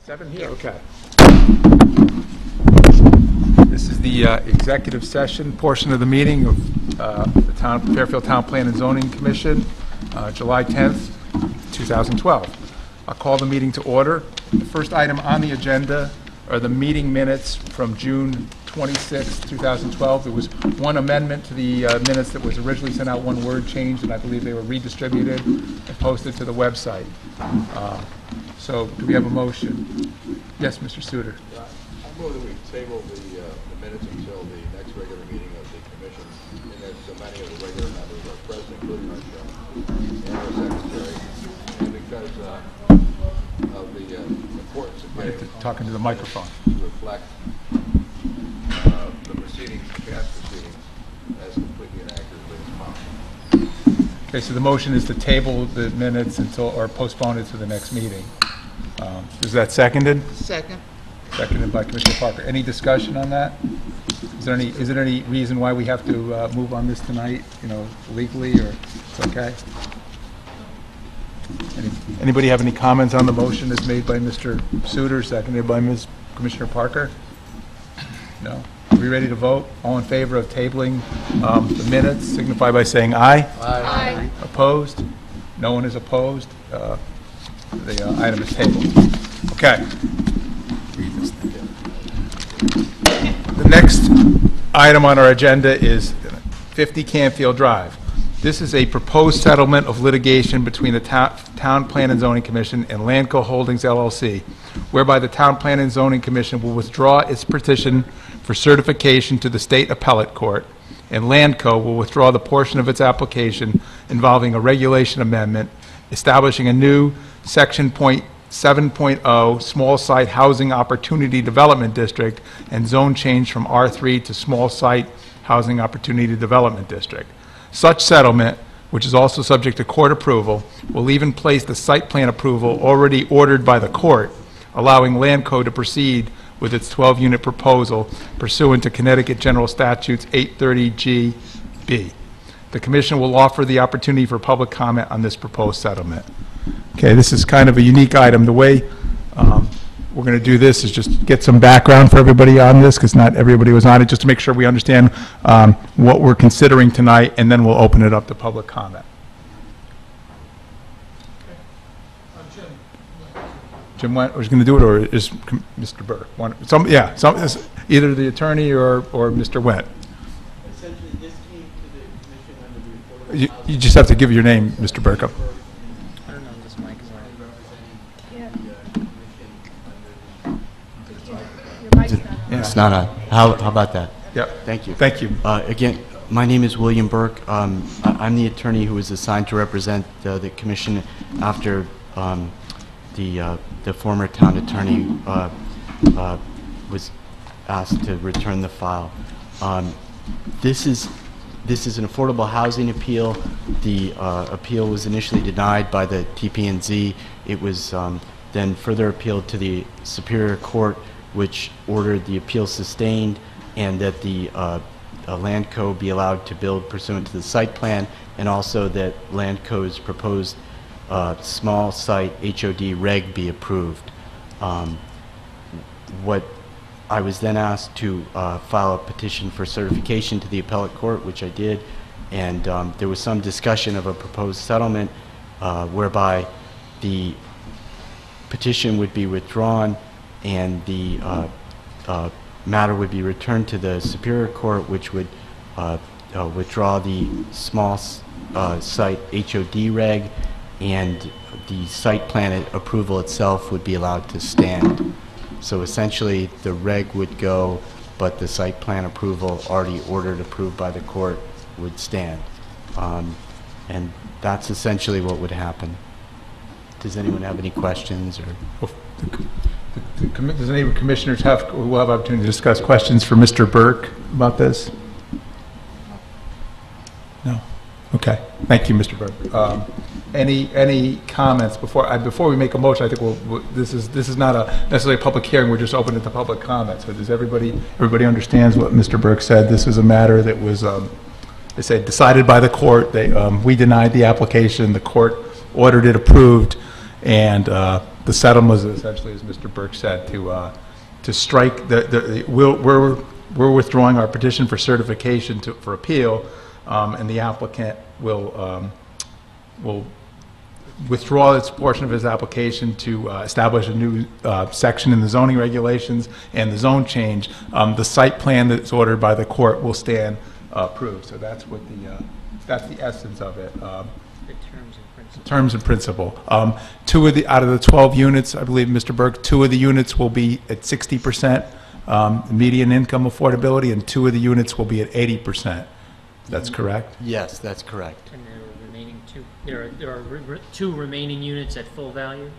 7 here, okay. This is the executive session portion of the meeting of the Fairfield Town Plan and Zoning Commission, July 10th, 2012. I'll call the meeting to order. The first item on the agenda are the meeting minutes from June 26, 2012. There was one amendment to the minutes that was originally sent out, one word changed, and I believe they were redistributed and posted to the website. So, do we have a motion? Yes, Mr. Suter. I move that we table the minutes until the next regular meeting of the commission, and that so many of the regular members are present, including ourselves and our secretary, and because of the importance of getting talking to the microphone to reflect the proceedings, past proceedings, as completely and accurately as possible. Okay, so the motion is to table the minutes until, or postpone it to the next meeting. Is that seconded? Second. Seconded by Commissioner Parker. Any discussion on that? Is there any reason why we have to move on this tonight, legally, or it's okay? Anybody have any comments on the motion that's made by Mr. Suter, seconded by Commissioner Parker? No? Are we ready to vote? All in favor of tabling the minutes, signify by saying aye. Aye. Opposed? No one is opposed. The item is tabled. Okay. The next item on our agenda is 50 Canfield Drive. This is a proposed settlement of litigation between the Town Plan and Zoning Commission and Landco Holdings LLC, whereby the Town Plan and Zoning Commission will withdraw its petition for certification to the State Appellate Court, and Landco will withdraw the portion of its application involving a regulation amendment establishing a new Section 7.0 Small Site Housing Opportunity Development District and zone change from R3 to Small Site Housing Opportunity Development District. Such settlement, which is also subject to court approval, will leave in place the site plan approval already ordered by the court, allowing Landco to proceed with its 12-unit proposal pursuant to Connecticut General Statutes 830G(b). The Commission will offer the opportunity for public comment on this proposed settlement. Okay, this is kind of a unique item. The way we're going to do this is just get some background for everybody on this, because not everybody was on it, just to make sure we understand what we're considering tonight, and then we'll open it up to public comment. Jim Went was going to do it, or is Mr. Burke? Either the attorney or Mr. Went. Essentially, this came to the commission under the Affordable You just have to give your name, Mr. Burke. I don't know if this mic is on. Yeah. Your mic's not on. Yeah. It's not on. How about that? Yep. Thank you. Thank you. Again, my name is William Burke. I'm the attorney who was assigned to represent the commission after the former town attorney was asked to return the file. This is an affordable housing appeal. The appeal was initially denied by the TP&Z. It was then further appealed to the Superior Court, which ordered the appeal sustained and that the Landco be allowed to build pursuant to the site plan, and also that Landco's proposed small site HOD reg be approved. What I was then asked to file a petition for certification to the appellate court, which I did, and there was some discussion of a proposed settlement whereby the petition would be withdrawn and the matter would be returned to the Superior Court, which would withdraw the small site HOD reg, and the site plan approval itself would be allowed to stand. So essentially, the reg would go, but the site plan approval, already ordered, approved by the court, would stand. And that's essentially what would happen. Does anyone have any questions? Or? Does any commissioners will have opportunity to discuss questions for Mr. Burke about this? No? Okay. Thank you, Mr. Burke. Any comments before we make a motion? I think this is not necessarily a public hearing. We're just opening to public comment. So does everybody understands what Mr. Burke said? This is a matter that was they say decided by the court. We denied the application. The court ordered it approved, and The settlement is essentially, as Mr. Burke said, to strike we're withdrawing our petition for certification for appeal, and the applicant will withdraw its portion of his application to establish a new section in the zoning regulations and the zone change. The site plan that's ordered by the court will stand approved. So that's what that's the essence of it. The terms and principles. Terms and principle. Out of the 12 units, I believe, Mr. Burke, 2 of the units will be at 60% median income affordability, and 2 of the units will be at 80%. That's correct? Yes, that's correct. And there are remaining 2. There are 2 remaining units at full value.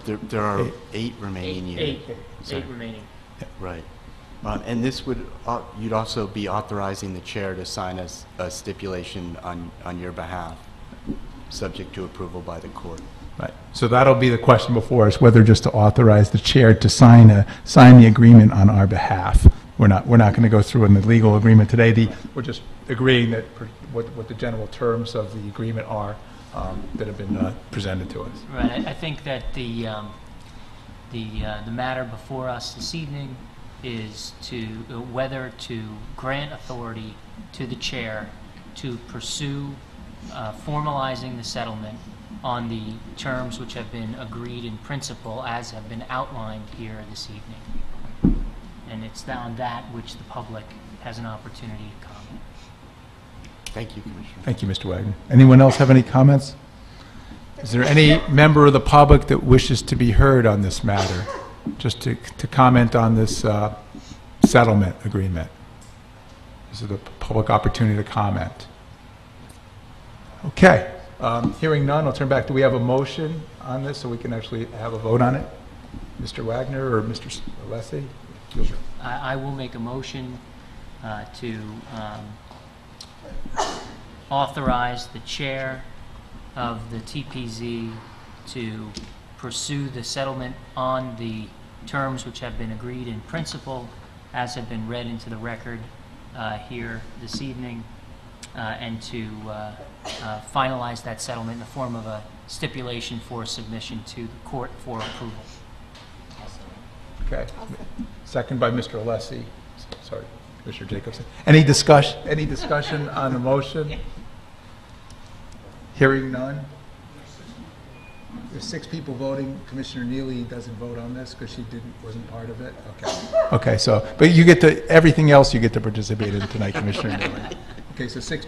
There are 8 remaining units. 8 remaining. Right. And this would, you'd also be authorizing the chair to sign a stipulation on your behalf, subject to approval by the court. Right. So that'll be the question before us, whether just to authorize the chair to sign the agreement on our behalf. We're not going to go through in the legal agreement today. We're just agreeing that what the general terms of the agreement are that have been presented to us. Right. I think that the matter before us this evening is whether to grant authority to the chair to pursue formalizing the settlement on the terms which have been agreed in principle as have been outlined here this evening. And it's on that which the public has an opportunity to comment. Thank you, Commissioner. Thank you, Mr. Wagner. Anyone else have any comments? Is there any member of the public that wishes to be heard on this matter, just to comment on this settlement agreement? This is a public opportunity to comment. Okay. Hearing none, I'll turn back. Do we have a motion on this so we can actually have a vote on it? Mr. Wagner or Mr. Alessi? I will make a motion to authorize the chair of the TPZ to pursue the settlement on the terms which have been agreed in principle as have been read into the record here this evening, and to finalize that settlement in the form of a stipulation for submission to the court for approval. Okay. Second by Mr. Alessi. Sorry, Commissioner Jacobson. Any discussion on the motion? Hearing none. There's 6 people voting. Commissioner Neely doesn't vote on this because she wasn't part of it. Okay. Okay. So, but you get to everything else. You get to participate in tonight, Commissioner Neely. Okay. So 6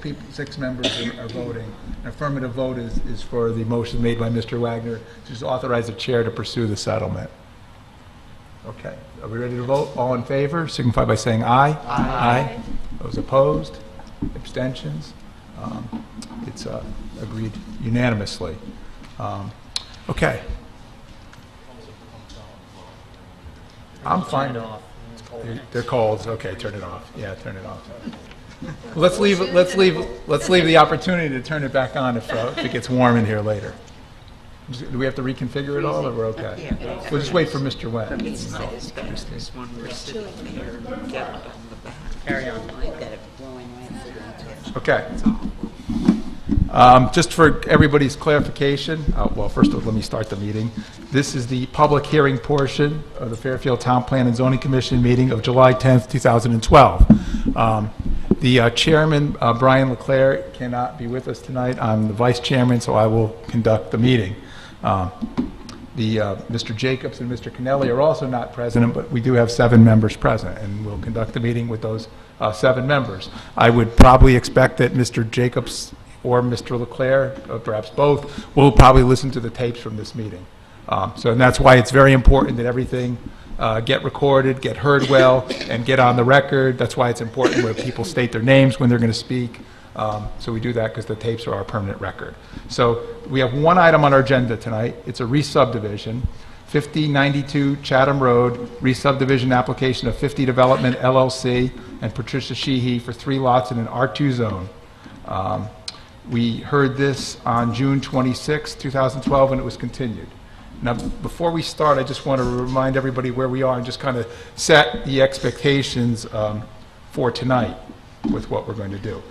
members are voting. An affirmative vote is for the motion made by Mr. Wagner to just authorize the chair to pursue the settlement. Okay. Are we ready to vote? All in favor, signify by saying aye. Aye. Those opposed? Abstentions? It's agreed unanimously. Okay. I'm fine. Turn it off. They're cold. Okay, turn it off. Yeah, turn it off. Let's leave the opportunity to turn it back on if it gets warm in here later. Do we have to reconfigure it all, or we're okay? We'll just wait for Mr. Wen. Carry on. Okay. Just for everybody's clarification, well, first of all, let me start the meeting. This is the public hearing portion of the Fairfield Town Plan and Zoning Commission meeting of July 10th, 2012. The chairman, Brian Leclerc, cannot be with us tonight. I'm the vice chairman, so I will conduct the meeting. Mr. Jacobs and Mr. Kennelly are also not present, but we do have 7 members present, and we'll conduct the meeting with those 7 members. I would probably expect that Mr. Jacobs or Mr. Leclerc, or perhaps both, will probably listen to the tapes from this meeting. And that's why it's very important that everything get recorded, get heard well, and get on the record. That's why it's important where people state their names when they're going to speak. So we do that because the tapes are our permanent record. So we have one item on our agenda tonight. It's a re-subdivision, 5092 Chatham Road, re-subdivision application of 50 Development LLC and Patricia Sheehy for 3 lots in an R2 zone. We heard this on June 26, 2012, and it was continued. Now, before we start, I just want to remind everybody where we are and just kind of set the expectations for tonight with what we're going to do.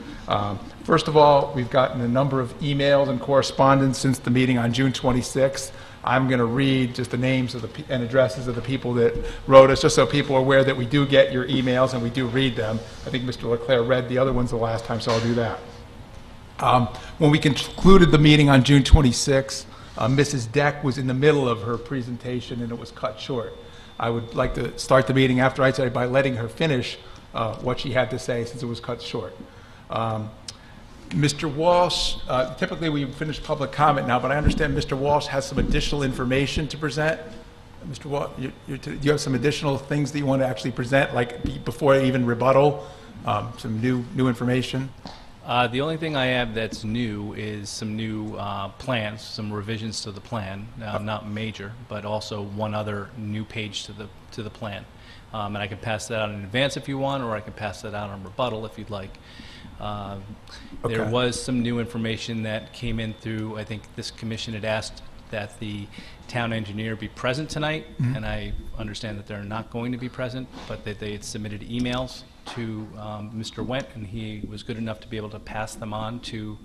First of all, we've gotten a number of emails and correspondence since the meeting on June 26th. I'm going to read just the names of and addresses of the people that wrote us, just so people are aware that we do get your emails and we do read them. I think Mr. Leclerc read the other ones the last time, so I'll do that. When we concluded the meeting on June 26th, Mrs. Deck was in the middle of her presentation and it was cut short. I would like to start the meeting after I said by letting her finish what she had to say, since it was cut short. Mr. Walsh, typically we finish public comment now, but I understand Mr. Walsh has some additional information to present. Mr. Walsh, do you have some additional things that you want to actually present, like before even rebuttal, some new information? The only thing I have that's new is some new plans, some revisions to the plan, not major, but also one other new page to the plan. And I can pass that out in advance if you want, or I can pass that out on rebuttal if you'd like. There was some new information that came in through, I think this commission had asked that the town engineer be present tonight, and I understand that they're not going to be present, but that they had submitted emails to Mr. Wendt, and he was good enough to be able to pass them on to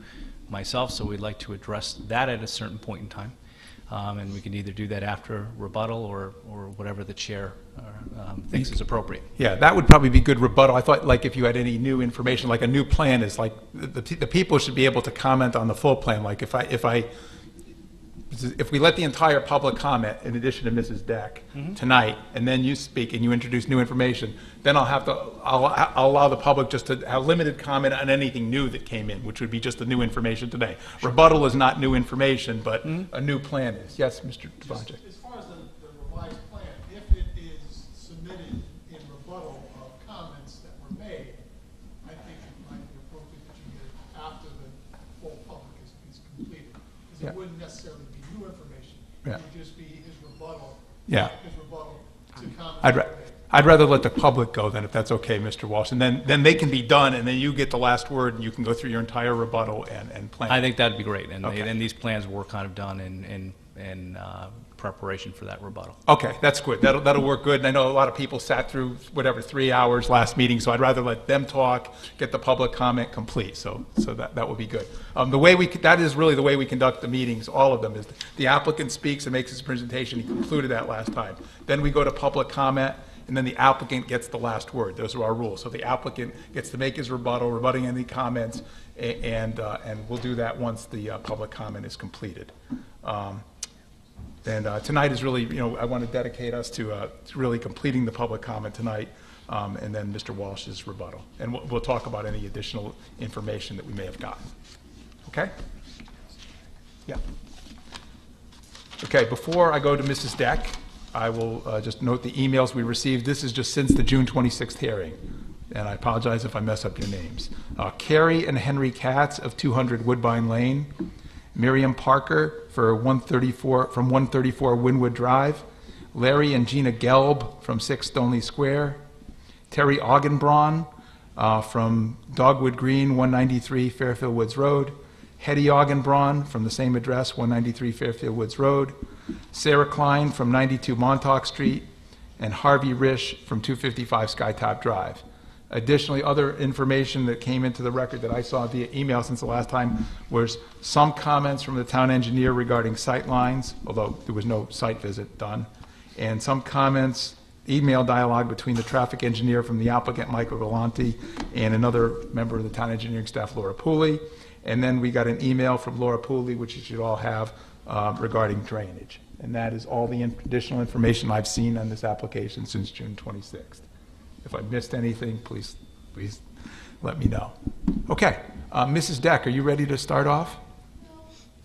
myself, so we'd like to address that at a certain point in time. And we can either do that after rebuttal or whatever the chair thinks is appropriate. Yeah, that would probably be good rebuttal. I thought, like, if you had any new information, like a new plan is like, the people should be able to comment on the full plan. Like if we let the entire public comment, in addition to Mrs. Deck, tonight, and then you speak and you introduce new information, then I'll allow the public just to have limited comment on anything new that came in, which would be just the new information today. Rebuttal is not new information, but a new plan is. Yes, Mr. Devontae. As far as the revised plan, if it is submitted in rebuttal of comments that were made, I think it might be appropriate that you get it after the full public is completed. Because it wouldn't necessarily be new information. Yeah. It would just be his rebuttal. Yeah. His rebuttal to comments. I'd rather let the public go then, if that's okay, Mr. Walsh. And then they can be done, and then you get the last word, and you can go through your entire rebuttal and plan. I think that'd be great, and, Okay. and these plans were kind of done in preparation for that rebuttal. Okay, that's good. That'll work good. And I know a lot of people sat through, 3 hours last meeting, so I'd rather let them talk, get the public comment complete. So that would be good. That is really the way we conduct the meetings, all of them, is the applicant speaks and makes his presentation. He concluded that last time. Then we go to public comment, and then the applicant gets the last word. Those are our rules. So the applicant gets to make his rebuttal, rebutting any comments, and we'll do that once the public comment is completed. And tonight is really, I want to dedicate us to really completing the public comment tonight, and then Mr. Walsh's rebuttal. And we'll talk about any additional information that we may have gotten. Okay? Yeah. Okay, before I go to Mrs. Deck, I will just note the emails we received. This is just since the June 26th hearing, and I apologize if I mess up your names. Carrie and Henry Katz of 200 Woodbine Lane, Miriam Parker from 134 Winwood Drive, Larry and Gina Gelb from 6 Stoneleigh Square, Terry Augenbraun from Dogwood Green, 193 Fairfield Woods Road, Hetty Augenbraun from the same address, 193 Fairfield Woods Road, Sarah Klein from 92 Montauk Street, and Harvey Risch from 255 Skytop Drive. Additionally, other information that came into the record that I saw via email since the last time was some comments from the town engineer regarding sight lines, although there was no site visit done, and some comments, email dialogue between the traffic engineer from the applicant, Michael Galante, and another member of the town engineering staff, Laura Pooley. And then we got an email from Laura Pooley, which you should all have, regarding drainage. And that is all the additional information I've seen on this application since June 26th. If I missed anything, please let me know. Okay, Mrs. Deck, are you ready to start off?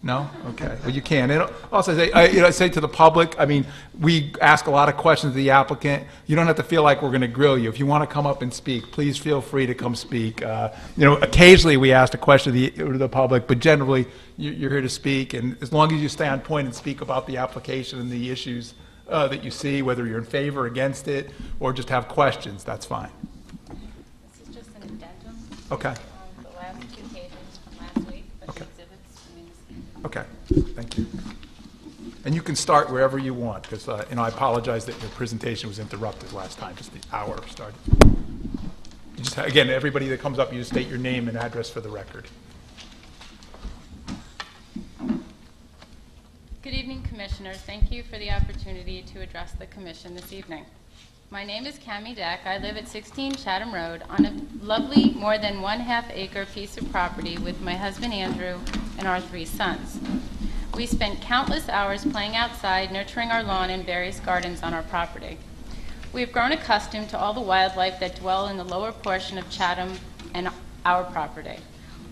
No? Okay, well, you can. And also, I say to the public, I mean, we ask a lot of questions to the applicant. You don't have to feel like we're going to grill you. If you want to come up and speak, please feel free to come speak. Occasionally we ask a question to the public, but generally you're here to speak. And as long as you stay on point and speak about the application and the issues that you see, whether you're in favor or against it, or just have questions, that's fine. This is just an addendum. Okay. The last 2 pages from last week, but Okay. the exhibits remain the same. Okay, thank you. And you can start wherever you want, because I apologize that your presentation was interrupted last time, just the hour started. You just, again, everybody that comes up, you just state your name and address for the record. Good evening, Commissioners. Thank you for the opportunity to address the Commission this evening. My name is Cami Deck. I live at 16 Chatham Road on a lovely more than 1/2 acre piece of property with my husband Andrew and our 3 sons. We spent countless hours playing outside, nurturing our lawn and various gardens on our property. We have grown accustomed to all the wildlife that dwell in the lower portion of Chatham and our property.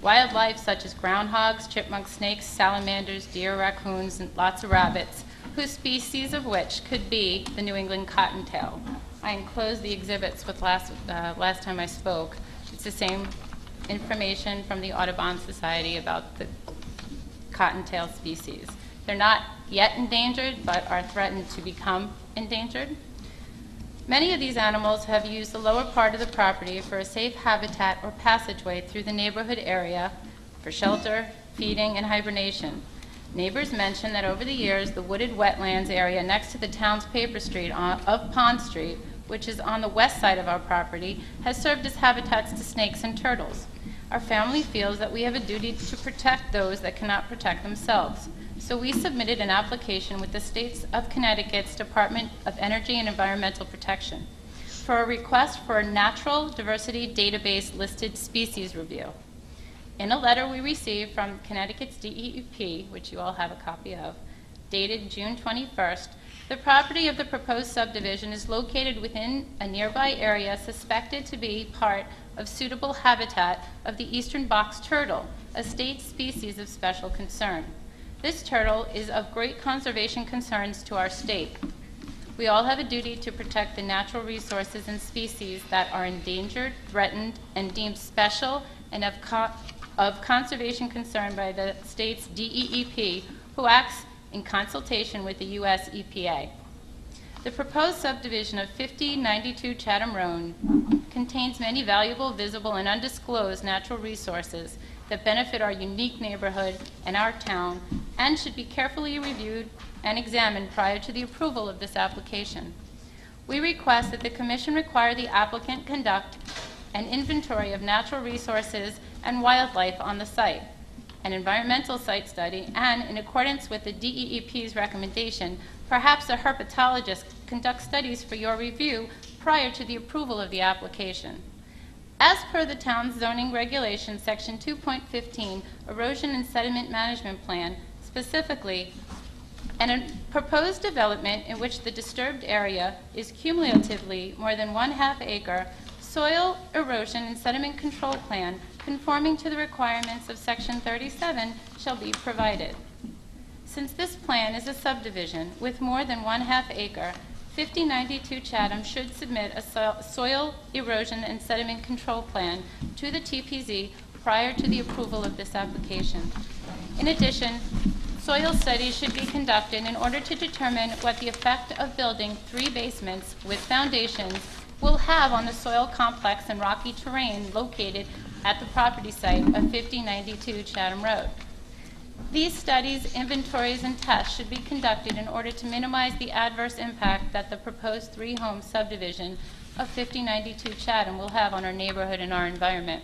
Wildlife such as groundhogs, chipmunks, snakes, salamanders, deer, raccoons, and lots of rabbits, whose species of which could be the New England cottontail. I enclosed the exhibits with last time I spoke. It's the same information from the Audubon Society about the cottontail species. They're not yet endangered, but are threatened to become endangered. Many of these animals have used the lower part of the property for a safe habitat or passageway through the neighborhood area for shelter, feeding, and hibernation. Neighbors mention that over the years, the wooded wetlands area next to the town's paper street of Pond Street, which is on the west side of our property, has served as habitats to snakes and turtles. Our family feels that we have a duty to protect those that cannot protect themselves. So we submitted an application with the State of Connecticut's Department of Energy and Environmental Protection for a request for a natural diversity database listed species review. In a letter we received from Connecticut's DEP, which you all have a copy of, dated June 21st, the property of the proposed subdivision is located within a nearby area suspected to be part of suitable habitat of the eastern box turtle, a state species of special concern. This turtle is of great conservation concerns to our state. We all have a duty to protect the natural resources and species that are endangered, threatened, and deemed special and of conservation concern by the state's DEP, who acts in consultation with the U.S. EPA. The proposed subdivision of 5092 Chatham Road contains many valuable, visible, and undisclosed natural resources that benefit our unique neighborhood and our town, and should be carefully reviewed and examined prior to the approval of this application. We request that the Commission require the applicant conduct an inventory of natural resources and wildlife on the site, an environmental site study, and, in accordance with the DEP's recommendation, perhaps a herpetologist conduct studies for your review prior to the approval of the application. As per the town's zoning regulations, section 2.15, erosion and sediment management plan, specifically, a proposed development in which the disturbed area is cumulatively more than 1/2 acre, soil erosion and sediment control plan conforming to the requirements of section 37 shall be provided. Since this plan is a subdivision with more than 1/2 acre, 5092 Chatham should submit a soil erosion and sediment control plan to the TPZ prior to the approval of this application. In addition, soil studies should be conducted in order to determine what the effect of building 3 basements with foundations will have on the soil complex and rocky terrain located at the property site of 5092 Chatham Road. These studies, inventories, and tests should be conducted in order to minimize the adverse impact that the proposed 3-home subdivision of 5092 Chatham will have on our neighborhood and our environment.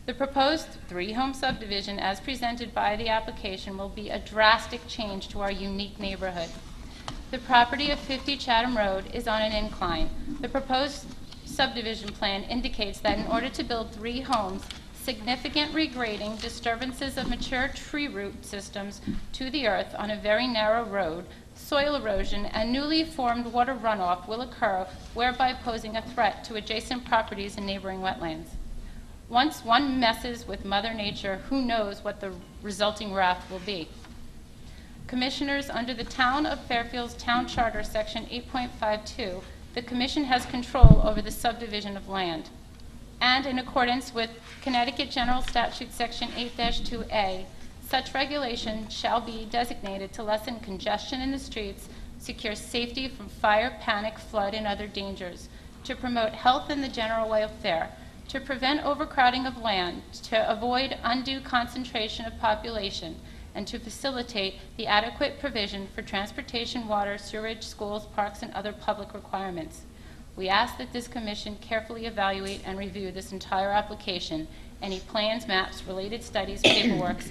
The proposed 3-home subdivision, as presented by the application, will be a drastic change to our unique neighborhood. The property of 50 Chatham Road is on an incline. The proposed subdivision plan indicates that in order to build 3 homes, significant regrading, disturbances of mature tree root systems to the earth on a very narrow road, soil erosion, and newly formed water runoff will occur, whereby posing a threat to adjacent properties and neighboring wetlands. Once one messes with Mother Nature, who knows what the resulting wrath will be. Commissioners, under the Town of Fairfield's Town Charter, Section 8.52, the Commission has control over the subdivision of land. And in accordance with Connecticut General Statute Section 8-2A, such regulation shall be designated to lessen congestion in the streets, secure safety from fire, panic, flood, and other dangers, to promote health and the general welfare, to prevent overcrowding of land, to avoid undue concentration of population, and to facilitate the adequate provision for transportation, water, sewerage, schools, parks, and other public requirements. We ask that this Commission carefully evaluate and review this entire application, any plans, maps, related studies, paperwork,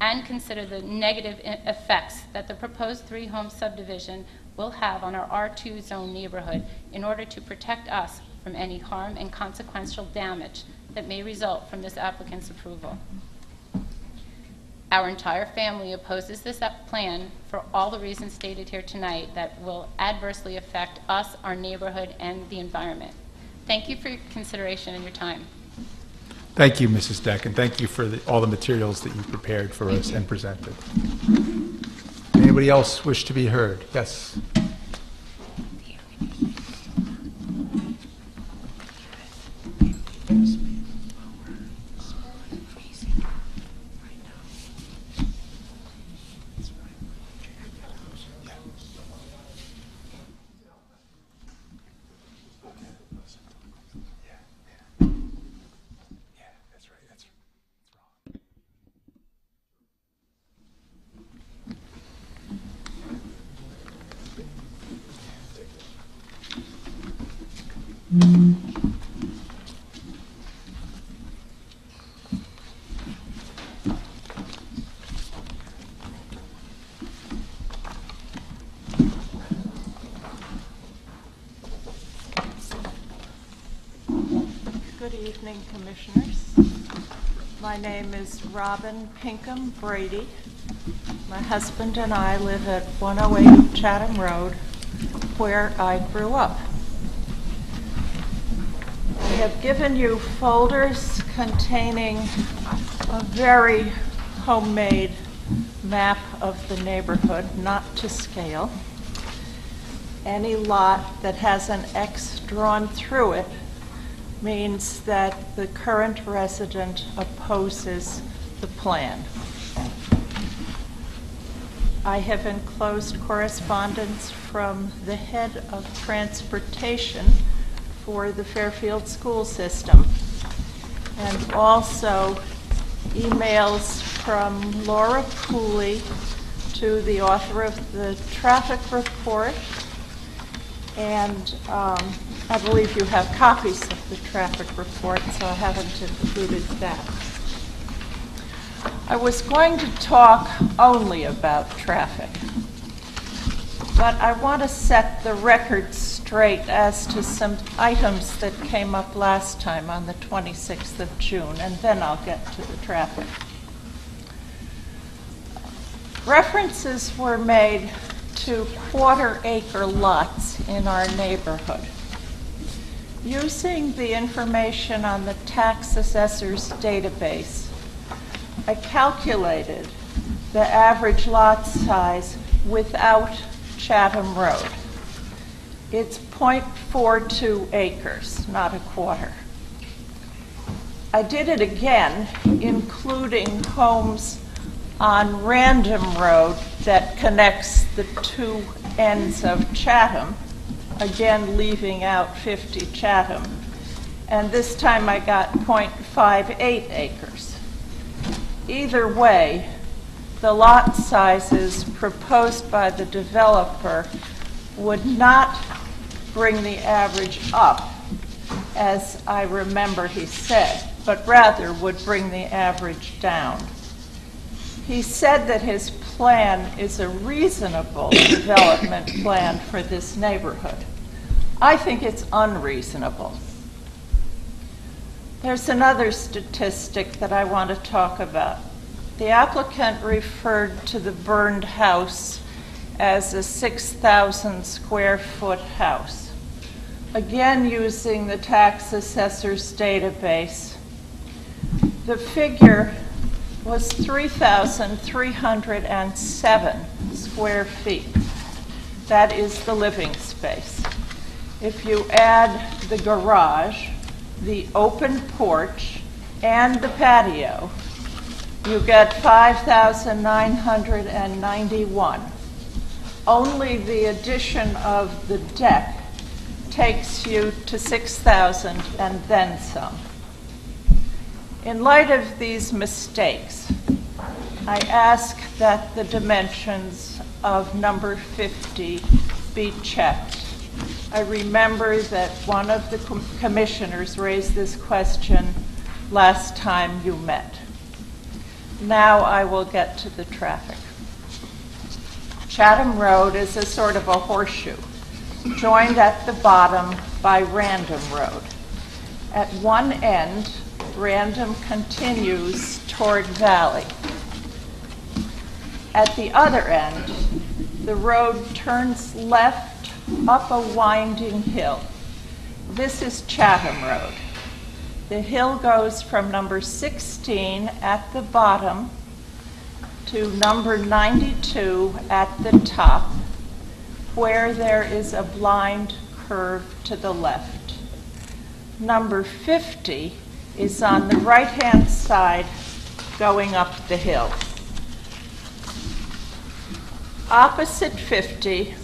and consider the negative effects that the proposed 3-home subdivision will have on our R2 zone neighborhood in order to protect us from any harm and consequential damage that may result from this applicant's approval. Our entire family opposes this plan for all the reasons stated here tonight that will adversely affect us, our neighborhood, and the environment. Thank you for your consideration and your time. Thank you, Mrs. Deck, and thank you for all the materials that you prepared for us and presented. Anybody else wish to be heard? Yes. Good evening, Commissioners. My name is Robin Pinkham Brady. My husband and I live at 108 Chatham Road, where I grew up. I have given you folders containing a very homemade map of the neighborhood, not to scale. Any lot that has an X drawn through it means that the current resident opposes the plan. I have enclosed correspondence from the head of transportation for the Fairfield school system, and also emails from Laura Pooley to the author of the traffic report, and I believe you have copies of the traffic report, so I haven't included that. I was going to talk only about traffic, but I want to set the record straight as to some items that came up last time on the 26th of June, and then I'll get to the traffic. References were made to quarter-acre lots in our neighborhood. Using the information on the tax assessor's database, I calculated the average lot size without Chatham Road. It's 0.42 acres, not a quarter. I did it again, including homes on Random Road that connects the two ends of Chatham, again leaving out 50 Chatham. And this time I got 0.58 acres. Either way, the lot sizes proposed by the developer would not bring the average up, as I remember he said, but rather would bring the average down. He said that his plan is a reasonable development plan for this neighborhood. I think it's unreasonable. There's another statistic that I want to talk about. The applicant referred to the burned house as a 6,000 square foot house. Again, using the tax assessor's database, the figure was 3,307 square feet. That is the living space. If you add the garage, the open porch, and the patio, you get 5,991. Only the addition of the deck takes you to 6,000 and then some. In light of these mistakes, I ask that the dimensions of number 50 be checked. I remember that one of the commissioners raised this question last time you met. Now I will get to the traffic. Chatham Road is a sort of a horseshoe, joined at the bottom by Random Road. At one end, Random continues toward Valley. At the other end, the road turns left up a winding hill. This is Chatham Road. The hill goes from number 16 at the bottom to number 92 at the top, where there is a blind curve to the left. Number 50 is on the right-hand side going up the hill. Opposite 50,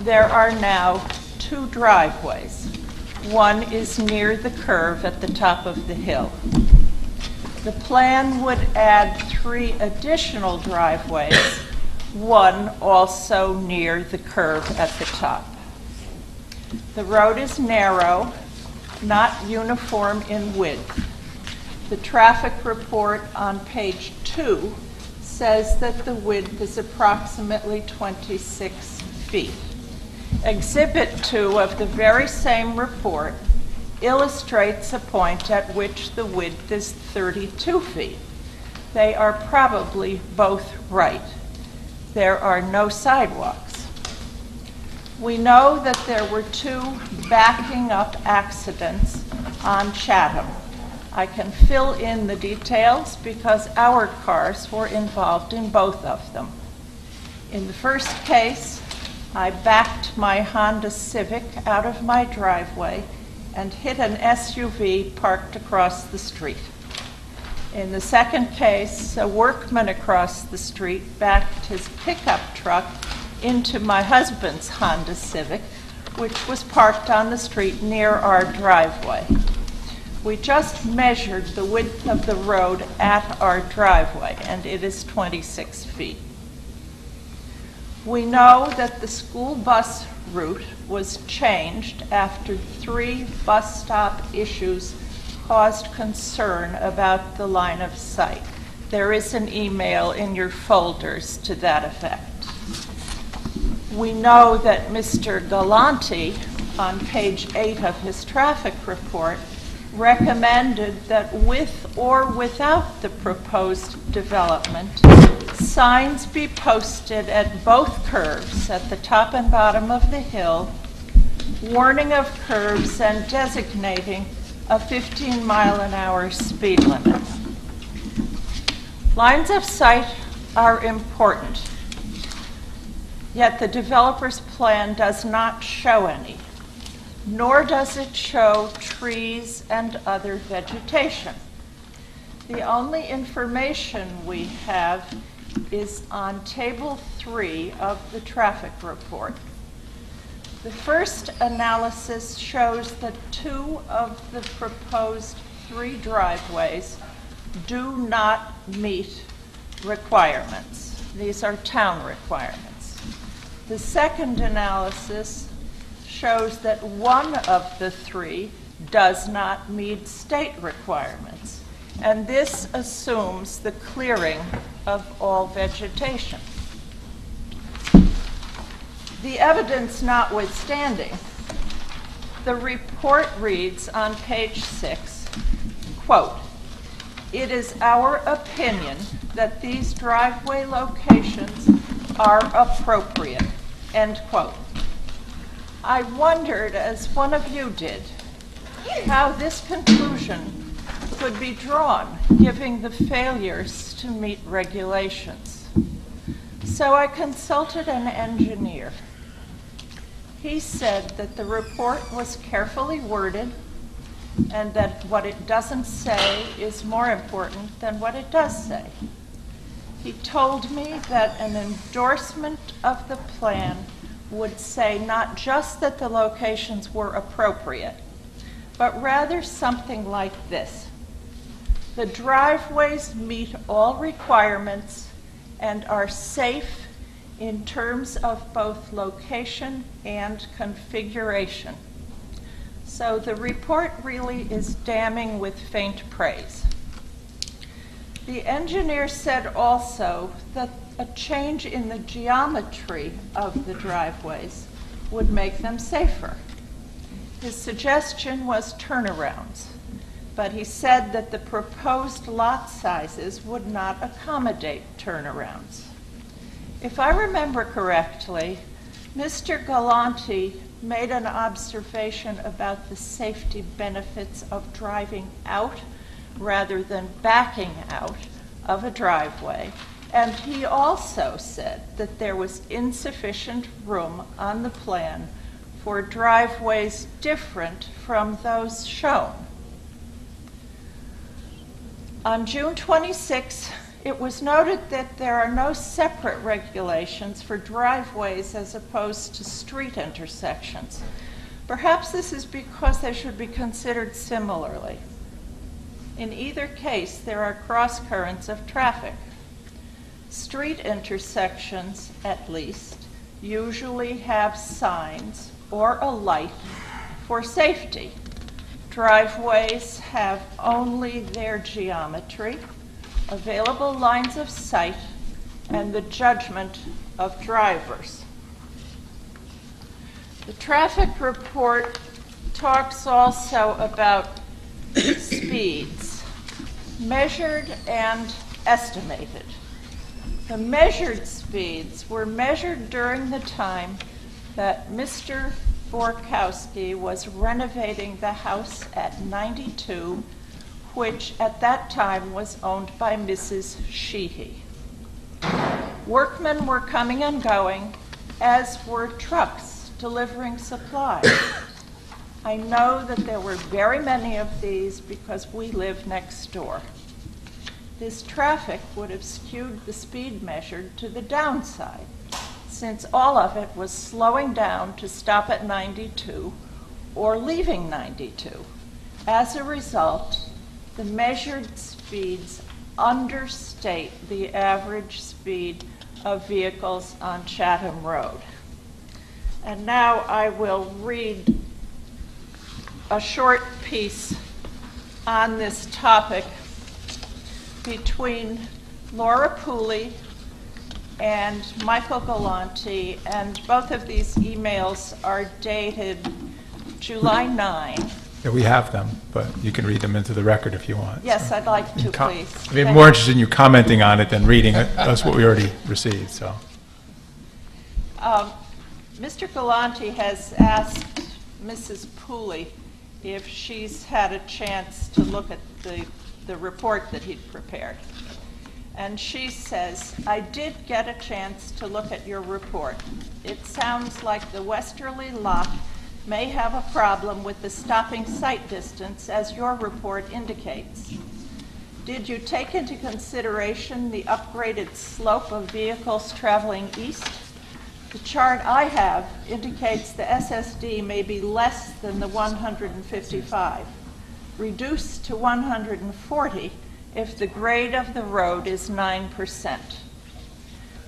there are now two driveways. One is near the curve at the top of the hill. The plan would add 3 additional driveways, one also near the curve at the top. The road is narrow, not uniform in width. The traffic report on page 2 says that the width is approximately 26 feet. Exhibit 2 of the very same report illustrates a point at which the width is 32 feet. They are probably both right. There are no sidewalks. We know that there were 2 backing up accidents on Chatham. I can fill in the details because our cars were involved in both of them. In the first case, I backed my Honda Civic out of my driveway and hit an SUV parked across the street. In the second case, a workman across the street backed his pickup truck into my husband's Honda Civic, which was parked on the street near our driveway. We just measured the width of the road at our driveway, and it is 26 feet. We know that the school bus route was changed after 3 bus stop issues caused concern about the line of sight. There is an email in your folders to that effect. We know that Mr. Galanti, on page 8 of his traffic report, recommended that with or without the proposed development, signs be posted at both curves at the top and bottom of the hill, warning of curves and designating a 15-mile-an-hour speed limit. Lines of sight are important, yet the developer's plan does not show any, nor does it show trees and other vegetation. The only information we have is on table 3 of the traffic report. The first analysis shows that 2 of the proposed 3 driveways do not meet requirements. These are town requirements. The second analysis shows that 1 of the 3 does not meet state requirements, and this assumes the clearing of all vegetation. The evidence notwithstanding, the report reads on page 6, quote, "It is our opinion that these driveway locations are appropriate," end quote. I wondered, as one of you did, how this conclusion could be drawn, given the failures to meet regulations. So I consulted an engineer. He said that the report was carefully worded and that what it doesn't say is more important than what it does say. He told me that an endorsement of the plan would say not just that the locations were appropriate, but rather something like this: the driveways meet all requirements and are safe in terms of both location and configuration. So the report really is damning with faint praise. The engineer said also that a change in the geometry of the driveways would make them safer. His suggestion was turnarounds, but he said that the proposed lot sizes would not accommodate turnarounds. If I remember correctly, Mr. Gallanti made an observation about the safety benefits of driving out rather than backing out of a driveway. And he also said that there was insufficient room on the plan for driveways different from those shown. On June 26, it was noted that there are no separate regulations for driveways as opposed to street intersections. Perhaps this is because they should be considered similarly. In either case, there are cross currents of traffic. Street intersections, at least, usually have signs or a light for safety. Driveways have only their geometry, available lines of sight, and the judgment of drivers. The traffic report talks also about speeds, measured and estimated. The measured speeds were measured during the time that Mr. Borkowski was renovating the house at 92, which at that time was owned by Mrs. Sheehy. Workmen were coming and going, as were trucks delivering supplies. I know that there were very many of these because we live next door. This traffic would have skewed the speed measured to the downside, since all of it was slowing down to stop at 92 or leaving 92. As a result, the measured speeds understate the average speed of vehicles on Chatham Road. And now I will read a short piece on this topic between Laura Pooley and Michael Gallanti, and both of these emails are dated July 9. Yeah, we have them, but you can read them into the record if you want. Yes, So, I'd like to, please. I'd be more interested in you commenting on it than reading it. That's what we already received, so. Mr. Gallanti has asked Mrs. Pooley if she's had a chance to look at the report that he'd prepared. And she says, I did get a chance to look at your report. It sounds like the westerly lot may have a problem with the stopping sight distance, as your report indicates. Did you take into consideration the upgraded slope of vehicles traveling east? The chart I have indicates the SSD may be less than the 155, reduced to 140 if the grade of the road is 9%.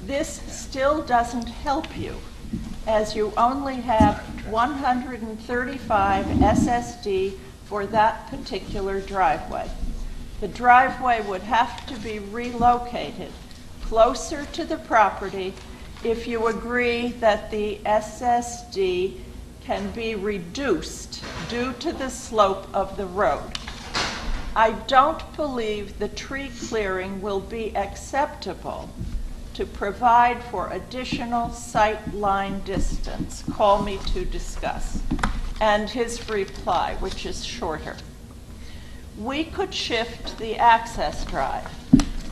This still doesn't help you, as you only have 135 SSD for that particular driveway. The driveway would have to be relocated closer to the property if you agree that the SSD can be reduced due to the slope of the road. I don't believe the tree clearing will be acceptable to provide for additional sight line distance. Call me to discuss. And his reply, which is shorter. We could shift the access drive,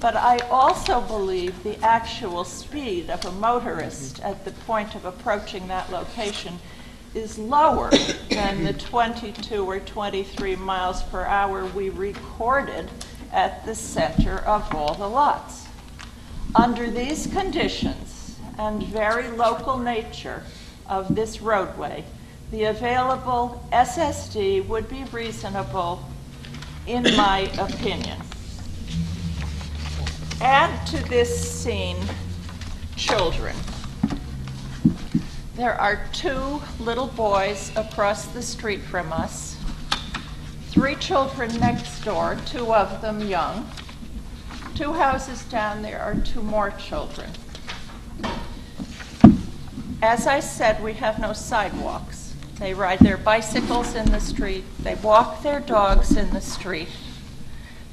but I also believe the actual speed of a motorist at the point of approaching that location is lower than the 22 or 23 miles per hour we recorded at the center of all the lots. Under these conditions and very local nature of this roadway, the available SSD would be reasonable, in my opinion. Add to this scene children. There are 2 little boys across the street from us, 3 children next door, 2 of them young, 2 houses down there are 2 more children. As I said, we have no sidewalks. They ride their bicycles in the street. They walk their dogs in the street.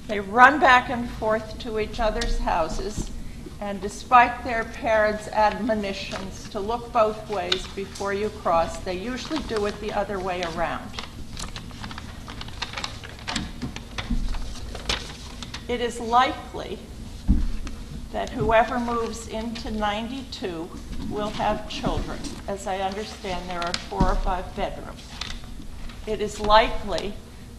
They run back and forth to each other's houses, and despite their parents' admonitions to look both ways before you cross, they usually do it the other way around. It is likely that whoever moves into 92 will have children. As I understand, there are 4 or 5 bedrooms. It is likely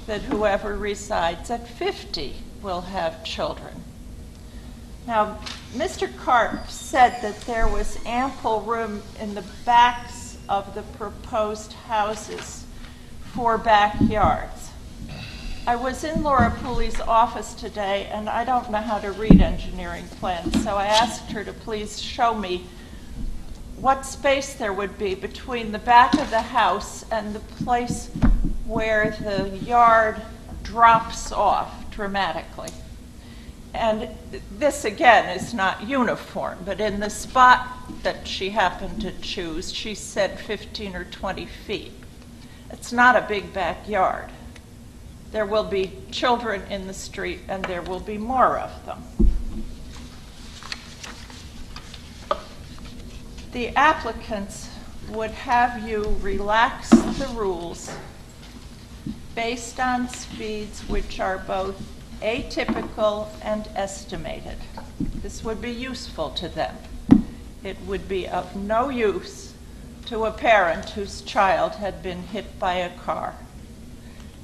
that whoever resides at 50 will have children. Now, Mr. Karp said that there was ample room in the backs of the proposed houses for backyards. I was in Laura Pooley's office today, and I don't know how to read engineering plans, so I asked her to please show me what space there would be between the back of the house and the place where the yard drops off dramatically. And this, again, is not uniform, but in the spot that she happened to choose, she said 15 or 20 feet. It's not a big backyard. There will be children in the street, and there will be more of them. The applicants would have you relax the rules based on speeds which are both atypical and estimated. This would be useful to them. It would be of no use to a parent whose child had been hit by a car.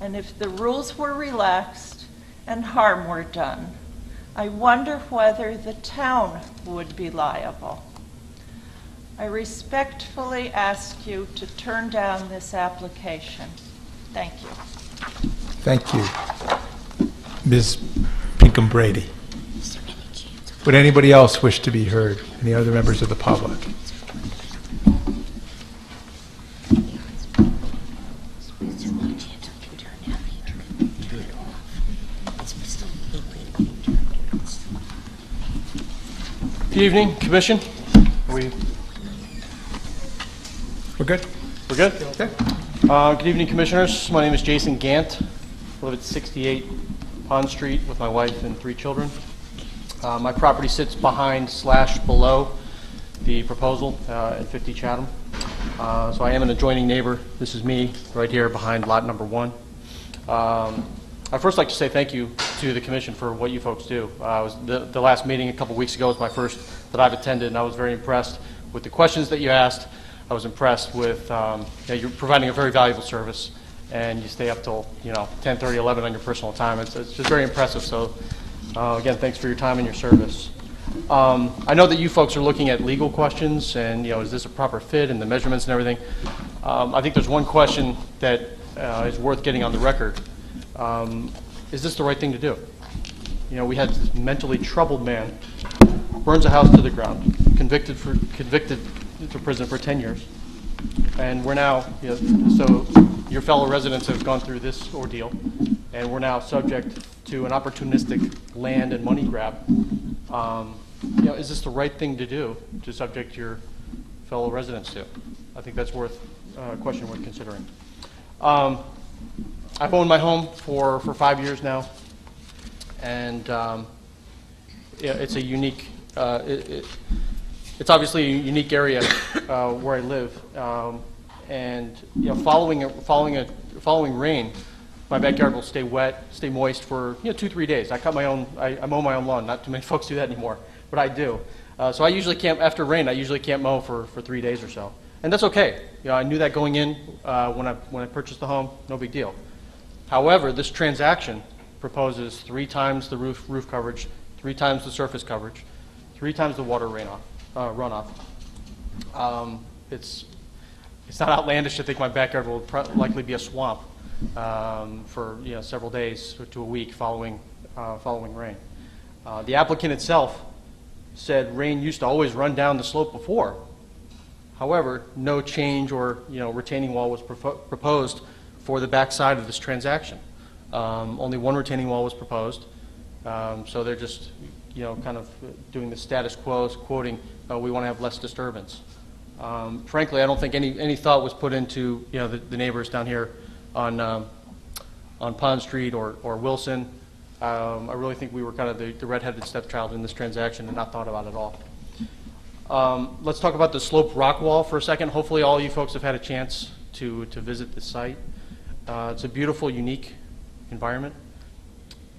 And if the rules were relaxed and harm were done, I wonder whether the town would be liable. I respectfully ask you to turn down this application. Thank you. Thank you. Ms. Pinkham-Brady. Would anybody else wish to be heard? Any other members of the public? Good evening, Commission. We're good? We're good? Okay. Good evening, Commissioners. My name is Jason Gant. I live at 68 Pond Street with my wife and 3 children. My property sits behind/below the proposal at 50 Chatham. So I am an adjoining neighbor. This is me right here behind lot number 1. I'd first like to say thank you to the Commission for what you folks do. The last meeting a couple weeks ago was my first that I've attended, and I was very impressed with the questions that you asked. I was impressed with you're providing a very valuable service, and you stay up till 10:30, 11 on your personal time. It's just very impressive. So again, thanks for your time and your service. I know that you folks are looking at legal questions, and is this a proper fit and the measurements and everything. I think there's one question that is worth getting on the record. Is this the right thing to do? We had this mentally troubled man, burns a house to the ground, convicted to prison for 10 years. And we're now, so your fellow residents have gone through this ordeal, and we're now subject to an opportunistic land and money grab. Is this the right thing to do to subject your fellow residents to? I think that's a question worth considering. I've owned my home for 5 years now, and it's a unique, it's obviously a unique area where I live, and following rain, my backyard will stay wet, stay moist for 2-3 days. I mow my own lawn. Not too many folks do that anymore, but I do. So I usually can't, after rain, I usually can't mow for 3 days or so, and that's okay. I knew that going in when I purchased the home, no big deal. However, this transaction proposes 3 times the roof coverage, 3 times the surface coverage, 3 times the water runoff. It's not outlandish to think my backyard will likely be a swamp for several days to a week following rain. The applicant itself said rain used to always run down the slope before. However, no change or retaining wall was proposed for the back side of this transaction. Only one retaining wall was proposed. So they're just kind of doing the status quo, quoting, we want to have less disturbance. Frankly, I don't think any thought was put into, the neighbors down here on Pond Street or Wilson. I really think we were kind of the red-headed stepchild in this transaction and not thought about at all. Let's talk about the sloped rock wall for a second. Hopefully all you folks have had a chance to visit the site. It's a beautiful, unique environment.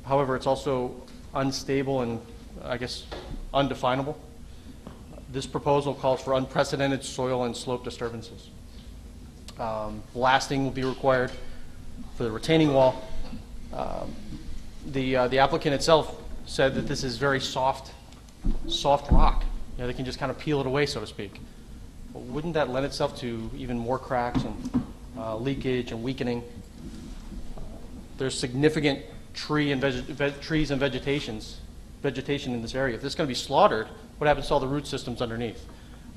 However, it's also unstable and, I guess, undefinable. This proposal calls for unprecedented soil and slope disturbances. Blasting will be required for the retaining wall. The applicant itself said that this is very soft rock. They can just kind of peel it away, so to speak. Well, wouldn't that lend itself to even more cracks and leakage and weakening? There's significant trees and vegetation in this area. If this is going to be slaughtered, what happens to all the root systems underneath?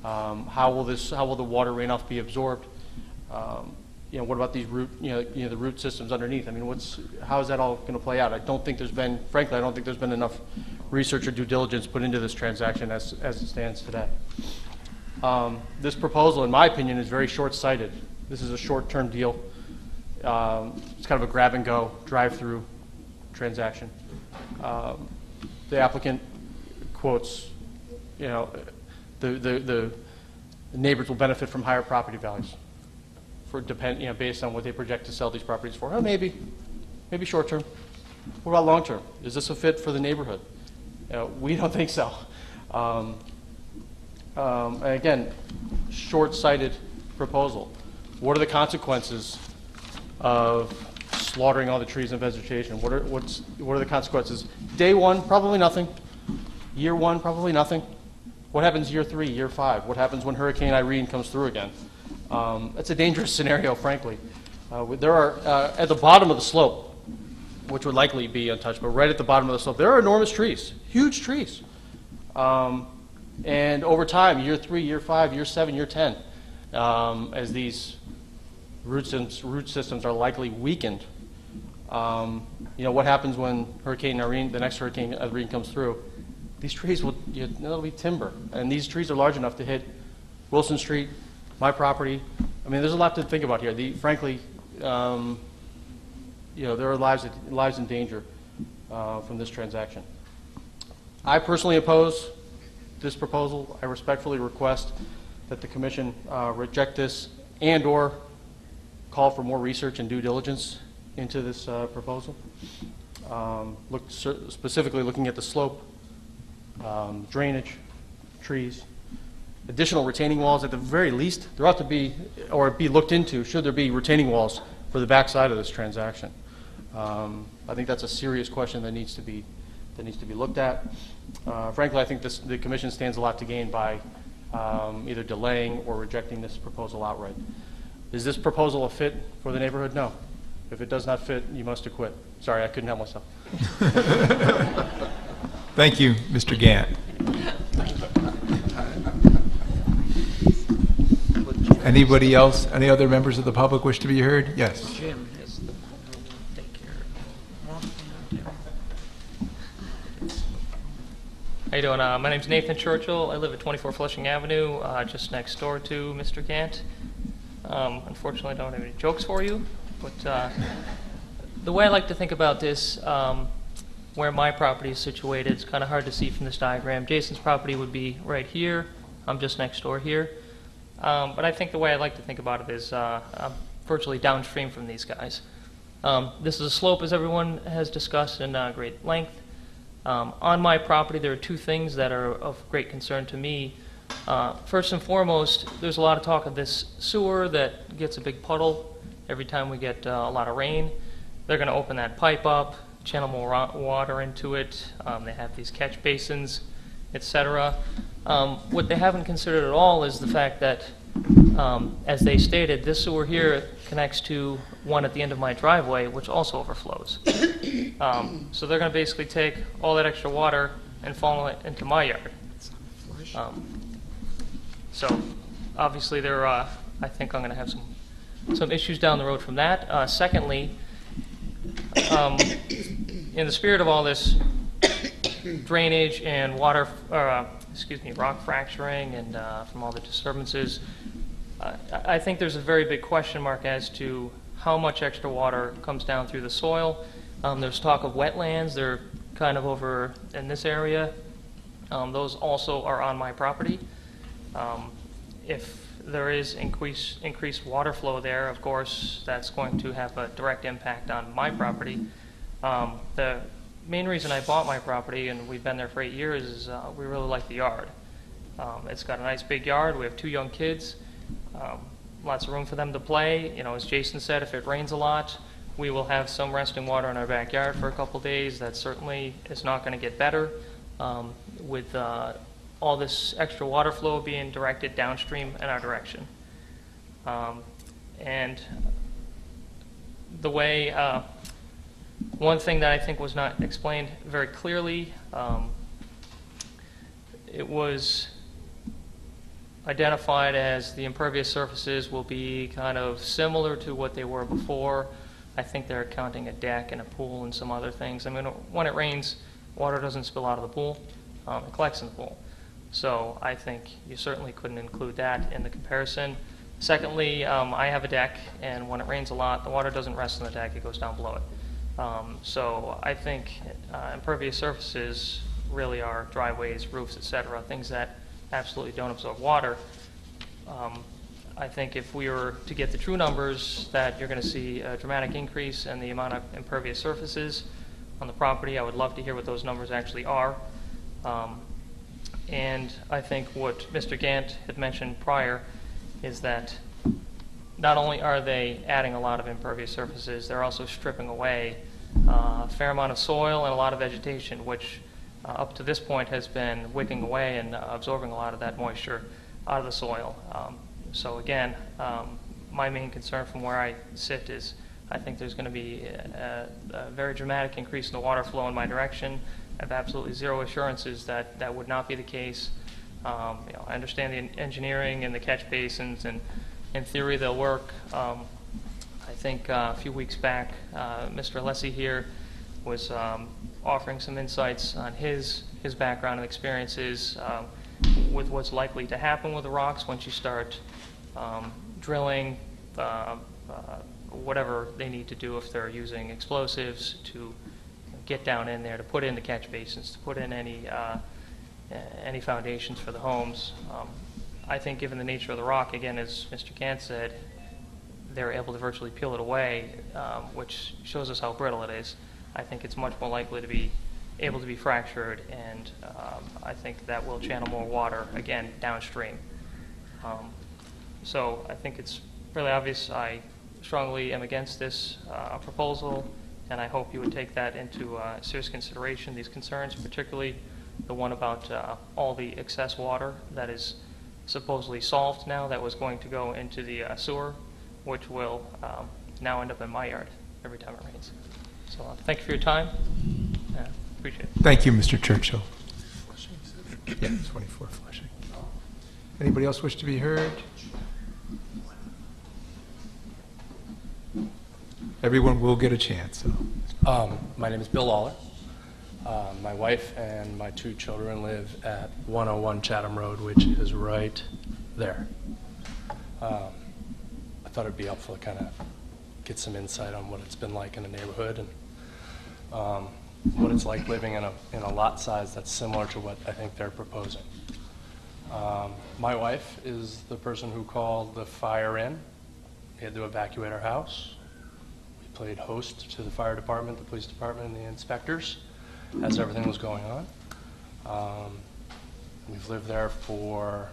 How will the water runoff be absorbed? What about these the root systems underneath? I mean, how is that all going to play out? Frankly, I don't think there's been enough research or due diligence put into this transaction as it stands today. This proposal, in my opinion, is very short-sighted. This is a short-term deal. It's kind of a grab-and-go, drive-through transaction. The applicant quotes, the neighbors will benefit from higher property values based on what they project to sell these properties for. Oh, maybe short-term. What about long-term? Is this a fit for the neighborhood? We don't think so. And again, short-sighted proposal. What are the consequences of slaughtering all the trees and vegetation? What are the consequences? Day one, probably nothing. Year one, probably nothing. What happens year 3, year 5? What happens when Hurricane Irene comes through again? That's a dangerous scenario, frankly. There are, at the bottom of the slope, which would likely be untouched, but right at the bottom of the slope, there are enormous trees, huge trees. And over time, year 3, year 5, year 7, year 10, as these root systems are likely weakened, what happens when the next Hurricane Irene comes through? These trees that'll be timber, and these trees are large enough to hit Wilson Street, my property. I mean, there's a lot to think about here. Frankly, there are lives in danger from this transaction. I personally oppose this proposal. I respectfully request that the commission reject this and/or call for more research and due diligence into this proposal. Specifically looking at the slope, drainage, trees, additional retaining walls. At the very least, there ought to be, or be looked into, should there be retaining walls for the backside of this transaction. I think that's a serious question that needs to be looked at. Frankly, I think the commission stands a lot to gain by either delaying or rejecting this proposal outright. Is this proposal a fit for the neighborhood? No. If it does not fit, you must acquit. Sorry, I couldn't help myself. Thank you, Mr. Gant. Anybody else, any other members of the public wish to be heard? Yes. Jim has the take care of. How you doing? My name's Nathan Churchill. I live at 24 Flushing Avenue, just next door to Mr. Gant. Unfortunately, I don't have any jokes for you, but the way I like to think about this, where my property is situated, it's kind of hard to see from this diagram. Jason's property would be right here. I'm just next door here. But I think the way I like to think about it is I'm virtually downstream from these guys. This is a slope, as everyone has discussed, in great length. On my property, there are two things that are of great concern to me. First and foremost, there's a lot of talk of this sewer that gets a big puddle every time we get a lot of rain. They're going to open that pipe up, channel more water into it. They have these catch basins, etc. What they haven't considered at all is the fact that, as they stated, this sewer here connects to one at the end of my driveway, which also overflows. So they're going to basically take all that extra water and funnel it into my yard. So obviously I think I'm going to have some issues down the road from that. Secondly, in the spirit of all this, drainage and rock fracturing and from all the disturbances. I think there's a very big question mark as to how much extra water comes down through the soil. There's talk of wetlands. They're kind of over in this area. Those also are on my property. If there is increased water flow there, of course, that's going to have a direct impact on my property. The main reason I bought my property, and we've been there for 8 years, is we really like the yard. It's got a nice big yard. We have 2 young kids. Lots of room for them to play. You know, as Jason said, if it rains a lot, we will have some resting water in our backyard for a couple days. That certainly is not going to get better with all this extra water flow being directed downstream in our direction. And the way, one thing that I think was not explained very clearly, it was identified as the impervious surfaces will be kind of similar to what they were before. I think they're counting a deck and a pool and some other things. I mean, when it rains, water doesn't spill out of the pool. It collects in the pool. So I think you certainly couldn't include that in the comparison. Secondly, I have a deck, and when it rains a lot, the water doesn't rest on the deck, it goes down below it. So I think impervious surfaces really are driveways, roofs, etc., things that absolutely don't absorb water. I think if we were to get the true numbers, that you're going to see a dramatic increase in the amount of impervious surfaces on the property. I would love to hear what those numbers actually are. And I think what Mr. Gant had mentioned prior is that not only are they adding a lot of impervious surfaces, they're also stripping away a fair amount of soil and a lot of vegetation, which up to this point has been wicking away and absorbing a lot of that moisture out of the soil. So again, my main concern from where I sit is I think there's going to be a very dramatic increase in the water flow in my direction. I have absolutely zero assurances that that would not be the case. I understand the engineering and the catch basins, and in theory they'll work. I think a few weeks back, Mr. Alessi here was offering some insights on his background and experiences with what's likely to happen with the rocks once you start drilling whatever they need to do if they're using explosives to get down in there, to put in the catch basins, to put in any foundations for the homes. I think given the nature of the rock, again, as Mr. Kant said, they're able to virtually peel it away, which shows us how brittle it is. I think it's much more likely to be able to be fractured, and I think that will channel more water, again, downstream. So I think it's really obvious I strongly am against this proposal, and I hope you would take that into serious consideration, these concerns, particularly the one about all the excess water that is supposedly solved now that was going to go into the sewer, which will now end up in my yard every time it rains. So thank you for your time. Appreciate it. Thank you, Mr. Churchill. Yeah, 24 Flushing. Anybody else wish to be heard? Everyone will get a chance. So. My name is Bill Lawler. My wife and my 2 children live at 101 Chatham Road, which is right there. I thought it'd be helpful to kind of get some insight on what it's been like in the neighborhood and what it's like living in a lot size that's similar to what I think they're proposing. My wife is the person who called the fire in. We had to evacuate our house. We played host to the fire department, the police department, and the inspectors as everything was going on. We've lived there for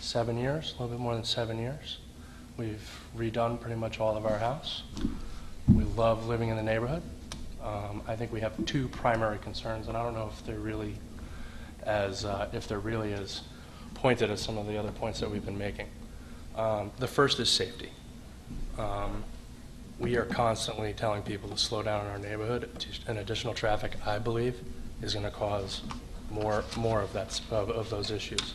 7 years, a little bit more than 7 years. We've redone pretty much all of our house. We love living in the neighborhood. I think we have 2 primary concerns, and I don't know if they're really as pointed as some of the other points that we've been making. The first is safety. We are constantly telling people to slow down in our neighborhood, and additional traffic, I believe, is going to cause more of those issues.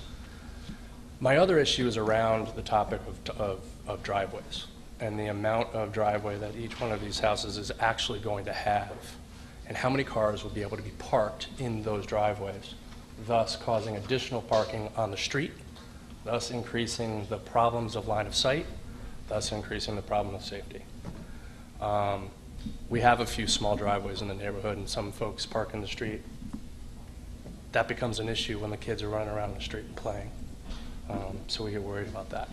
My other issue is around the topic of driveways and the amount of driveway that each one of these houses is actually going to have and how many cars will be able to be parked in those driveways, thus causing additional parking on the street, thus increasing the problems of line of sight, thus increasing the problem of safety. We have a few small driveways in the neighborhood, and some folks park in the street. That becomes an issue when the kids are running around the street and playing. So we get worried about that.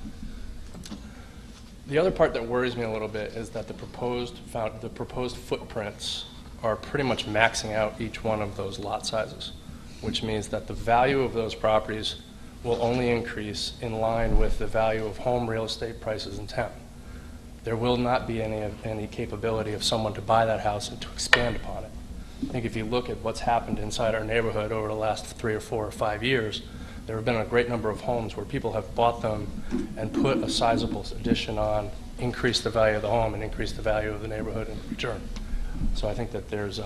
The other part that worries me a little bit is that the proposed footprints are pretty much maxing out each one of those lot sizes, which means that the value of those properties will only increase in line with the value of home real estate prices in town. There will not be any capability of someone to buy that house and to expand upon it. I think if you look at what's happened inside our neighborhood over the last 3 or 4 or 5 years, there have been a great number of homes where people have bought them and put a sizable addition on, increased the value of the home and increased the value of the neighborhood in return. So I think that there's,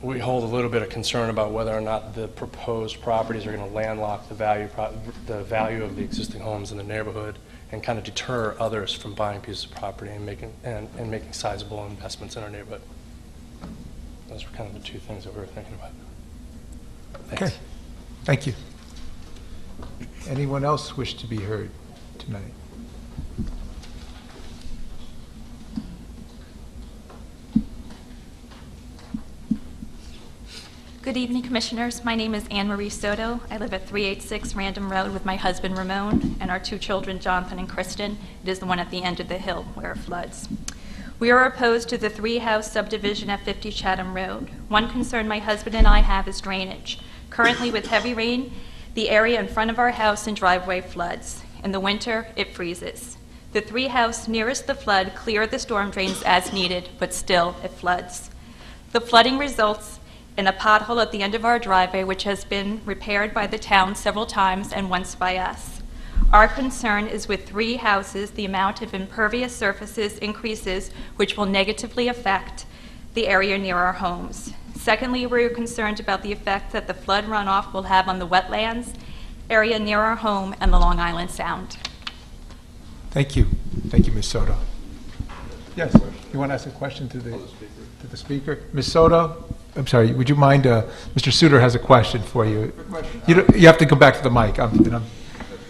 we hold a little bit of concern about whether or not the proposed properties are going to landlock the value of the existing homes in the neighborhood and kind of deter others from buying pieces of property and making sizable investments in our neighborhood. Those were kind of the two things that we were thinking about. Thanks. Okay, thank you. Anyone else wish to be heard tonight? Good evening, Commissioners. My name is Anne Marie Soto. I live at 386 Random Road with my husband, Ramon, and our 2 children, Jonathan and Kristen. It is the one at the end of the hill where it floods. We are opposed to the 3-house subdivision at 50 Chatham Road. One concern my husband and I have is drainage. Currently, with heavy rain, the area in front of our house and driveway floods. In the winter, it freezes. The 3-house nearest the flood clear the storm drains as needed, but still it floods. The flooding results in a pothole at the end of our driveway, which has been repaired by the town several times and once by us. Our concern is with 3 houses, the amount of impervious surfaces increases, which will negatively affect the area near our homes. Secondly, we're concerned about the effect that the flood runoff will have on the wetlands area near our home and the Long Island Sound. Thank you. Thank you, Ms. Soto. Yes, you want to ask a question to the speaker? Ms. Soto? I'm sorry, would you mind, Mr. Suter has a question for you. You have to go back to the mic.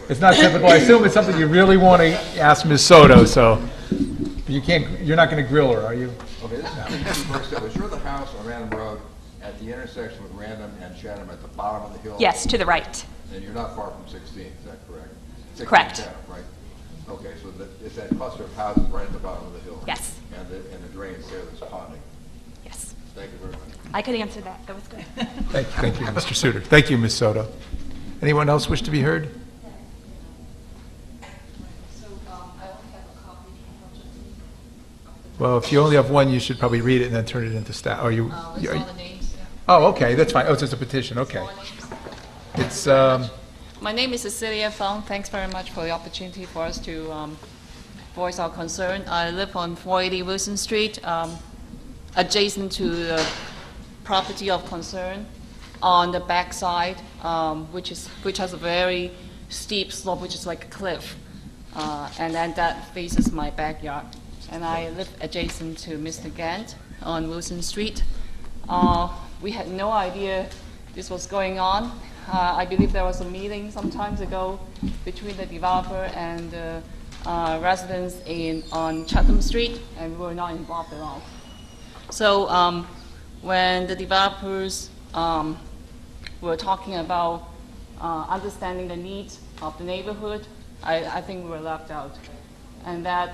It's not typical. I assume it's something you really want to ask Ms. Soto, so you're not going to grill her, are you? Okay, this is first step. Is you're the house on Random Road at the intersection with Random and Chatham at the bottom of the hill? Yes, to the right. And you're not far from 16, is that correct? 16 Correct. Chatham, right? Okay, so it's that cluster of houses right at the bottom of the hill? Yes. And the drains there that's ponding? Yes. Thank you very much. I could answer that. That was good. Thank you, Mr. Suter. Thank you, Ms. Soto. Anyone else wish to be heard? Well, if you only have one, you should probably read it and then turn it into staff. Are you? It's all the names, yeah. Oh, okay, that's fine. Oh, it's just a petition. Okay. It's My name is Cecilia Fong. Thanks very much for the opportunity for us to voice our concern. I live on 480 Wilson Street, adjacent to the property of concern on the back side, which has a very steep slope, which is like a cliff. And then that faces my backyard. And I live adjacent to Mr. Gant on Wilson Street. We had no idea this was going on. I believe there was a meeting some time ago between the developer and the residents on Chatham Street, and we were not involved at all. So when the developers were talking about understanding the needs of the neighborhood, I think we were left out. And that,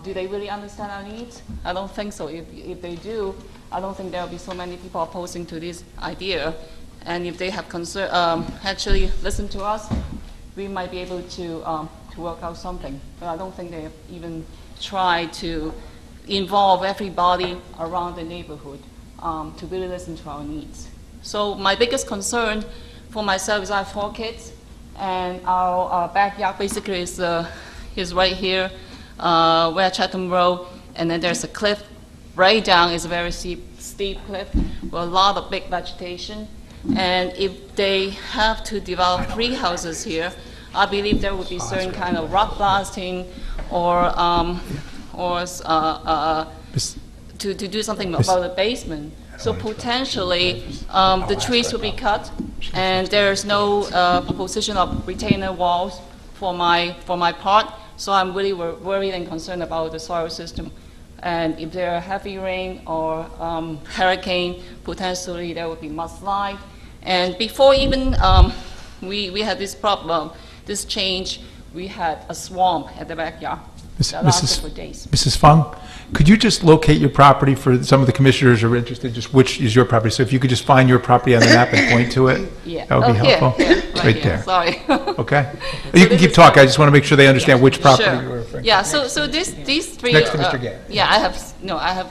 do they really understand our needs? I don't think so. If they do, I don't think there will be so many people opposing to this idea. And if they have concern, actually listen to us, we might be able to work out something. But I don't think they have even tried to involve everybody around the neighborhood to really listen to our needs. So my biggest concern for myself is I have 4 kids, and our backyard basically is right here. Where Chatham Road, and then there's a cliff right down. It's a very steep cliff with a lot of big vegetation. And if they have to develop 3 houses here, I believe there would be certain kind to to do something about the basement. So potentially, the trees will be cut, and there's no proposition of retainer walls for my part. So I'm really worried and concerned about the soil system. And if there are heavy rain or hurricane, potentially there will be mudslide. And before even we had this problem, this change, we had a swamp at the backyard that lasted for days. Mrs. Fung, could you just locate your property for some of the commissioners who are interested, just which is your property? So if you could just find your property on the map and point to it, Yeah. that would be helpful. Here, Right here. there. Sorry. Okay? You can keep talking, I just want to make sure they understand which property Sure. you're referring to. Yeah. So these three. Next to Mr. Gant. Yeah,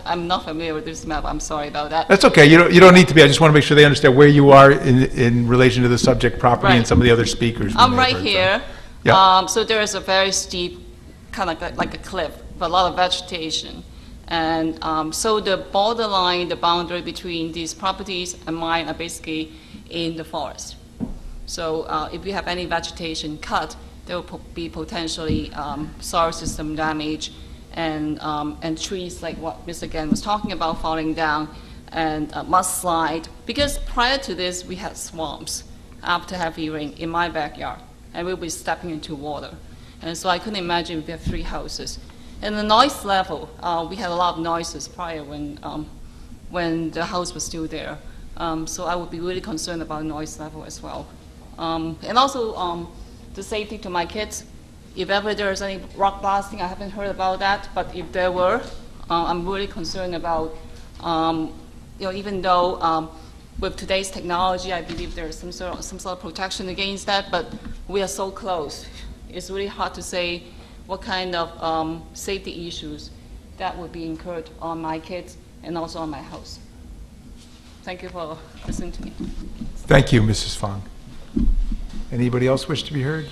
I'm not familiar with this map. I'm sorry about that. That's okay, you don't need to be, I just want to make sure they understand where you are in relation to the subject property and Right. some of the other speakers. we I'm may have right heard here. from. Yeah. So there is a very steep, kind of like a cliff, with a lot of vegetation. And so the borderline, the boundary between these properties and mine are basically in the forest. So if you have any vegetation cut, there will be potentially soil system damage and trees like what Mr. Gann was talking about falling down and mudslide. Because prior to this, we had swamps after heavy rain in my backyard, and we'll be stepping into water. And so I couldn't imagine if we have 3 houses. And the noise level, we had a lot of noises prior when the house was still there. So I would be really concerned about noise level as well. And also the safety to my kids. If ever there is any rock blasting, I haven't heard about that, but if there were, I'm really concerned about, even though with today's technology, I believe there is some sort of protection against that, but we are so close. It's really hard to say what kind of safety issues that would be incurred on my kids and also on my house. Thank you for listening to me. Thank you, Mrs. Fong. Anybody else wish to be heard?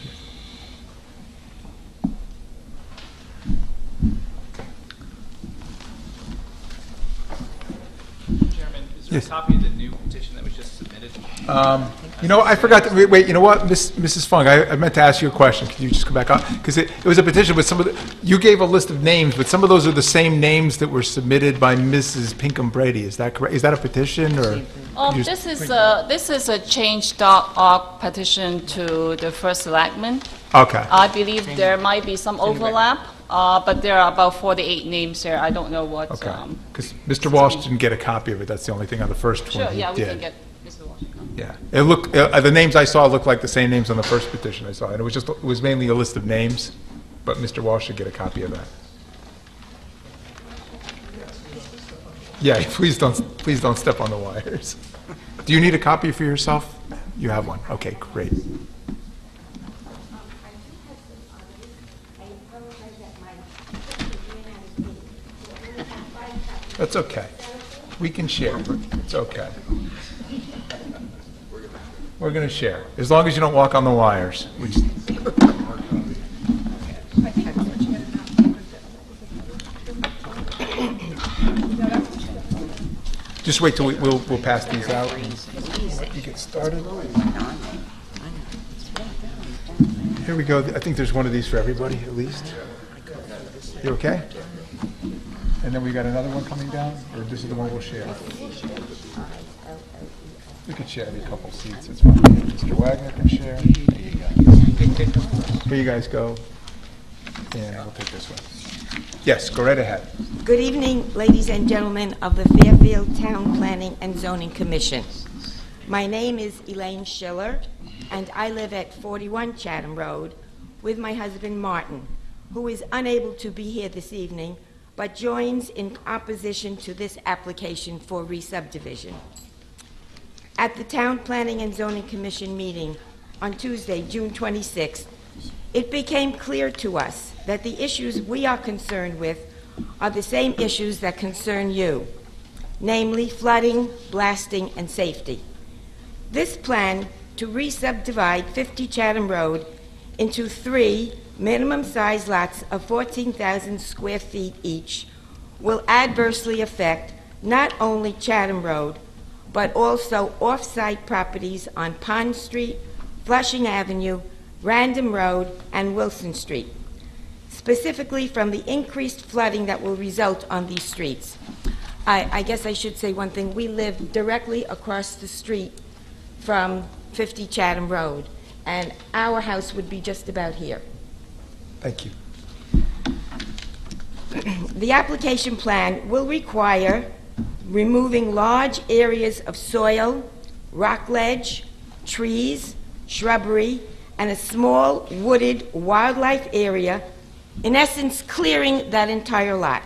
Chairman, is there a copy of the new petition that was just submitted? I forgot to, wait, you know what, Mrs. Fung, I meant to ask you a question. Can you just come back up? Because it was a petition with some of the, you gave a list of names, but some of those are the same names that were submitted by Mrs. Pinkham Brady. Is that correct? Is that a petition or? This is a change.org petition to the first selectman. Okay. I believe there might be some overlap, but there are about 48 names there. I don't know what. Okay. Because Mr. Walsh didn't get a copy of it. That's the only thing on the first one Sure, he yeah, we did. can get Mr. Washington. Yeah. It looked, the names I saw looked like the same names on the first petition I saw. And it was mainly a list of names, but Mr. Walsh should get a copy of that. Yeah, please don't step on the wires. Do you need a copy for yourself? You have one. Okay, great. That's okay. We can share. It's okay. We're going to share. As long as you don't walk on the wires. Just wait till we'll pass these out and let you get started. Here we go. I think there's one of these for everybody, at least. You okay? And then we got another one coming down, or this is the one we'll share? We could share a couple seats, it's fine. Mr. Wagner can share. Here you guys go. And we'll take this one. Yes, go right ahead. Good evening, ladies and gentlemen of the Fairfield Town Planning and Zoning Commission. My name is Elaine Schiller, and I live at 41 Chatham Road with my husband Martin, who is unable to be here this evening, but joins in opposition to this application for re-subdivision. At the Town Planning and Zoning Commission meeting on Tuesday, June 26th, it became clear to us that the issues we are concerned with are the same issues that concern you, namely flooding, blasting, and safety. This plan to re-subdivide 50 Chatham Road into 3 minimum-size lots of 14,000 square feet each will adversely affect not only Chatham Road, but also off-site properties on Pond Street, Flushing Avenue, Random Road, and Wilson Street, specifically from the increased flooding that will result on these streets. I guess I should say one thing. We live directly across the street from 50 Chatham Road, and our house would be just about here. Thank you. The application plan will require removing large areas of soil, rock ledge, trees, shrubbery, and a small wooded wildlife area, in essence clearing that entire lot.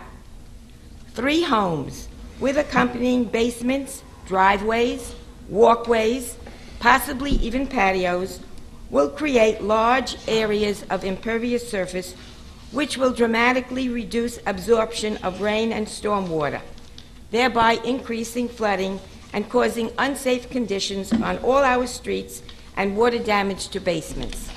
3 homes with accompanying basements, driveways, walkways, possibly even patios, will create large areas of impervious surface which will dramatically reduce absorption of rain and stormwater, thereby increasing flooding and causing unsafe conditions on all our streets and water damage to basements.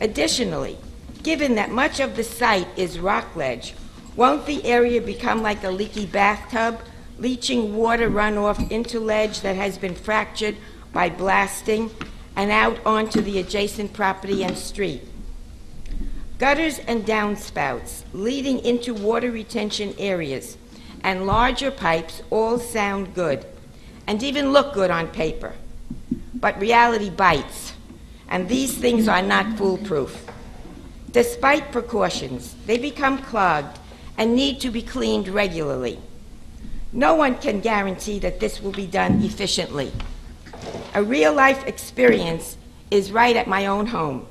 Additionally, given that much of the site is rock ledge, won't the area become like a leaky bathtub, leaching water runoff into ledge that has been fractured by blasting and out onto the adjacent property and street? Gutters and downspouts leading into water retention areas and larger pipes all sound good and even look good on paper. But reality bites, and these things are not foolproof. Despite precautions, they become clogged and need to be cleaned regularly. No one can guarantee that this will be done efficiently. A real-life experience is right at my own home.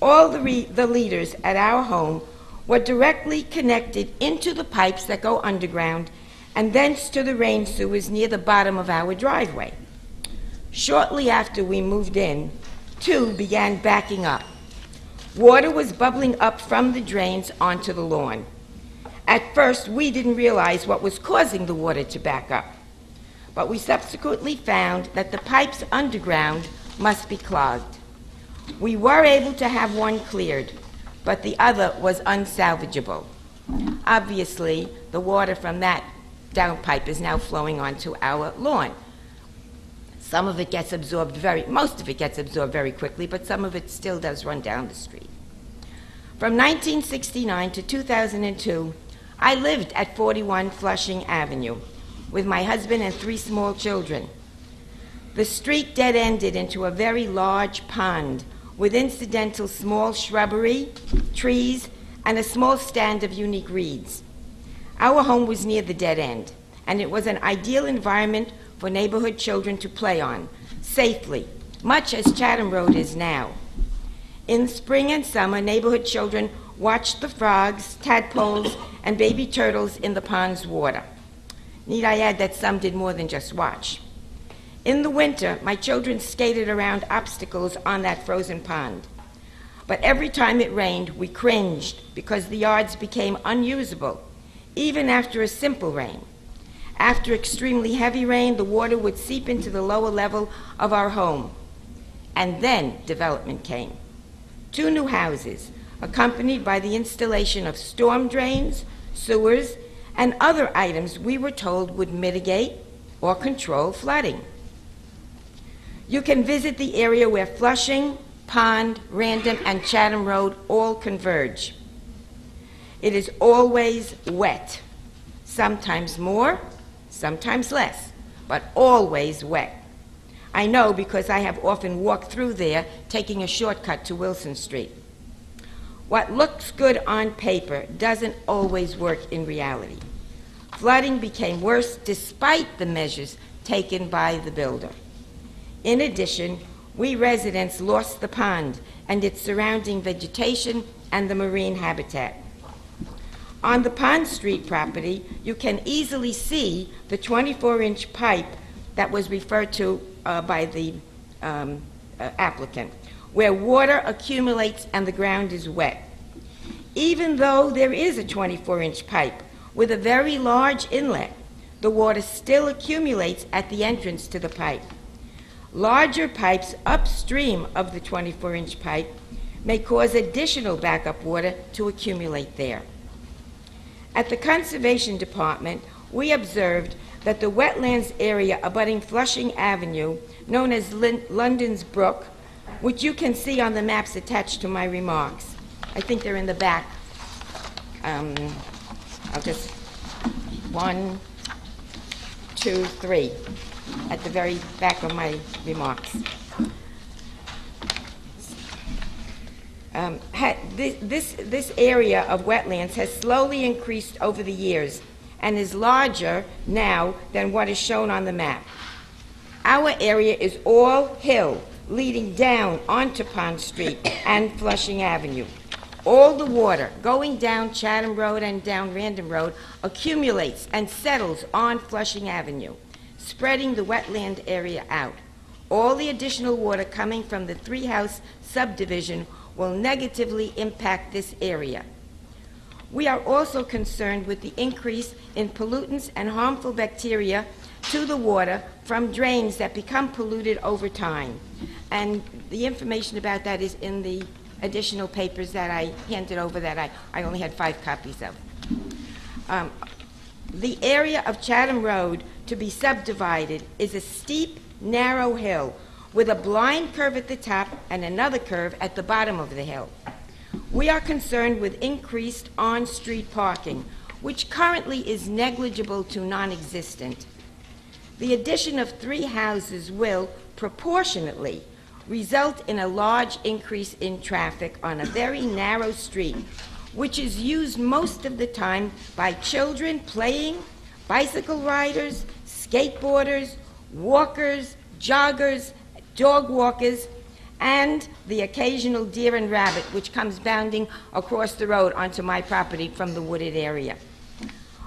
All the leaders at our home were directly connected into the pipes that go underground and thence to the rain sewers near the bottom of our driveway. Shortly after we moved in, 2 began backing up. Water was bubbling up from the drains onto the lawn. At first, we didn't realize what was causing the water to back up, but we subsequently found that the pipes underground must be clogged. We were able to have one cleared, but the other was unsalvageable. Obviously, the water from that downpipe is now flowing onto our lawn. Some of it gets absorbed most of it gets absorbed very quickly, but some of it still does run down the street. From 1969 to 2002, I lived at 41 Flushing Avenue with my husband and 3 small children. The street dead-ended into a very large pond with incidental small shrubbery, trees, and a small stand of unique reeds. Our home was near the dead end, and it was an ideal environment for neighborhood children to play on, safely, much as Chatham Road is now. In spring and summer, neighborhood children watched the frogs, tadpoles, and baby turtles in the pond's water. Need I add that some did more than just watch? In the winter, my children skated around obstacles on that frozen pond. But every time it rained, we cringed because the yards became unusable, even after a simple rain. After extremely heavy rain, the water would seep into the lower level of our home. And then development came. 2 new houses, accompanied by the installation of storm drains, sewers, and other items we were told would mitigate or control flooding. You can visit the area where Flushing, Pond, Random, and Chatham Road all converge. It is always wet, sometimes more, sometimes less, but always wet. I know because I have often walked through there, taking a shortcut to Wilson Street. What looks good on paper doesn't always work in reality. Flooding became worse despite the measures taken by the builder. In addition, we residents lost the pond and its surrounding vegetation and the marine habitat. On the Pond Street property, you can easily see the 24-inch pipe that was referred to by the applicant, where water accumulates and the ground is wet. Even though there is a 24-inch pipe with a very large inlet, the water still accumulates at the entrance to the pipe. Larger pipes upstream of the 24-inch pipe may cause additional backup water to accumulate there. At the Conservation Department, we observed that the wetlands area abutting Flushing Avenue, known as London's Brook, which you can see on the maps attached to my remarks. I think they're in the back. I'll just, 1, 2, 3, at the very back of my remarks. This area of wetlands has slowly increased over the years and is larger now than what is shown on the map. Our area is all hill leading down onto Pond Street and Flushing Avenue. All the water going down Chatham Road and down Random Road accumulates and settles on Flushing Avenue, spreading the wetland area out. All the additional water coming from the three-house subdivision will negatively impact this area. We are also concerned with the increase in pollutants and harmful bacteria to the water from drains that become polluted over time. And the information about that is in the additional papers that I handed over that I only had 5 copies of. The area of Chatham Road to be subdivided is a steep, narrow hill with a blind curve at the top and another curve at the bottom of the hill. We are concerned with increased on-street parking, which currently is negligible to non-existent. The addition of 3 houses will, proportionately, result in a large increase in traffic on a very narrow street, which is used most of the time by children playing, bicycle riders, skateboarders, walkers, joggers, dog walkers, and the occasional deer and rabbit which comes bounding across the road onto my property from the wooded area.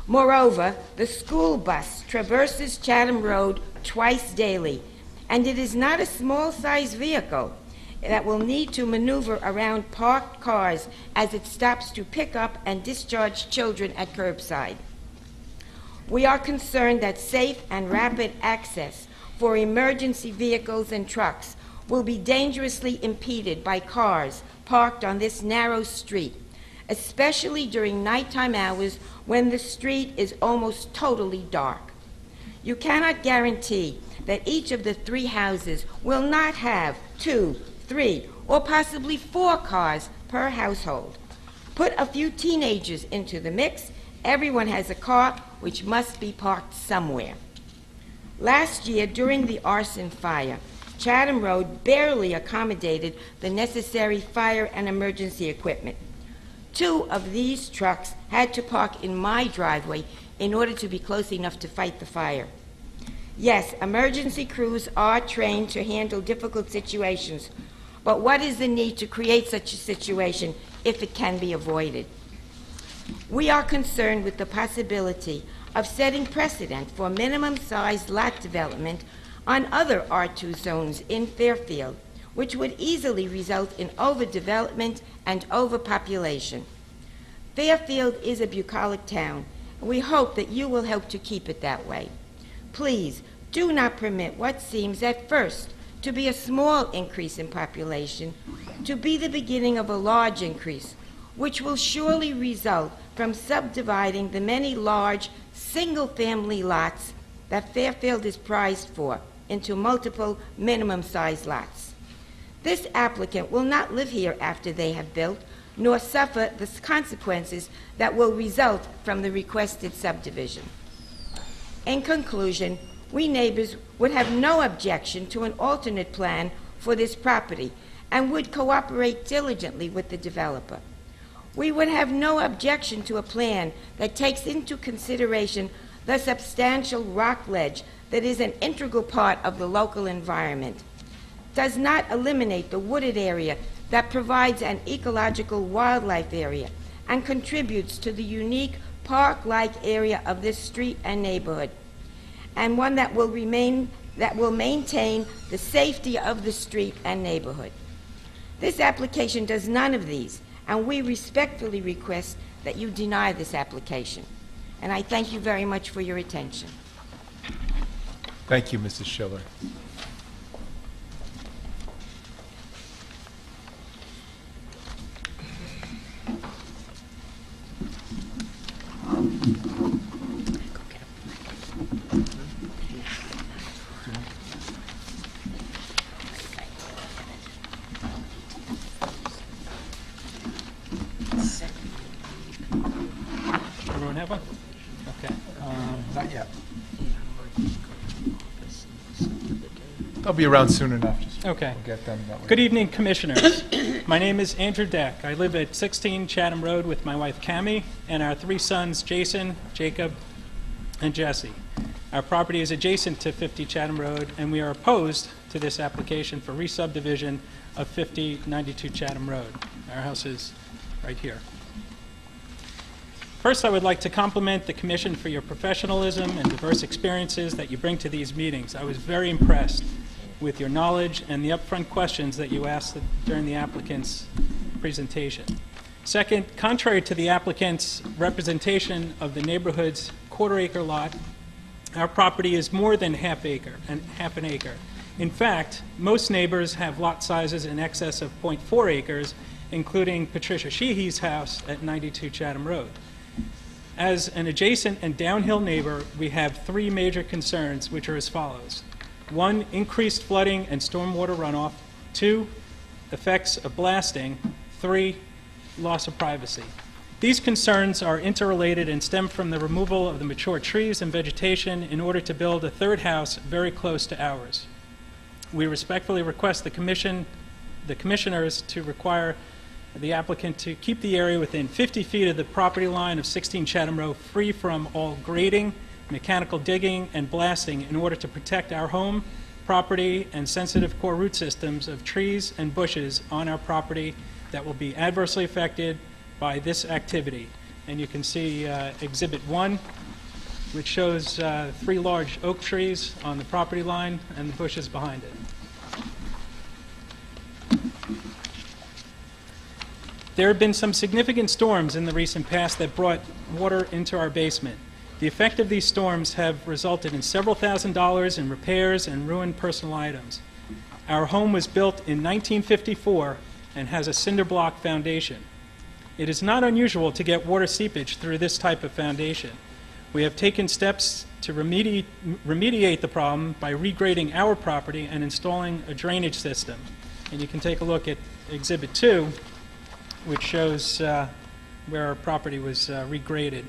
Moreover, the school bus traverses Chatham Road twice daily, and it is not a small-sized vehicle that will need to maneuver around parked cars as it stops to pick up and discharge children at curbside. We are concerned that safe and rapid access for emergency vehicles and trucks will be dangerously impeded by cars parked on this narrow street, especially during nighttime hours when the street is almost totally dark. You cannot guarantee that each of the 3 houses will not have 2, 3, or possibly 4 cars per household. Put a few teenagers into the mix, everyone has a car which must be parked somewhere. Last year, during the arson fire, Chatham Road barely accommodated the necessary fire and emergency equipment. 2 of these trucks had to park in my driveway in order to be close enough to fight the fire. Yes, emergency crews are trained to handle difficult situations, but what is the need to create such a situation if it can be avoided? We are concerned with the possibility of setting precedent for minimum-sized lot development on other R2 zones in Fairfield, which would easily result in overdevelopment and overpopulation. Fairfield is a bucolic town, and we hope that you will help to keep it that way. Please do not permit what seems at first to be a small increase in population to be the beginning of a large increase, which will surely result from subdividing the many large single-family lots that Fairfield is prized for into multiple minimum-sized lots. This applicant will not live here after they have built, nor suffer the consequences that will result from the requested subdivision. In conclusion, we neighbors would have no objection to an alternate plan for this property and would cooperate diligently with the developer. We would have no objection to a plan that takes into consideration the substantial rock ledge that is an integral part of the local environment, does not eliminate the wooded area that provides an ecological wildlife area, and contributes to the unique park-like area of this street and neighborhood, and one that will maintain the safety of the street and neighborhood. This application does none of these, and we respectfully request that you deny this application. And I thank you very much for your attention. Thank you, Mrs. Schiller. Everyone have one? Okay. Not yet. They'll be around soon enough. Just Okay. we'll get them that way. Good evening, Commissioners. My name is Andrew Deck. I live at 16 Chatham Road with my wife, Cammie, and our 3 sons, Jason, Jacob, and Jesse. Our property is adjacent to 50 Chatham Road, and we are opposed to this application for re-subdivision of 5092 Chatham Road. Our house is right here. First, I would like to compliment the Commission for your professionalism and diverse experiences that you bring to these meetings. I was very impressed with your knowledge and the upfront questions that you asked during the applicant's presentation. Second, contrary to the applicant's representation of the neighborhood's quarter-acre lot, our property is more than half an acre. In fact, most neighbors have lot sizes in excess of 0.4 acres, including Patricia Sheehy's house at 92 Chatham Road. As an adjacent and downhill neighbor, we have 3 major concerns, which are as follows. 1, increased flooding and stormwater runoff. 2, effects of blasting. 3, loss of privacy. These concerns are interrelated and stem from the removal of the mature trees and vegetation in order to build a 3rd house very close to ours. We respectfully request the commissioners to require the applicant to keep the area within 50 feet of the property line of 16 Chatham Road, free from all grading, mechanical digging, and blasting in order to protect our home, property, and sensitive core root systems of trees and bushes on our property that will be adversely affected by this activity. And you can see Exhibit 1, which shows 3 large oak trees on the property line and the bushes behind it. There have been some significant storms in the recent past that brought water into our basement. The effect of these storms have resulted in several $1,000s in repairs and ruined personal items. Our home was built in 1954 and has a cinder block foundation. It is not unusual to get water seepage through this type of foundation. We have taken steps to remediate the problem by regrading our property and installing a drainage system. And you can take a look at Exhibit 2, which shows where our property was regraded.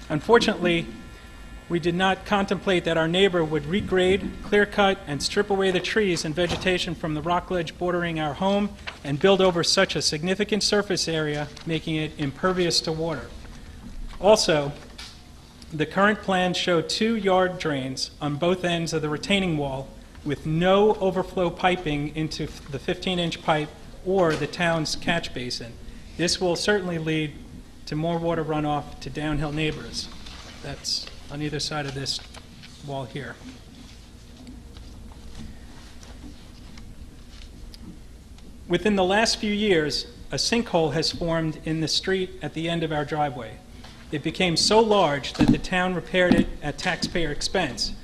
Unfortunately, we did not contemplate that our neighbor would regrade, clear cut, and strip away the trees and vegetation from the rock ledge bordering our home and build over such a significant surface area, making it impervious to water. Also, the current plans show 2 yard drains on both ends of the retaining wall with no overflow piping into the 15-inch pipe or the town's catch basin. This will certainly lead to more water runoff to downhill neighbors. That's on either side of this wall here. Within the last few years, a sinkhole has formed in the street at the end of our driveway. It became so large that the town repaired it at taxpayer expense.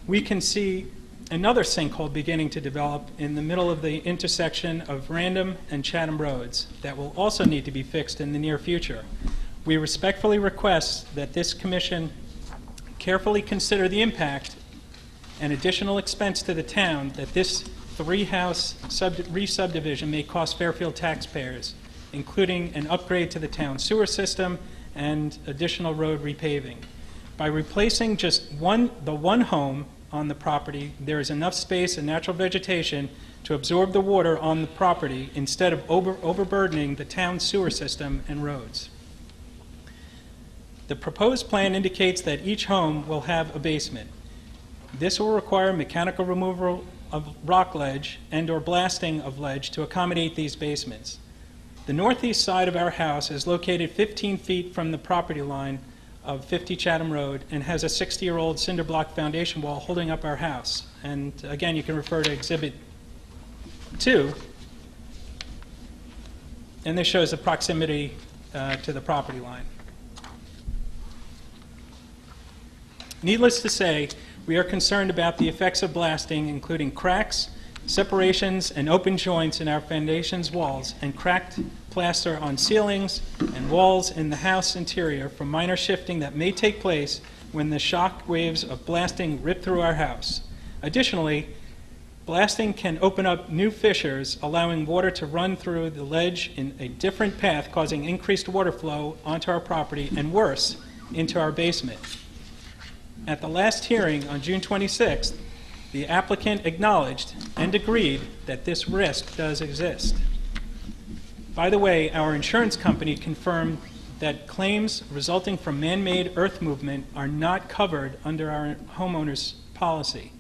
We can see another sinkhole beginning to develop in the middle of the intersection of Random and Chatham Roads that will also need to be fixed in the near future. We respectfully request that this commission carefully consider the impact and additional expense to the town that this 3-house re-subdivision may cost Fairfield taxpayers, including an upgrade to the town sewer system and additional road repaving. By replacing just the one home on the property, there is enough space and natural vegetation to absorb the water on the property instead of overburdening the town sewer system and roads. The proposed plan indicates that each home will have a basement. This will require mechanical removal of rock ledge and/or blasting of ledge to accommodate these basements. The northeast side of our house is located 15 feet from the property line of 50 Chatham Road and has a 60-year-old cinder block foundation wall holding up our house. And again, you can refer to Exhibit 2. And this shows the proximity to the property line. Needless to say, we are concerned about the effects of blasting, including cracks, separations, and open joints in our foundation's walls, and cracked plaster on ceilings and walls in the house interior from minor shifting that may take place when the shock waves of blasting rip through our house. Additionally, blasting can open up new fissures, allowing water to run through the ledge in a different path, causing increased water flow onto our property and worse, into our basement. At the last hearing on June 26th, the applicant acknowledged and agreed that this risk does exist. By the way, our insurance company confirmed that claims resulting from man-made earth movement are not covered under our homeowner's policy.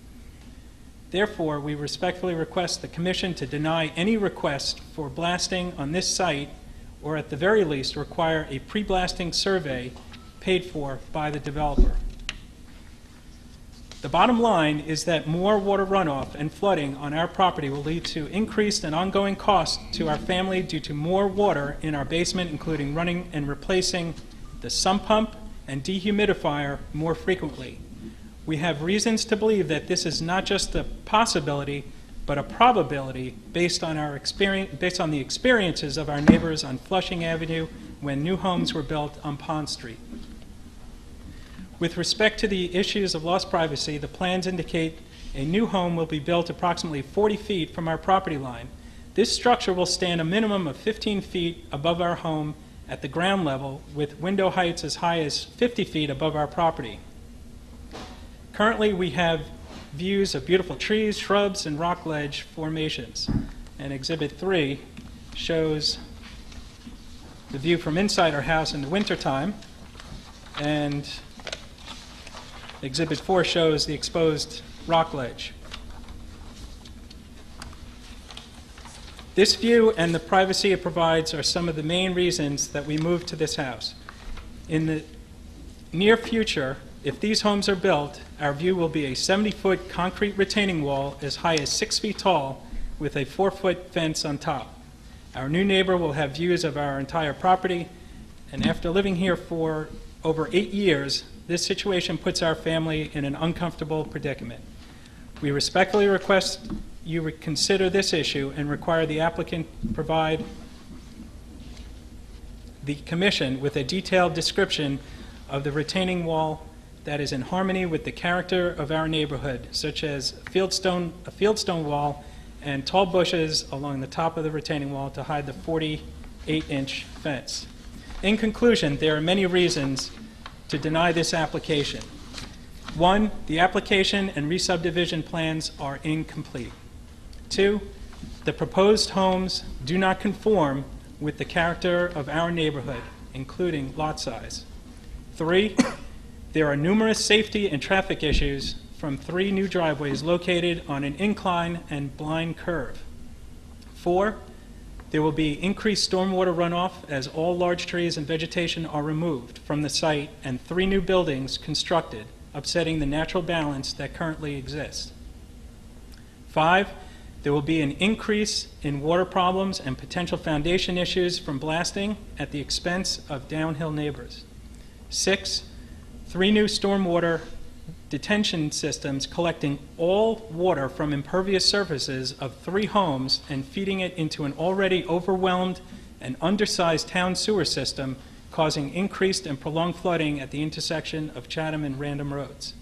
Therefore, we respectfully request the Commission to deny any request for blasting on this site, or at the very least require a pre-blasting survey paid for by the developer. The bottom line is that more water runoff and flooding on our property will lead to increased and ongoing costs to our family due to more water in our basement, including running and replacing the sump pump and dehumidifier more frequently. We have reasons to believe that this is not just a possibility, but a probability based on the experiences of our neighbors on Flushing Avenue when new homes were built on Pond Street. With respect to the issues of lost privacy, the plans indicate a new home will be built approximately 40 feet from our property line. This structure will stand a minimum of 15 feet above our home at the ground level, with window heights as high as 50 feet above our property. Currently, we have views of beautiful trees, shrubs, and rock ledge formations. And Exhibit 3 shows the view from inside our house in the wintertime, and Exhibit 4 shows the exposed rock ledge. This view and the privacy it provides are some of the main reasons that we moved to this house. In the near future, if these homes are built, our view will be a 70-foot concrete retaining wall as high as 6 feet tall with a 4-foot fence on top. Our new neighbor will have views of our entire property, and after living here for over 8 years, this situation puts our family in an uncomfortable predicament. We respectfully request you reconsider this issue and require the applicant provide the Commission with a detailed description of the retaining wall that is in harmony with the character of our neighborhood, such as a fieldstone wall and tall bushes along the top of the retaining wall to hide the 48-inch fence. In conclusion, there are many reasons to deny this application. 1, the application and re-subdivision plans are incomplete. 2, the proposed homes do not conform with the character of our neighborhood, including lot size. 3, there are numerous safety and traffic issues from 3 new driveways located on an incline and blind curve. 4, there will be increased stormwater runoff as all large trees and vegetation are removed from the site and 3 new buildings constructed, upsetting the natural balance that currently exists. 5, there will be an increase in water problems and potential foundation issues from blasting at the expense of downhill neighbors. 6, 3 new stormwater detention systems collecting all water from impervious surfaces of 3 homes and feeding it into an already overwhelmed and undersized town sewer system, causing increased and prolonged flooding at the intersection of Chatham and Random Roads.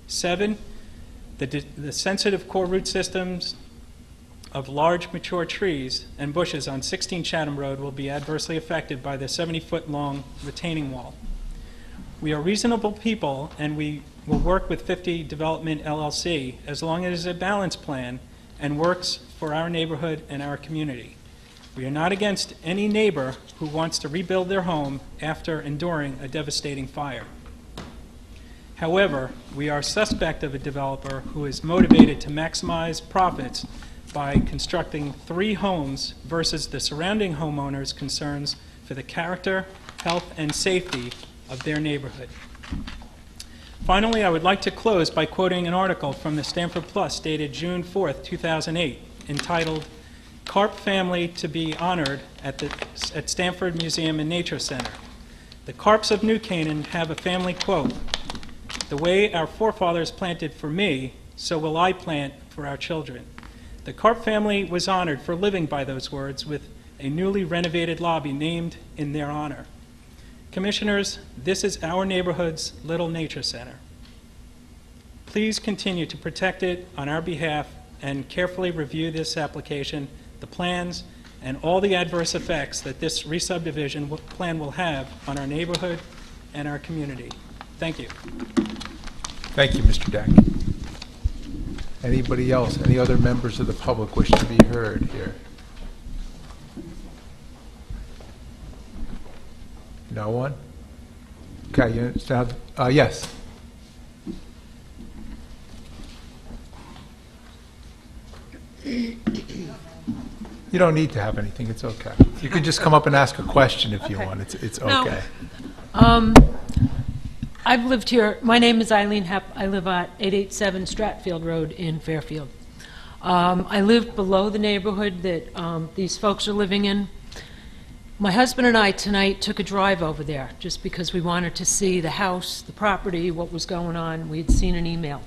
7, the sensitive core root systems of large mature trees and bushes on 16 Chatham Road will be adversely affected by the 70-foot-long retaining wall. We are reasonable people, and we will work with 50 Development LLC as long as it is a balanced plan and works for our neighborhood and our community. We are not against any neighbor who wants to rebuild their home after enduring a devastating fire. However, we are suspect of a developer who is motivated to maximize profits by constructing 3 homes versus the surrounding homeowners' concerns for the character, health, and safety of their neighborhood. Finally, I would like to close by quoting an article from the Stanford Plus dated June 4th, 2008, entitled "Carp Family to be Honored at Stanford Museum and Nature Center." The Carps of New Canaan have a family quote, "The way our forefathers planted for me, so will I plant for our children." The Carp family was honored for living by those words with a newly renovated lobby named in their honor. Commissioners, this is our neighborhood's little nature center. Please continue to protect it on our behalf and carefully review this application, the plans, and all the adverse effects that this re-subdivision plan will have on our neighborhood and our community. Thank you. Thank you, Mr. Deck. Anybody else, any other members of the public wish to be heard here? No one? Okay, you understand? Yes. You don't need to have anything, it's okay. You can just come up and ask a question if you want, it's okay. I've lived here, my name is Irene Hepp, I live at 887 Stratfield Road in Fairfield. I live below the neighborhood that these folks are living in. My husband and I tonight took a drive over there just because we wanted to see the house, the property, what was going on. We had seen an email.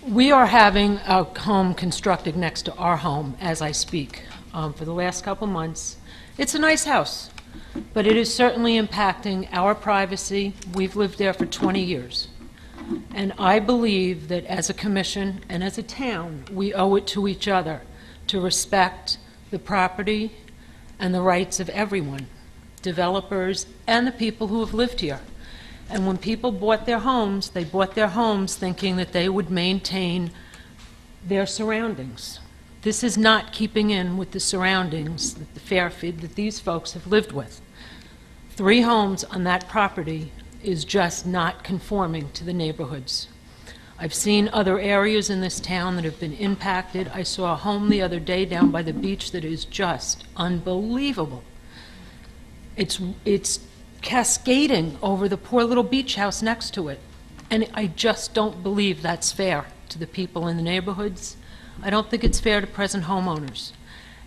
We are having a home constructed next to our home as I speak for the last couple months. It's a nice house, but it is certainly impacting our privacy. We've lived there for 20 years. And I believe that as a commission and as a town, we owe it to each other to respect the property and the rights of everyone, developers and the people who have lived here. And when people bought their homes, they bought their homes thinking that they would maintain their surroundings. This is not keeping in with the surroundings that that these folks have lived with. 3 homes on that property is just not conforming to the neighborhoods. I've seen other areas in this town that have been impacted. I saw a home the other day down by the beach that is just unbelievable. It's cascading over the poor little beach house next to it. And I just don't believe that's fair to the people in the neighborhoods. I don't think it's fair to present homeowners.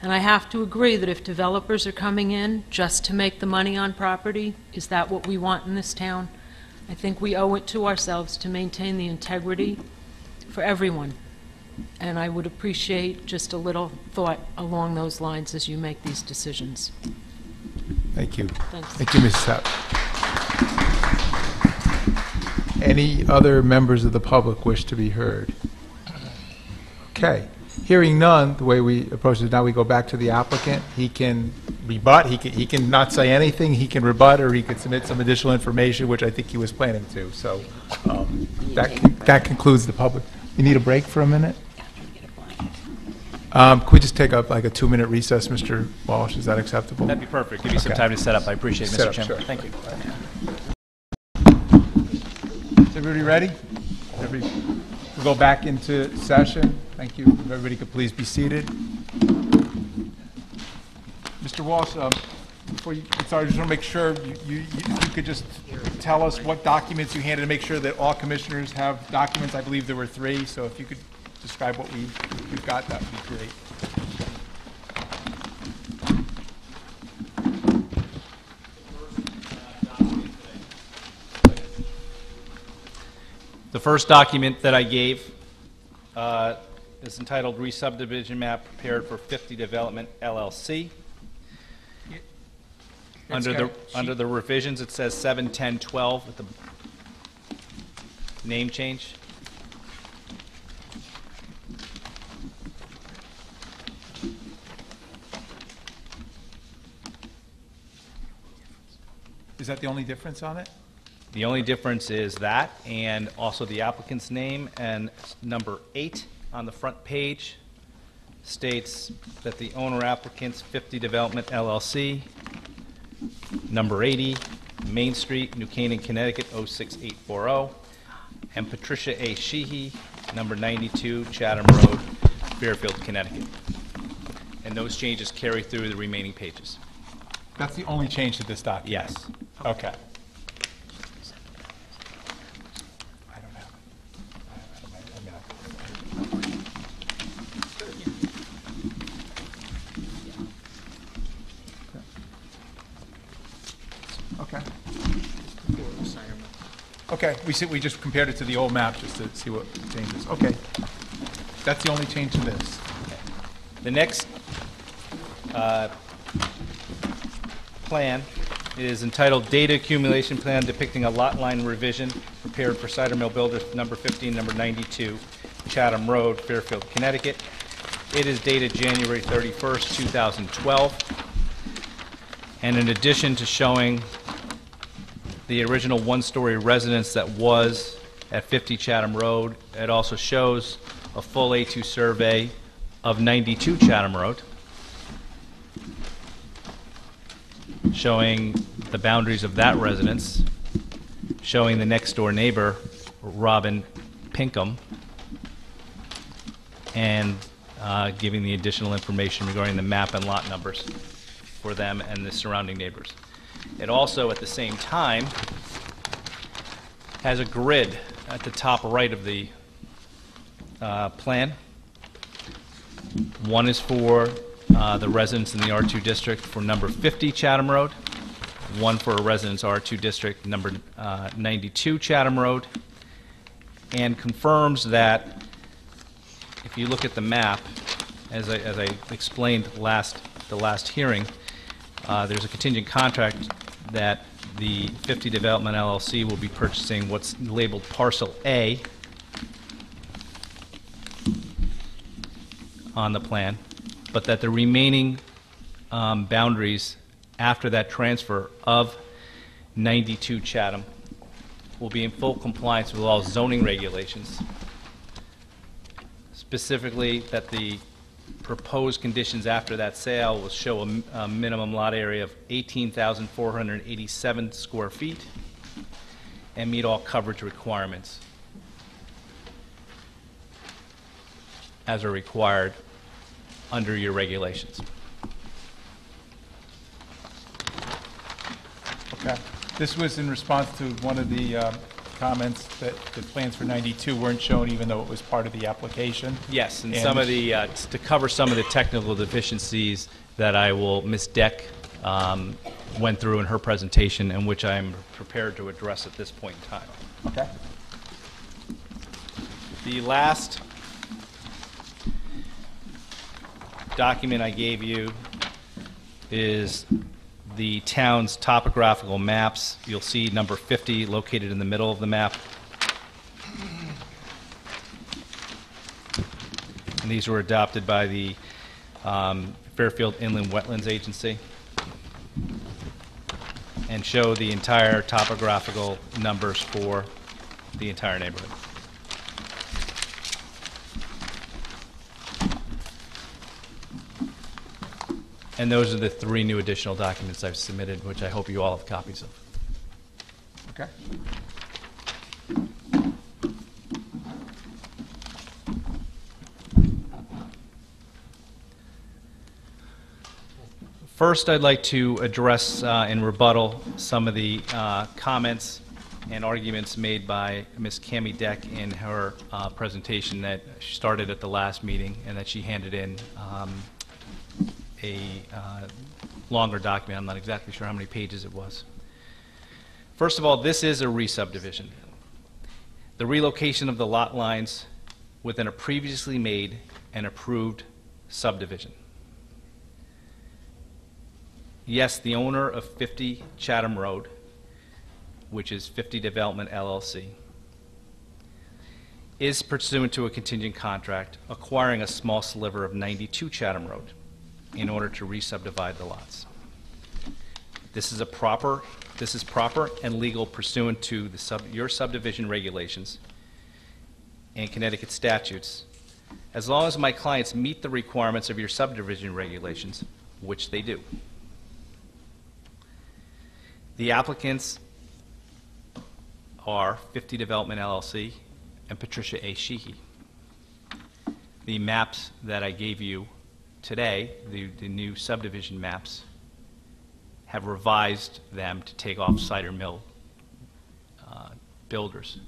And I have to agree that if developers are coming in just to make the money on property, is that what we want in this town? I think we owe it to ourselves to maintain the integrity for everyone. And I would appreciate just a little thought along those lines as you make these decisions. Thank you. Thanks. Thank you, Mrs. Hepp. Any other members of the public wish to be heard? Okay. Hearing none, the way we approach it now, we go back to the applicant. He can rebut, he can not say anything, he can rebut, or he can submit some additional information, which I think he was planning to. So that concludes the public. You need a break for a minute? Could we just take up like a 2-minute recess, Mr. Walsh? Is that acceptable? That'd be perfect. Give you some time to set up. I appreciate it, Mr. Chairman. Sure. Thank you. Is everybody ready? We'll go back into session. Thank you. If everybody could please be seated. Mr. Walsh, before you get started, I just want to make sure you could just tell us what documents you handed to make sure that all commissioners have documents. I believe there were 3, so if you could describe what we've got, that would be great. The first document that I gave is entitled Re-Subdivision Map Prepared for 50 Development LLC. Under the revisions, it says 7/10/12 with the name change. Is that the only difference on it? The only difference is that, and also the applicant's name, and number 8 on the front page states that the owner applicant's 50 Development LLC, number 80, Main Street, New Canaan, Connecticut, 06840, and Patricia A. Sheehy, number 92, Chatham Road, Fairfield, Connecticut. And those changes carry through the remaining pages. That's the only change to this document? Yes. Okay. Okay, we just compared it to the old map just to see what changes. Okay, that's the only change to this. The next plan is entitled Data Accumulation Plan Depicting a Lot Line Revision Prepared for Cider Mill Builder Number 15, Number 92, Chatham Road, Fairfield, Connecticut. It is dated January 31st, 2012. And in addition to showing the original one-story residence that was at 50 Chatham Road. It also shows a full A2 survey of 92 Chatham Road, showing the boundaries of that residence, showing the next door neighbor, Robin Pinkham, and giving the additional information regarding the map and lot numbers for them and the surrounding neighbors. It also, at the same time, has a grid at the top right of the plan. One is for the residents in the R2 district for number 50 Chatham Road, one for a residence R2 district number 92 Chatham Road, and confirms that if you look at the map, as I explained the last hearing, there's a contingent contract that the 50 Development LLC will be purchasing what's labeled Parcel A on the plan, but that the remaining boundaries after that transfer of 92 Chatham will be in full compliance with all zoning regulations, specifically that the proposed conditions after that sale will show a minimum lot area of 18,487 square feet and meet all coverage requirements as are required under your regulations. Okay. This was in response to one of the comments that the plans for 92 weren't shown even though it was part of the application. Yes, and some of the, to cover some of the technical deficiencies that Ms. Deck went through in her presentation and which I'm prepared to address at this point in time. Okay. The last document I gave you is the town's topographical maps. You'll see number 50 located in the middle of the map. And these were adopted by the Fairfield Inland Wetlands Agency and show the entire topographical numbers for the entire neighborhood. And those are the 3 new additional documents I've submitted, which I hope you all have copies of. Okay. First, I'd like to address in rebuttal some of the comments and arguments made by Ms. Cami Deck in her presentation that she started at the last meeting and that she handed in a longer document. I'm not exactly sure how many pages it was. First of all, this is a re-subdivision. The relocation of the lot lines within a previously made and approved subdivision. Yes, the owner of 50 Chatham Road, which is 50 Development LLC, is pursuant to a contingent contract acquiring a small sliver of 92 Chatham Road in order to re-subdivide the lots. This is proper and legal pursuant to your subdivision regulations and Connecticut statutes, as long as my clients meet the requirements of your subdivision regulations, which they do. The applicants are 50 Development LLC and Patricia A. Sheehy. The maps that I gave you today, the new subdivision maps, have revised them to take off cider mill builders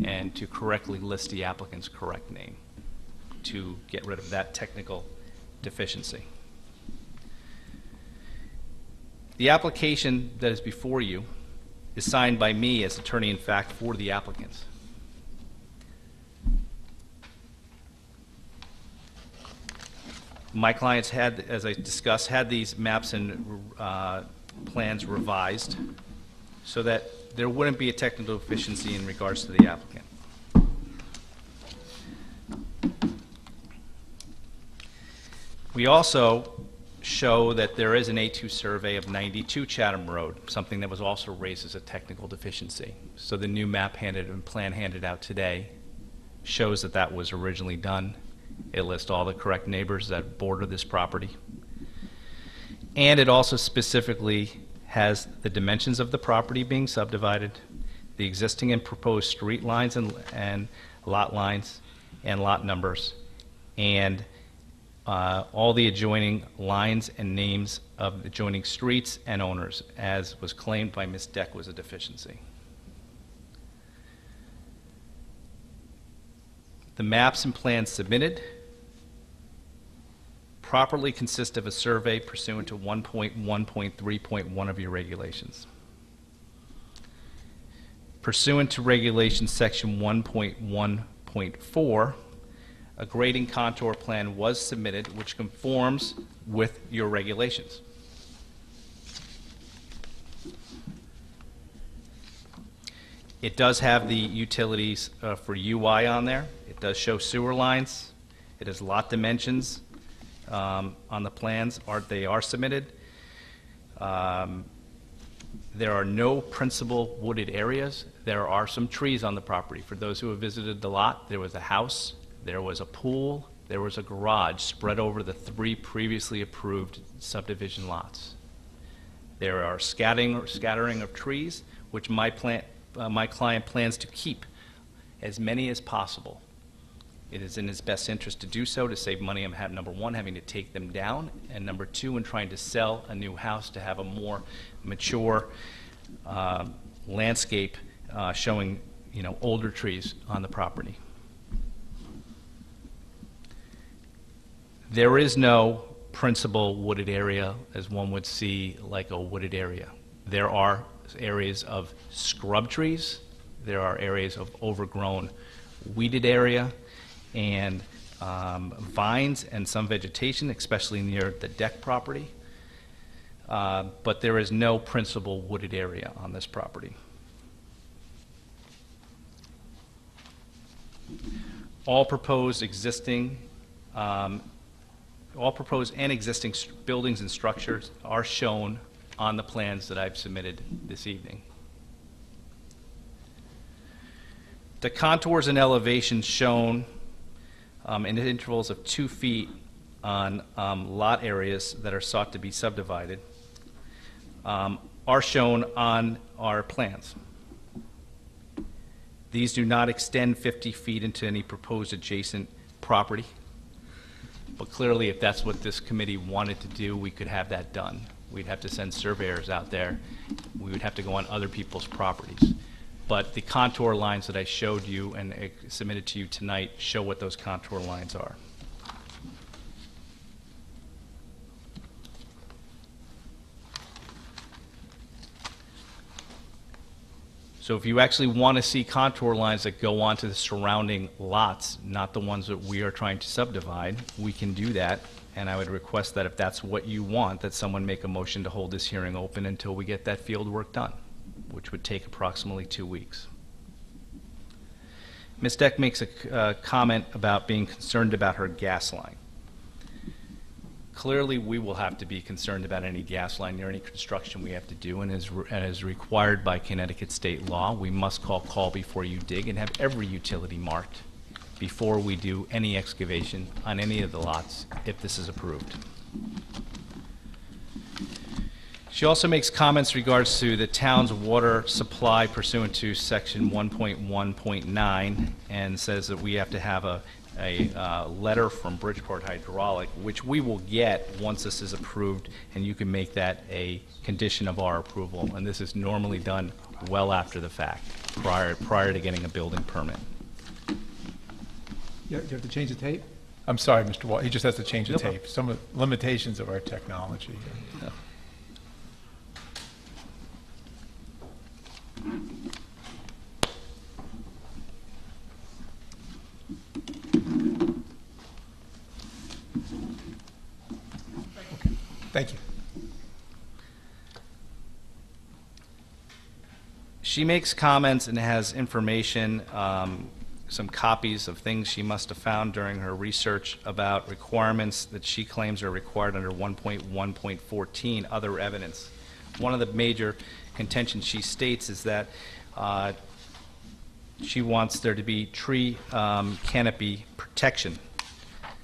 and to correctly list the applicant's correct name to get rid of that technical deficiency. The application that is before you is signed by me as attorney-in-fact for the applicants. My clients had, as I discussed, had these maps and plans revised so that there wouldn't be a technical deficiency in regards to the applicant. We also show that there is an A2 survey of 92 Chatham Road, something that was also raised as a technical deficiency. So the new map and plan handed out today shows that that was originally done. It lists all the correct neighbors that border this property. And it also specifically has the dimensions of the property being subdivided, the existing and proposed street lines and lot lines and lot numbers, and all the adjoining lines and names of adjoining streets and owners, as was claimed by Ms. Deck was a deficiency. The maps and plans submitted properly consist of a survey pursuant to 1.1.3.1 of your regulations. Pursuant to regulation section 1.1.4, a grading contour plan was submitted which conforms with your regulations. It does have the utilities for UI on there. It does show sewer lines. It has lot dimensions on the plans. They are submitted. There are no principal wooded areas. There are some trees on the property. For those who have visited the lot, there was a house, there was a pool, there was a garage spread over the 3 previously approved subdivision lots. There are scattering of trees, which my client plans to keep as many as possible. It is in his best interest to do so, to save money on number 1, having to take them down, and number 2, in trying to sell a new house to have a more mature landscape showing, older trees on the property. There is no principal wooded area as one would see like a wooded area. There are areas of scrub trees, there are areas of overgrown weeded area, and vines and some vegetation, especially near the deck property. But there is no principal wooded area on this property. All proposed and existing buildings and structures are shown on the plans that I've submitted this evening. The contours and elevations shown in intervals of 2 feet on lot areas that are sought to be subdivided are shown on our plans. These do not extend 50 feet into any proposed adjacent property, but clearly if that's what this committee wanted to do, we could have that done. We'd have to send surveyors out there. We would have to go on other people's properties. But the contour lines that I showed you and submitted to you tonight show what those contour lines are. So if you actually want to see contour lines that go onto the surrounding lots, not the ones that we are trying to subdivide, we can do that. And I would request that if that's what you want, that someone make a motion to hold this hearing open until we get that field work done, which would take approximately 2 weeks. Ms. Deck makes a comment about being concerned about her gas line. Clearly, we will have to be concerned about any gas line or any construction we have to do, and as required by Connecticut state law, we must call before you dig and have every utility marked before we do any excavation on any of the lots if this is approved. She also makes comments regards to the town's water supply pursuant to section 1.1.9 and says that we have to have a letter from Bridgeport Hydraulic, which we will get once this is approved, and you can make that a condition of our approval. And this is normally done well after the fact, prior to getting a building permit. You have to change the tape? I'm sorry, Mr. Wall. He just has to change the tape. Some of the limitations of our technology. Yeah. Thank you. She makes comments and has information some copies of things she must have found during her research about requirements that she claims are required under 1.1.14, other evidence. One of the major contentions she states is that she wants there to be tree canopy protection.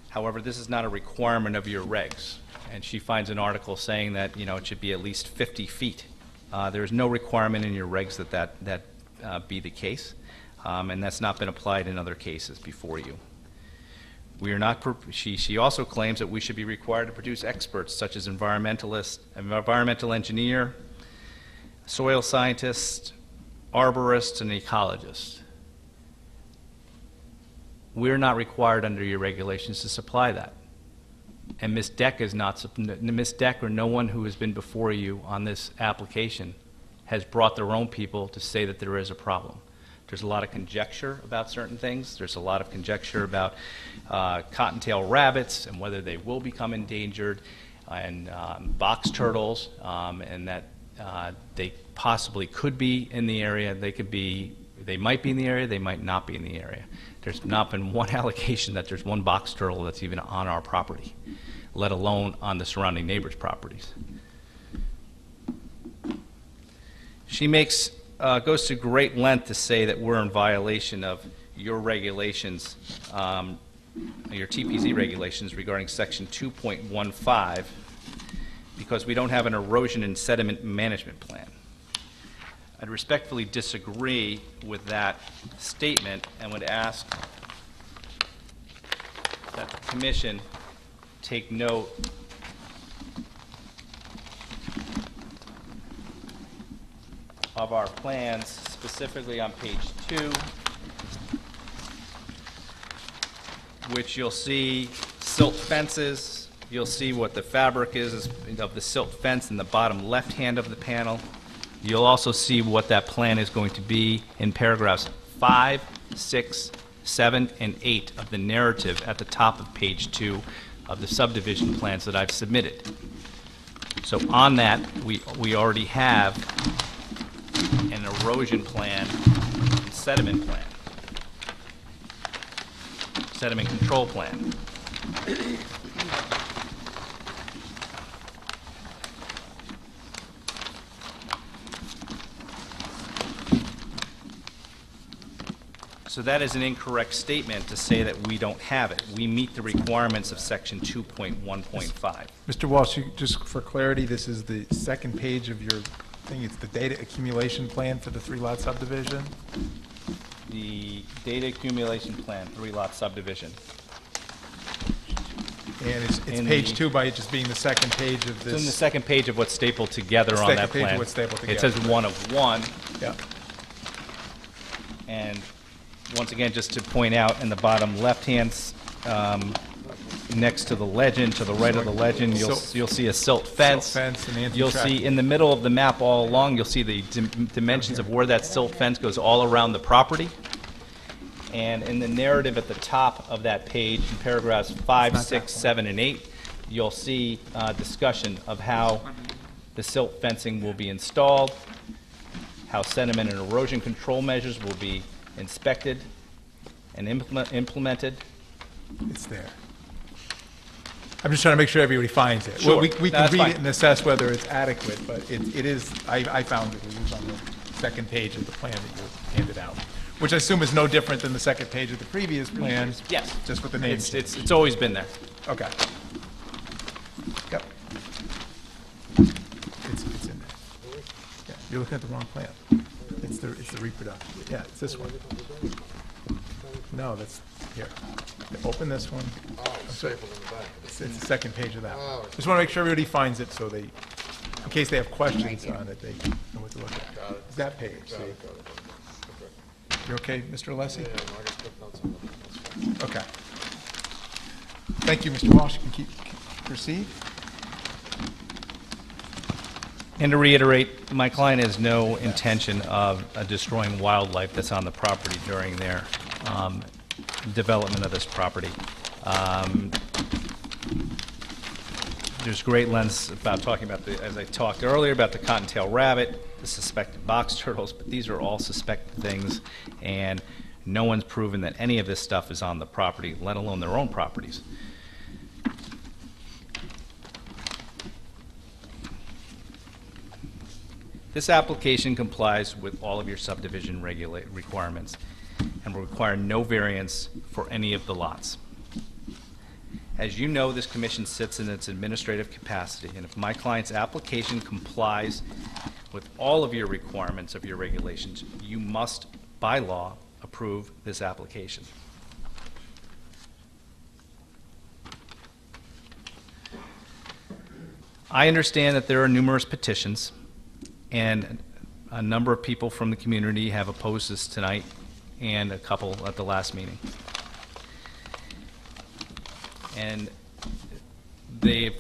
However, this is not a requirement of your regs. And she finds an article saying that, you know, it should be at least 50 feet. There is no requirement in your regs that be the case, and that's not been applied in other cases before you. We are not. She also claims that we should be required to produce experts such as environmental engineer, soil scientist, arborists, and ecologists. We're not required under your regulations to supply that. And Ms. Deck is not, Ms. Deck or no one who has been before you on this application has brought their own people to say that there is a problem. There's a lot of conjecture about certain things. There's a lot of conjecture about cottontail rabbits and whether they will become endangered, and box turtles, and that they possibly could be in the area. They might be in the area, they might not be in the area. There's not been one allegation that there's one box turtle that's even on our property, let alone on the surrounding neighbors' properties. She goes to great length to say that we're in violation of your regulations, your TPZ regulations regarding section 2.15, because we don't have an erosion and sediment management plan. I'd respectfully disagree with that statement and would ask that the Commission take note of our plans, specifically on page 2, which you'll see silt fences. You'll see what the fabric is of the silt fence in the bottom left hand of the panel. You'll also see what that plan is going to be in paragraphs 5, 6, 7, and 8 of the narrative at the top of page 2 of the subdivision plans that I've submitted. So on that, we already have an erosion plan and sediment plan, sediment control plan. So that is an incorrect statement to say that we don't have it. We meet the requirements of section 2.1.5. Mr. Walsh, just for clarity, this is the second page of your thing. It's the data accumulation plan for the 3-lot subdivision? The data accumulation plan, 3-lot subdivision. And it's page 2 by it just being the second page of this. It's in the second page of what's stapled together on that plan. Second page of what's stapled together. It says 1 of 1. Yeah. And once again, just to point out, in the bottom left-hand, next to the legend, to the right of the legend, you'll see a silt fence. Silt fence and anti-track. You'll see in the middle of the map all along, you'll see the dimensions of where that silt fence goes all around the property. And in the narrative at the top of that page, in paragraphs 5, 6, 7, and 8, you'll see discussion of how the silt fencing will be installed, how sediment and erosion control measures will be inspected and implemented. It's there. I'm just trying to make sure everybody finds it. Sure. Well, we can That's read fine. it and assess whether it's adequate, but it is, I found it. It was on the second page of the plan that you handed out, which I assume is no different than the second page of the previous plan. Yes. Just with the name. It's always been there. Okay. Yep. It's in there. Yeah, you're looking at the wrong plan. It's the reproduction. Yeah, it's this one. No, that's here. Open this one. It's the second page of that. Just want to make sure everybody finds it, so they, in case they have questions on it, they know what to look at. It's that page. See? You okay, Mr. Alessi? Okay. Thank you, Mr. Walsh. You can proceed. And to reiterate, my client has no intention of destroying wildlife that's on the property during their development of this property. There's great lengths about talking about as I talked earlier, about the cottontail rabbit, the suspected box turtles, but these are all suspected things, and No one's proven that any of this stuff is on the property, let alone their own properties. This application complies with all of your subdivision requirements and will require no variance for any of the lots. As you know, this commission sits in its administrative capacity, and if my client's application complies with all of your requirements of your regulations, you must, by law, approve this application. I understand that there are numerous petitions, and a number of people from the community have opposed this tonight, and a couple at the last meeting. And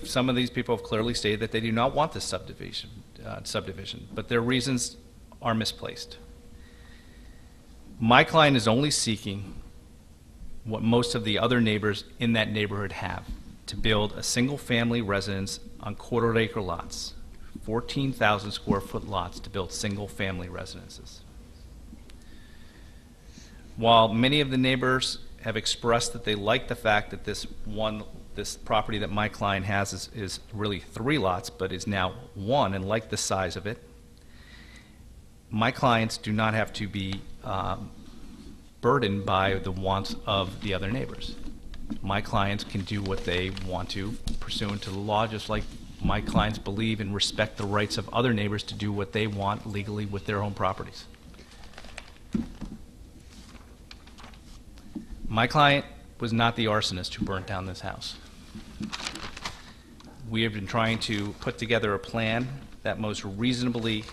some of these people have clearly stated that they do not want this subdivision, but their reasons are misplaced. My client is only seeking what most of the other neighbors in that neighborhood have, to build a single-family residence on quarter-acre lots, 14,000 square foot lots to build single-family residences. While many of the neighbors have expressed that they like the fact that this property that my client has is really 3 lots, but is now 1, and like the size of it, my clients do not have to be burdened by the wants of the other neighbors. My clients can do what they want to pursuant to the law, just like my clients believe and respect the rights of other neighbors to do what they want legally with their own properties. My client was not the arsonist who burnt down this house. We have been trying to put together a plan that most reasonably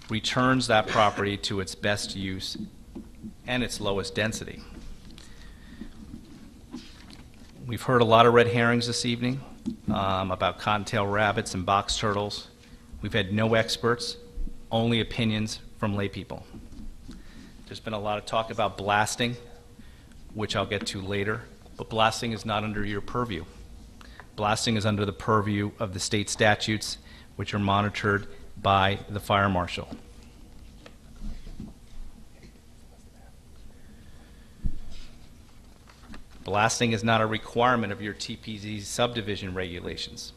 returns that property to its best use and its lowest density. We've heard a lot of red herrings this evening about cottontail rabbits and box turtles. We've had no experts, only opinions from lay people. There's been a lot of talk about blasting, which I'll get to later, but blasting is not under your purview. Blasting is under the purview of the state statutes, which are monitored by the fire marshal. Blasting is not a requirement of your TPZ subdivision regulations.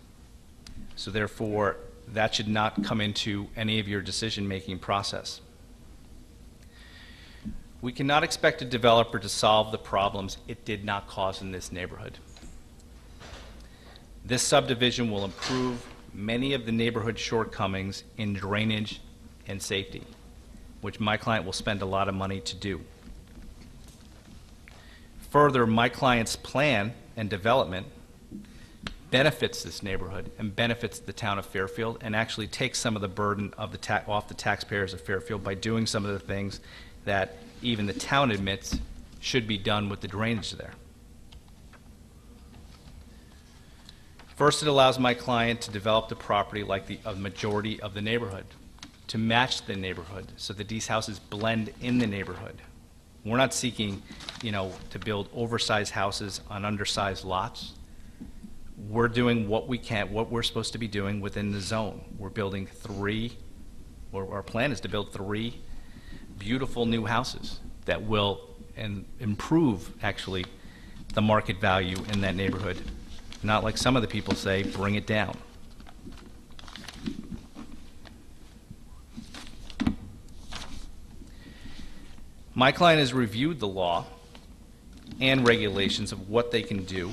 So therefore, that should not come into any of your decision-making process. We cannot expect a developer to solve the problems it did not cause in this neighborhood. This subdivision will improve many of the neighborhood shortcomings in drainage and safety, which my client will spend a lot of money to do. Further, my client's plan and development benefits this neighborhood and benefits the town of Fairfield, and actually takes some of the burden of off the taxpayers of Fairfield by doing some of the things that even the town admits should be done with the drainage there. First, it allows my client to develop the property like a majority of the neighborhood, to match the neighborhood so that these houses blend in the neighborhood. We're not seeking, to build oversized houses on undersized lots. We're doing what we can, what we're supposed to be doing within the zone. We're building our plan is to build 3 beautiful new houses that will improve, actually, the market value in that neighborhood. Not like some of the people say, bring it down. My client has reviewed the law and regulations of what they can do,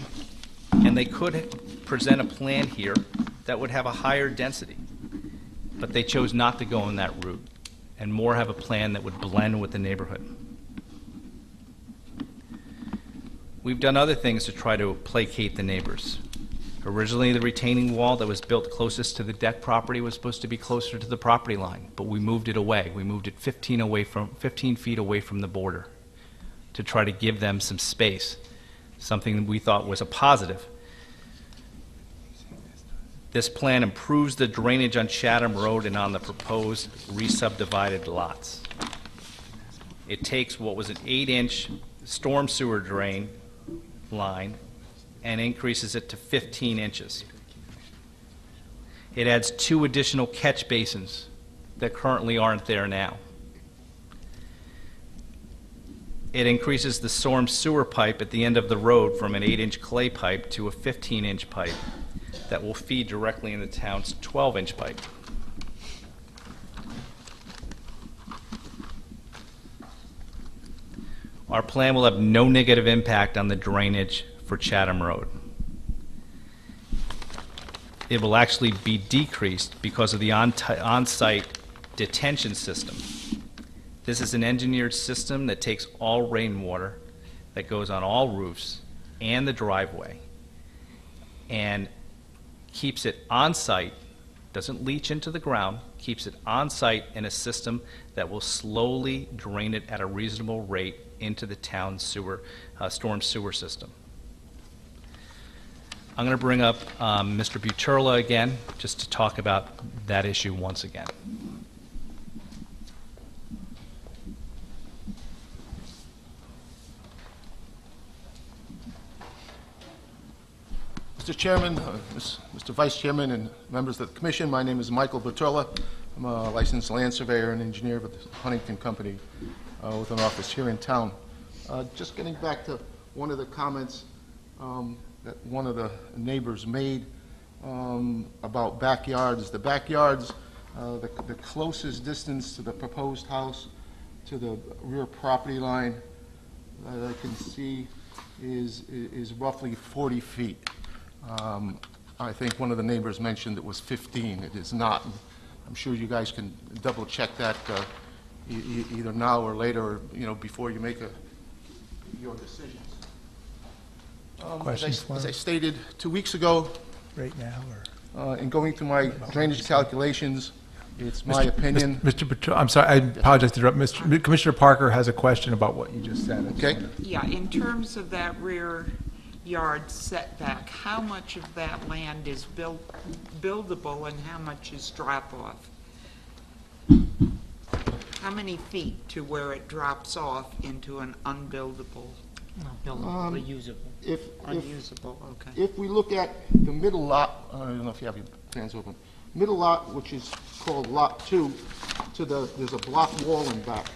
and they could present a plan here that would have a higher density, but they chose not to go in that route and more have a plan that would blend with the neighborhood. We've done other things to try to placate the neighbors. Originally, the retaining wall that was built closest to the deck property was supposed to be closer to the property line, but we moved it away. We moved it 15 feet away from the border to try to give them some space, something that we thought was a positive. This plan improves the drainage on Chatham Road and on the proposed re-subdivided lots. It takes what was an 8-inch storm sewer drain line and increases it to 15 inches. It adds 2 additional catch basins that currently aren't there now. It increases the storm sewer pipe at the end of the road from an 8-inch clay pipe to a 15-inch pipe that will feed directly in the town's 12-inch pipe. Our plan will have no negative impact on the drainage for Chatham Road. It will actually be decreased because of the on-site detention system. This is an engineered system that takes all rainwater that goes on all roofs and the driveway and keeps it on-site, doesn't leach into the ground, keeps it on-site in a system that will slowly drain it at a reasonable rate into the town sewer, storm sewer system. I'm going to bring up Mr. Buterla again, just to talk about that issue once again. Mr. Chairman, Mr. Vice Chairman, and members of the Commission, my name is Michael Buterla. I'm a licensed land surveyor and engineer with the Huntington Company with an office here in town. Just getting back to one of the comments that one of the neighbors made about backyards. The backyards, the closest distance to the proposed house to the rear property line that I can see is roughly 40 feet. I think one of the neighbors mentioned it was 15. It is not. I'm sure you guys can double check that either now or later, or before you make your decisions. Questions as I stated 2 weeks ago, right now, or in going through my drainage calculations, it's my opinion. Mr. Buterla, I'm sorry, I apologize to interrupt. Commissioner Parker has a question about what you just said. Okay. Yeah, in terms of that rear yard setback, how much of that land is buildable and how much is drop-off? How many feet to where it drops off into an unbuildable? Buildable, usable. Unusable, okay. If we look at the middle lot, I don't know if you have your plans open, middle lot, which is called Lot 2, there's a block wall in back.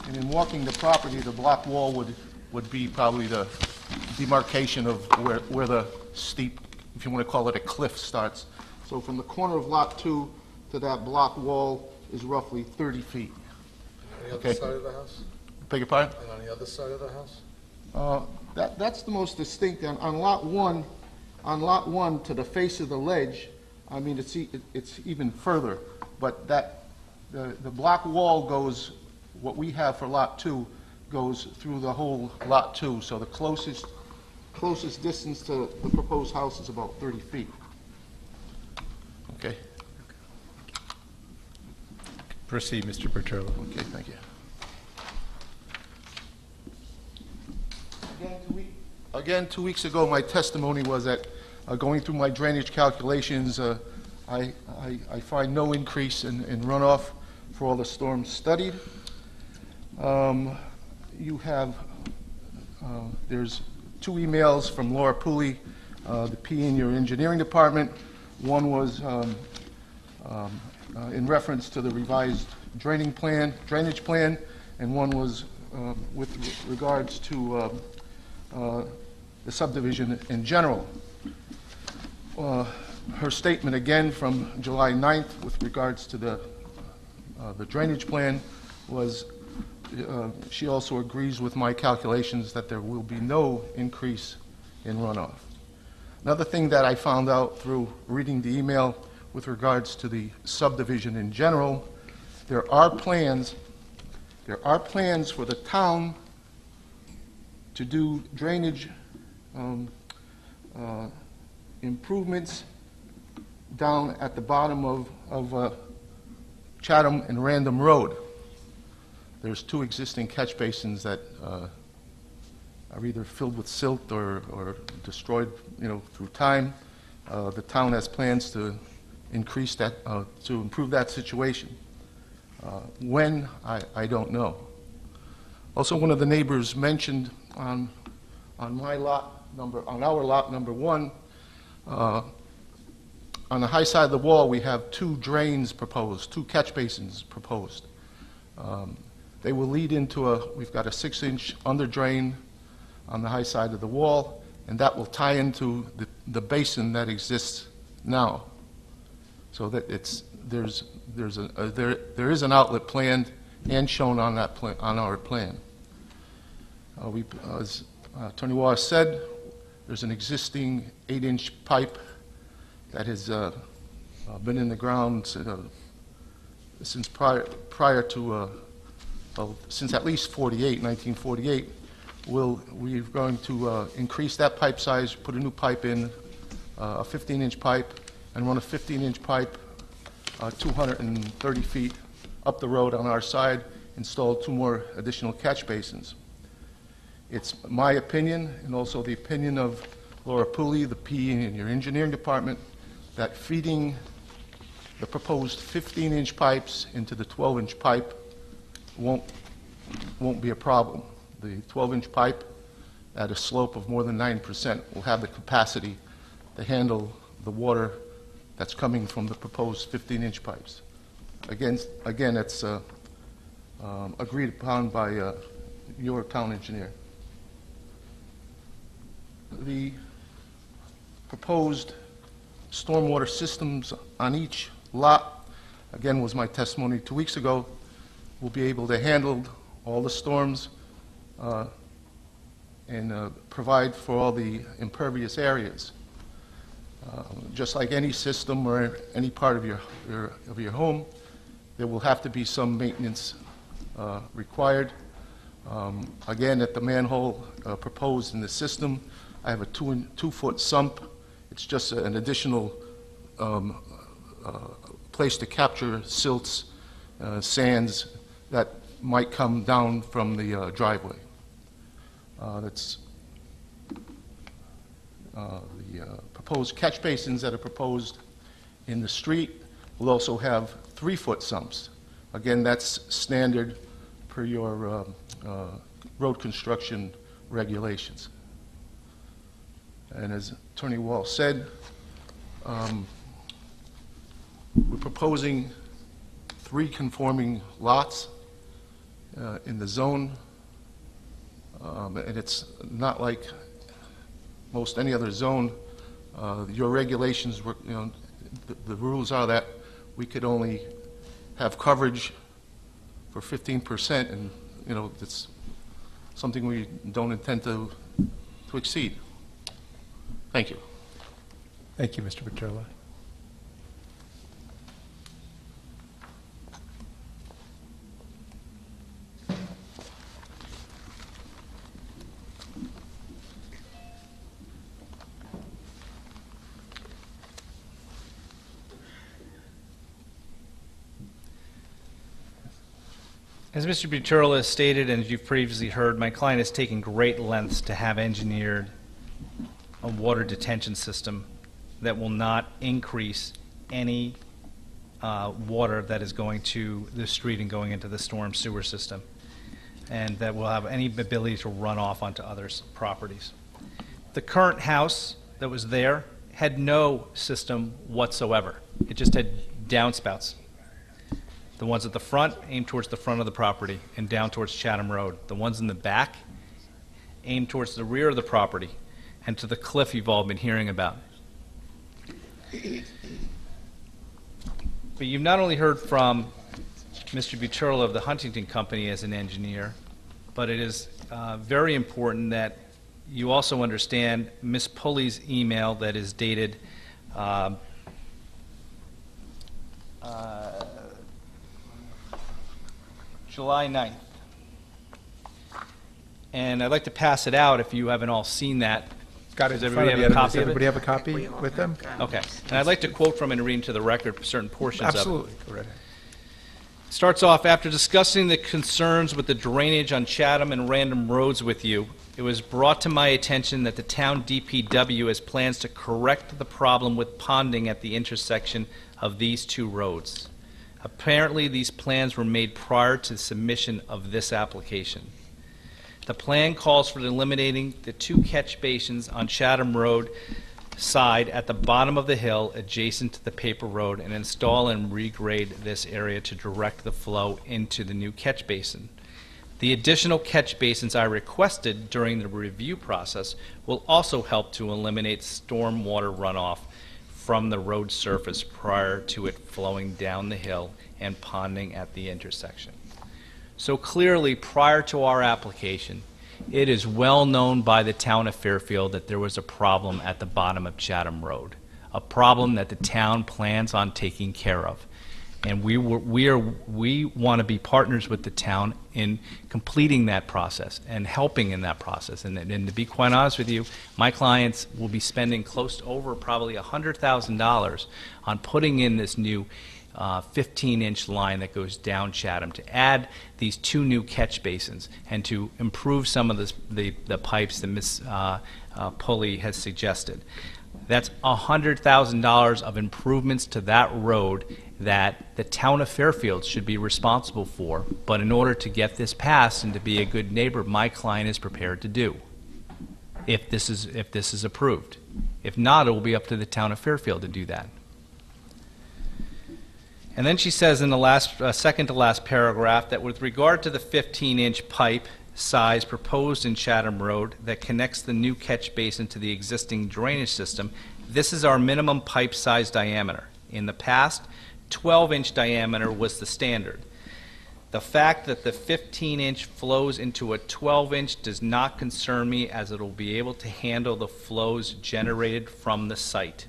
And in walking the property, the block wall would be probably the demarcation of where the steep, if you want to call it a cliff, starts. So from the corner of Lot 2 to that block wall is roughly 30 feet. On the other side of the house? Beg your pardon? And on the other side of the house? That's the most distinct. On Lot 1 to the face of the ledge, I mean, it's even further. But the block wall goes, what we have for Lot 2, goes through the whole Lot 2. So the closest distance to the proposed house is about 30 feet. Okay. Proceed, Mr. Buterla. Okay, thank you. Again, 2 weeks ago, my testimony was that going through my drainage calculations, I find no increase in runoff for all the storms studied. You have, there's 2 emails from Laura Pooley, the P in your engineering department. One was in reference to the revised drainage plan, and one was with regards to the subdivision in general. Her statement again from July 9th with regards to the drainage plan was she also agrees with my calculations that there will be no increase in runoff. Another thing that I found out through reading the email with regards to the subdivision in general, there are plans for the town to do drainage improvements down at the bottom of Chatham and Random Road. There's 2 existing catch basins that are either filled with silt or destroyed, through time. The town has plans to increase that, to improve that situation. When, I don't know. Also, one of the neighbors mentioned on our lot number 1, on the high side of the wall, we have 2 drains proposed, 2 catch basins proposed. They will lead into we've got a 6-inch under drain on the high side of the wall, and that will tie into the basin that exists now. So that there is an outlet planned and shown on that on our plan. As Attorney Wallace said, there's an existing 8-inch pipe that has been in the ground since prior to since at least 1948. We're going to increase that pipe size, put a new pipe in, a 15-inch pipe, and run a 15-inch pipe 230 feet up the road on our side, install 2 more additional catch basins. It's my opinion, and also the opinion of Laura Pooley, the PE in your engineering department, that feeding the proposed 15-inch pipes into the 12-inch pipe won't be a problem. The 12-inch pipe at a slope of more than 9% will have the capacity to handle the water that's coming from the proposed 15-inch pipes. Again, it's agreed upon by your town engineer. The proposed stormwater systems on each lot, again, was my testimony 2 weeks ago, will be able to handle all the storms and provide for all the impervious areas. Just like any system or any part of your home, there will have to be some maintenance required. Again, at the manhole proposed in the system, I have a 2-foot sump. It's just an additional place to capture silts, sands that might come down from the driveway. That's the proposed catch basins that are proposed in the street will also have 3-foot sumps. Again, that's standard per your road construction regulations. And as Attorney Wall said, we're proposing 3 conforming lots in the zone, and it's not like most any other zone. Your regulations were, the rules are that we could only have coverage for 15%, and it's something we don't intend to exceed. Thank you. Thank you, Mr. Petrola. As Mr. Petrola has stated, and as you've previously heard, my client has taken great lengths to have engineered a water detention system that will not increase any water that is going to the street and going into the storm sewer system, and that will have any ability to run off onto others' properties. The current house that was there had no system whatsoever. It just had downspouts. The ones at the front aim towards the front of the property and down towards Chatham Road. The ones in the back aim towards the rear of the property and to the cliff you've all been hearing about. But you've not only heard from Mr. Butterl of the Huntington Company as an engineer, but it is very important that you also understand Ms. Pulley's email that is dated July 9th. And I'd like to pass it out if you haven't all seen that. Got it Does in front everybody of have a you. copy Does of it? everybody have a copy with them? Okay. And I'd like to quote from it and read into the record certain portions of it. Absolutely. Go right ahead. Starts off, after discussing the concerns with the drainage on Chatham and Random Roads with you, it was brought to my attention that the town DPW has plans to correct the problem with ponding at the intersection of these 2 roads. Apparently, these plans were made prior to the submission of this application. The plan calls for eliminating the 2 catch basins on Chatham Road side at the bottom of the hill adjacent to the paper road and install and regrade this area to direct the flow into the new catch basin. The additional catch basins I requested during the review process will also help to eliminate stormwater runoff from the road surface prior to it flowing down the hill and ponding at the intersection. So clearly, prior to our application, it is well known by the town of Fairfield that there was a problem at the bottom of Chatham Road, a problem that the town plans on taking care of. And we want to be partners with the town in completing that process and helping in that process. And to be quite honest with you, my clients will be spending close to over probably $100,000 on putting in this new 15-inch line that goes down Chatham to add these 2 new catch basins and to improve some of the pipes that Ms. Pulley has suggested. That's $100,000 of improvements to that road that the town of Fairfield should be responsible for, but in order to get this passed and to be a good neighbor, my client is prepared to do, if this is approved. If not, it will be up to the town of Fairfield to do that. And then she says in the last, second to last paragraph that with regard to the 15-inch pipe size proposed in Chatham Road that connects the new catch basin to the existing drainage system, this is our minimum pipe size diameter. In the past, 12-inch diameter was the standard. The fact that the 15-inch flows into a 12-inch does not concern me, as it will be able to handle the flows generated from the site.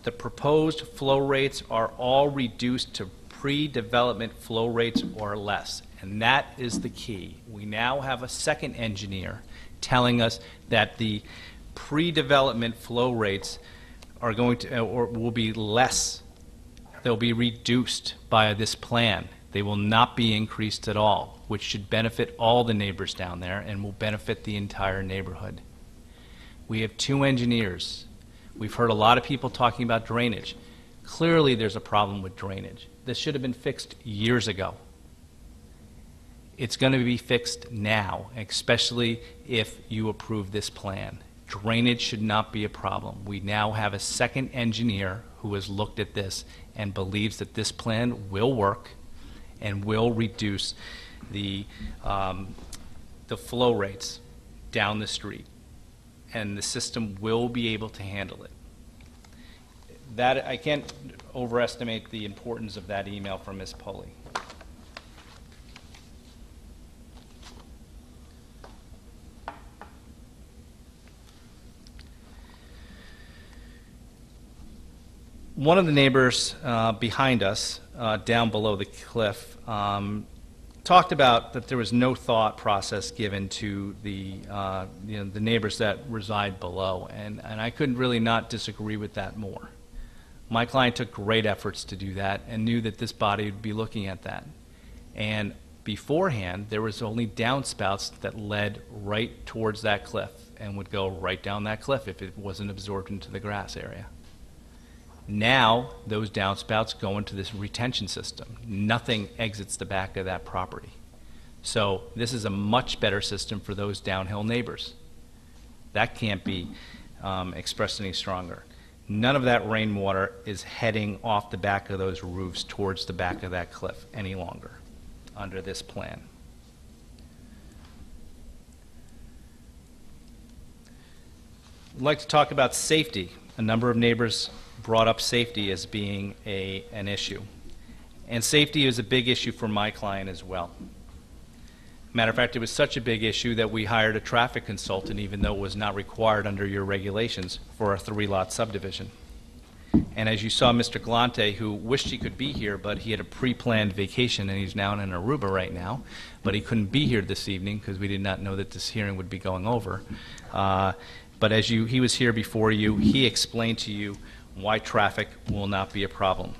The proposed flow rates are all reduced to pre-development flow rates or less, and that is the key. We now have a second engineer telling us that the pre-development flow rates are going to, or will be less. They'll be reduced by this plan. They will not be increased at all, which should benefit all the neighbors down there and will benefit the entire neighborhood. We have 2 engineers. We've heard a lot of people talking about drainage. Clearly there's a problem with drainage. This should have been fixed years ago. It's going to be fixed now, especially if you approve this plan. Drainage should not be a problem. We now have a second engineer who has looked at this and believes that this plan will work and will reduce the flow rates down the street, and the system will be able to handle it. That, I can't overestimate the importance of that email from Ms. Pulley. One of the neighbors behind us, down below the cliff, talked about that there was no thought process given to the the neighbors that reside below, and I couldn't really not disagree with that more. My client took great efforts to do that and knew that this body would be looking at that. And beforehand, there was only downspouts that led right towards that cliff and would go right down that cliff if it wasn't absorbed into the grass area. Now, those downspouts go into this retention system. Nothing exits the back of that property. So this is a much better system for those downhill neighbors. That can't be expressed any stronger. None of that rainwater is heading off the back of those roofs towards the back of that cliff any longer under this plan. I'd like to talk about safety. A number of neighbors brought up safety as being an issue. And safety is a big issue for my client as well. Matter of fact, it was such a big issue that we hired a traffic consultant, even though it was not required under your regulations for a 3-lot subdivision. And as you saw, Mr. Galante, who wished he could be here, but he had a pre-planned vacation and he's now in Aruba right now, but he couldn't be here this evening because we did not know that this hearing would be going over. But as he was here before you, he explained to you why traffic will not be a problem.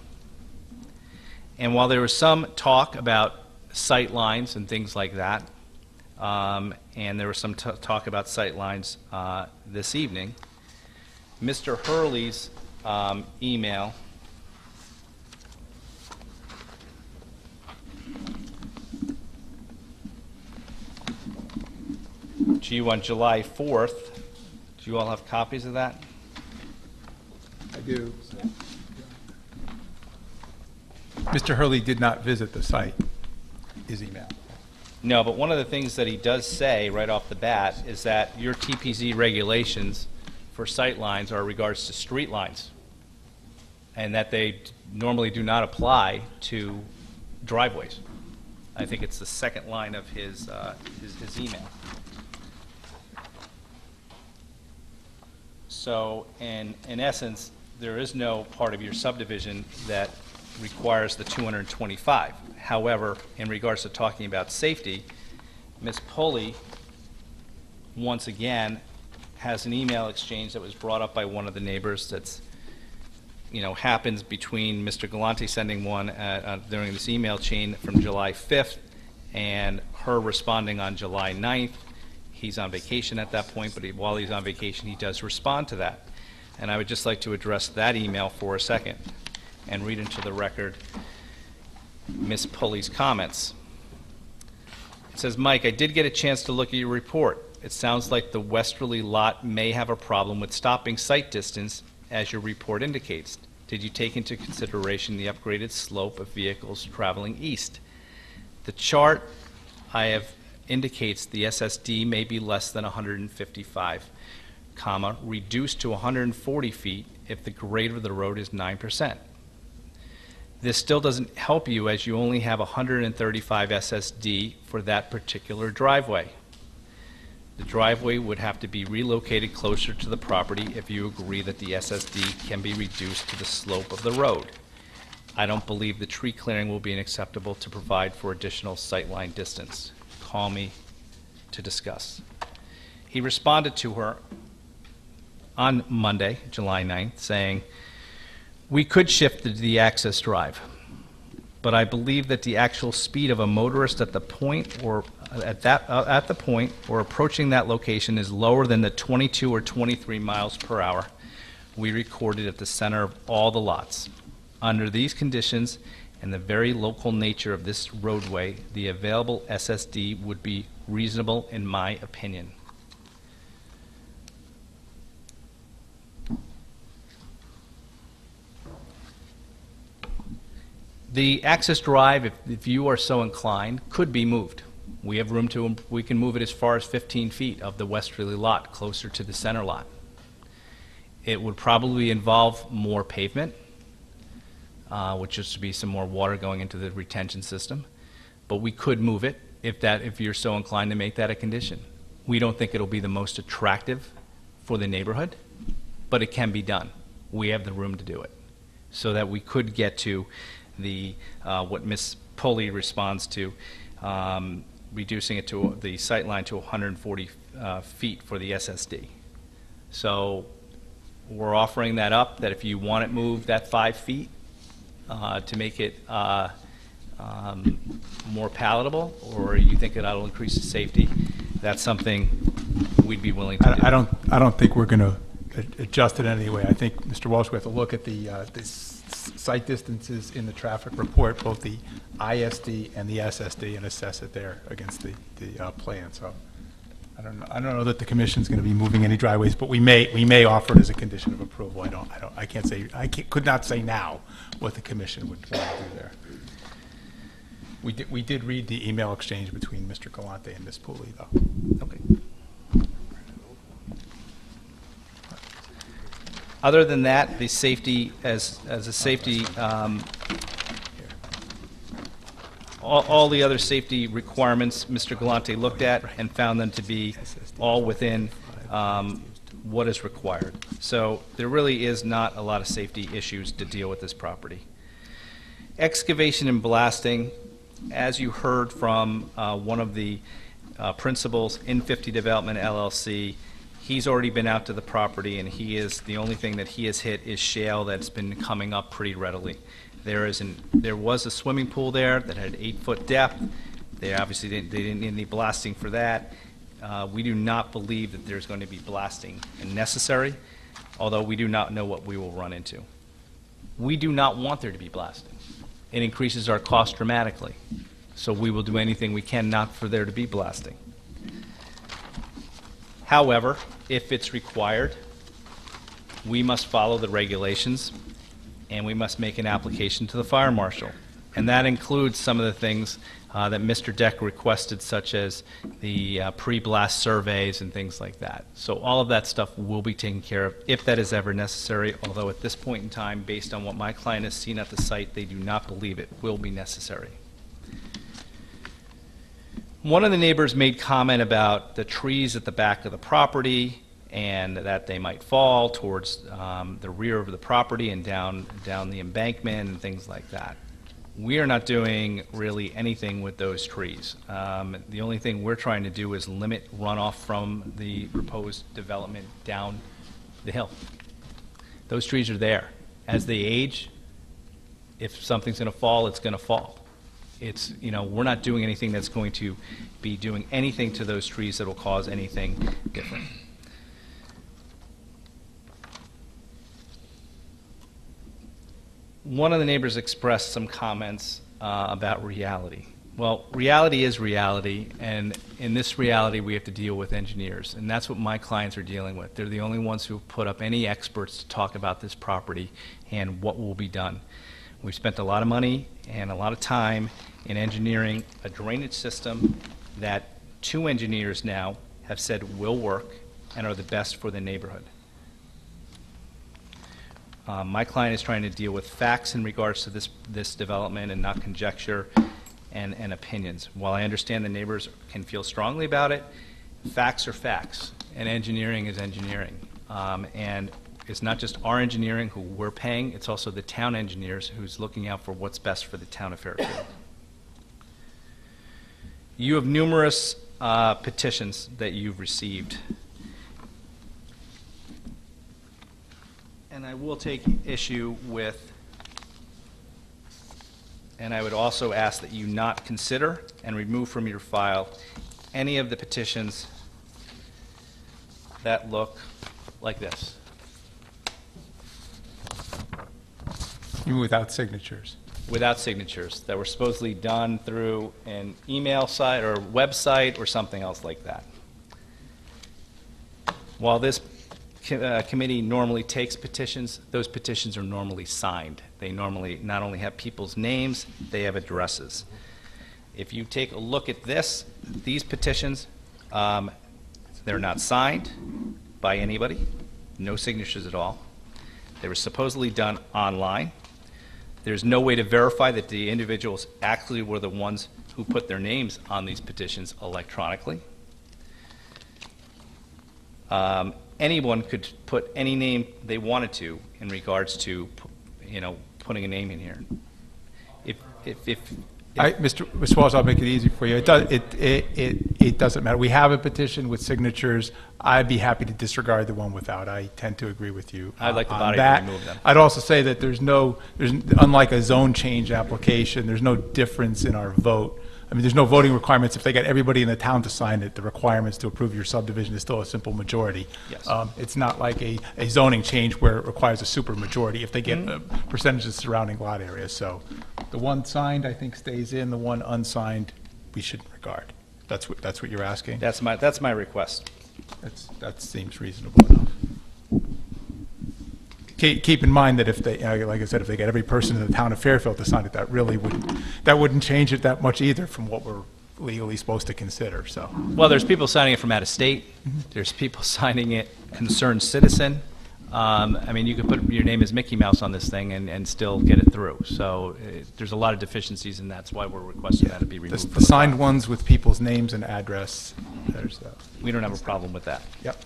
And while there was some talk about sight lines and things like that, and there was some talk about sight lines this evening, Mr. Hurley's email to you on July 4th. Do you all have copies of that? I do. Mr. Hurley did not visit the site, his email. No, but one of the things that he does say right off the bat is that your TPZ regulations for sight lines are regards to street lines, and that they normally do not apply to driveways. I think it's the second line of his email. So, in essence, there is no part of your subdivision that requires the 225. However, in regards to talking about safety, Ms. Pulley, once again, has an email exchange that was brought up by one of the neighbors that's, happens between Mr. Galante sending one during this email chain from July 5th and her responding on July 9th. He's on vacation at that point, but while he's on vacation, he does respond to that. And I would just like to address that email for a second and read into the record Ms. Pulley's comments. It says, Mike, I did get a chance to look at your report. It sounds like the westerly lot may have a problem with stopping sight distance, as your report indicates. Did you take into consideration the upgraded slope of vehicles traveling east? The chart I have indicates the SSD may be less than 155, reduced to 140 feet if the grade of the road is 9%. This still doesn't help you, as you only have 135 SSD for that particular driveway. The driveway would have to be relocated closer to the property if you agree that the SSD can be reduced to the slope of the road. I don't believe the tree clearing will be acceptable to provide for additional sightline distance. Call me to discuss. He responded to her on Monday, July 9th, saying, we could shift to the access drive, but I believe that the actual speed of a motorist at the point or at the point or approaching that location is lower than the 22 or 23 miles per hour we recorded at the center of all the lots. Under these conditions and the very local nature of this roadway, the available SSD would be reasonable in my opinion. The access drive, if you are so inclined, could be moved. We have room to, we can move it as far as 15 feet of the westerly lot, closer to the center lot. It would probably involve more pavement, which is to be some more water going into the retention system. But we could move it if you're so inclined to make that a condition. We don't think it'll be the most attractive for the neighborhood, but it can be done. We have the room to do it, so that we could get to the what Ms. Pulley responds to, reducing it to the sight line to 140 feet for the SSD. So we're offering that up, that if you want it moved that 5 feet to make it more palatable, or you think that that'll increase the safety, that's something we'd be willing to do. I don't think we're going to adjust it in any way. I think, Mr. Walsh, we have to look at the site distances in the traffic report, both the ISD and the SSD, and assess it there against the plan. So I don't know that the commission's going to be moving any driveways, but we may offer it as a condition of approval. I could not say now what the commission would want to do there. We did read the email exchange between Mr. Galante and Ms. Pulley, though. Okay. Other than that, the safety, as a safety, all the other safety requirements Mr. Galante looked at and found them to be all within what is required. So there really is not a lot of safety issues to deal with this property. Excavation and blasting, as you heard from one of the principals in 50 Development LLC, he's already been out to the property, and the only thing that he has hit is shale that's been coming up pretty readily. There was a swimming pool there that had 8-foot depth. They obviously didn't need any blasting for that. We do not believe that there's going to be blasting necessary, although we do not know what we will run into. We do not want there to be blasting. It increases our cost dramatically, so we will do anything we can not for there to be blasting. However, if it's required, we must follow the regulations, and we must make an application to the fire marshal. And that includes some of the things that Mr. Deck requested, such as the pre-blast surveys and things like that. So all of that stuff will be taken care of if that is ever necessary, although at this point in time, based on what my client has seen at the site, they do not believe it will be necessary. One of the neighbors made comment about the trees at the back of the property and that they might fall towards the rear of the property and down the embankment and things like that. We are not doing really anything with those trees. The only thing we're trying to do is limit runoff from the proposed development down the hill. Those trees are there. As they age, if something's going to fall, it's going to fall. It's, you know, we're not doing anything that's going to be doing anything to those trees that will cause anything different. One of the neighbors expressed some comments about reality. Well, reality is reality, and in this reality we have to deal with engineers, and that's what my clients are dealing with. They're the only ones who have put up any experts to talk about this property and what will be done. We've spent a lot of money and a lot of time in engineering a drainage system that 2 engineers now have said will work and are the best for the neighborhood. My client is trying to deal with facts in regards to this development and not conjecture and opinions. While I understand the neighbors can feel strongly about it, facts are facts, and engineering is engineering. And it's not just our engineering who we're paying, it's also the town engineers who's looking out for what's best for the town of Fairfield. You have numerous petitions that you've received. And I will take issue with, and I would also ask that you not consider and remove from your file any of the petitions that look like this. You mean without signatures? Without signatures, that were supposedly done through an email site or website or something else like that. While this committee normally takes petitions, those petitions are normally signed. They normally not only have people's names, they have addresses. If you take a look at these petitions, they're not signed by anybody, no signatures at all. They were supposedly done online. There's no way to verify that the individuals actually were the ones who put their names on these petitions electronically. Anyone could put any name they wanted to in regards to, you know, putting a name in here. Mr. Walsh, I'll make it easy for you. It doesn't matter. We have a petition with signatures. I'd be happy to disregard the one without. I tend to agree with you. I'd like the on body that. to remove them. I'd also say that there's unlike a zone change application, there's no difference in our vote. I mean, there's no voting requirements. If they get everybody in the town to sign it, the requirements to approve your subdivision is still a simple majority. Yes. It's not like a zoning change where it requires a super majority if they get a percentage of surrounding lot areas. So the one signed, I think, stays in. The one unsigned, we shouldn't regard. That's what you're asking? That's my request. That seems reasonable enough. Keep in mind that if they, like I said, if they get every person in the town of Fairfield to sign it, that wouldn't change it that much either from what we're legally supposed to consider. So. Well, there's people signing it from out of state. There's people signing it concerned citizen. I mean, you could put your name as Mickey Mouse on this thing and still get it through. So there's a lot of deficiencies, and that's why we're requesting that to be removed. The signed ones with people's names and address. We don't have a problem with that. Yep.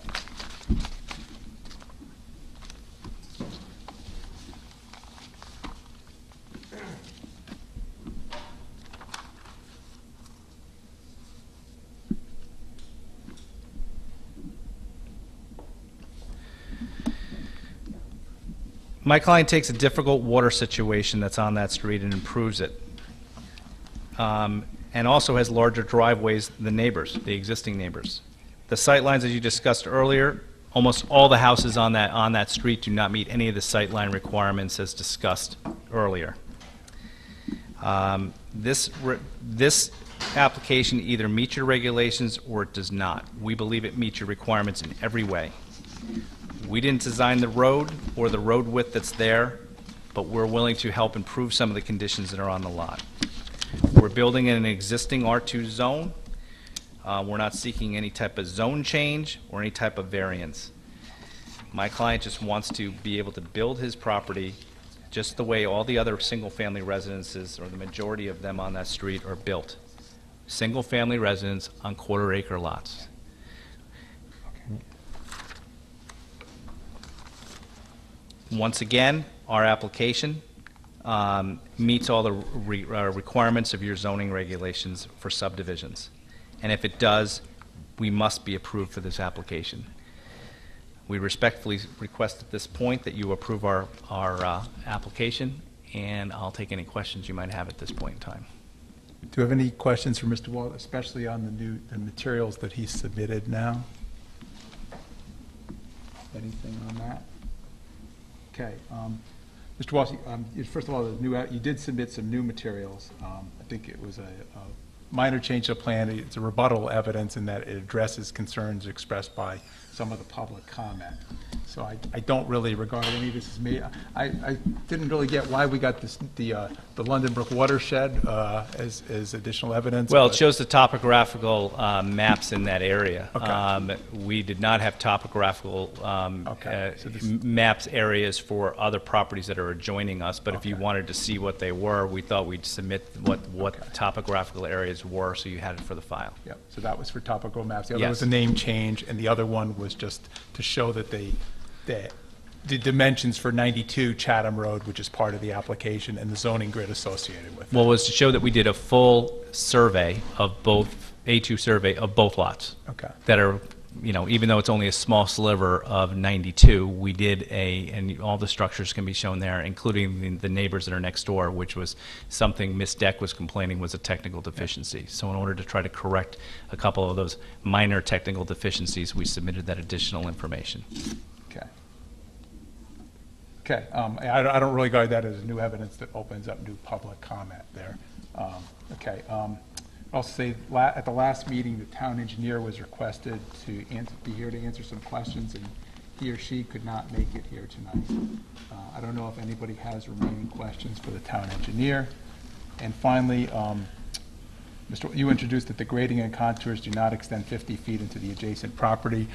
My client takes a difficult water situation that's on that street and improves it. And also has larger driveways than neighbors, the existing neighbors. The sight lines, as you discussed earlier, almost all the houses on that street do not meet any of the sight line requirements as discussed earlier. This application either meets your regulations or it does not. We believe it meets your requirements in every way. We didn't design the road or the road width that's there but we're willing to help improve some of the conditions that are on the lot. We're building in an existing R2 zone. We're not seeking any type of zone change or any type of variance. My client just wants to be able to build his property just the way all the other single-family residences, or the majority of them on that street, are built. Single-family residence on quarter-acre lots. Once again, our application meets all the requirements of your zoning regulations for subdivisions. And if it does, we must be approved for this application. We respectfully request at this point that you approve our application, and I'll take any questions you might have at this point in time. Do you have any questions for Mr. Walt, especially on the materials that he submitted now? Anything on that? Okay. Mr. Walsh, first of all, you did submit some new materials. I think it was a minor change to the plan. It's a rebuttal evidence in that it addresses concerns expressed by some of the public comment. So I don't really regard any of this as me. I didn't really get why we got this, the London Brook watershed as additional evidence. Well, it shows the topographical maps in that area. Okay. We did not have topographical maps areas for other properties that are adjoining us, but if you wanted to see what they were, we thought we'd submit what the topographical areas were, so you had it for the file. Yep. So that was for topographical maps. The other Yes. was a name change, and the other one was just to show that the dimensions for 92 Chatham Road, which is part of the application, and the zoning grid associated with it. Well, was to show that we did a full survey of both, A2 survey of both lots. Okay. That are, even though it's only a small sliver of 92, we did and all the structures can be shown there, including the neighbors that are next door, which was something Ms. Deck was complaining was a technical deficiency. So in order to try to correct a couple of those minor technical deficiencies, we submitted that additional information. Okay. Okay. I don't really regard that as new evidence that opens up new public comment there. Okay. I'll say at the last meeting, the town engineer was requested to be here to answer some questions, and he or she could not make it here tonight. I don't know if anybody has remaining questions for the town engineer. And finally, you introduced that the grading and contours do not extend 50 feet into the adjacent property.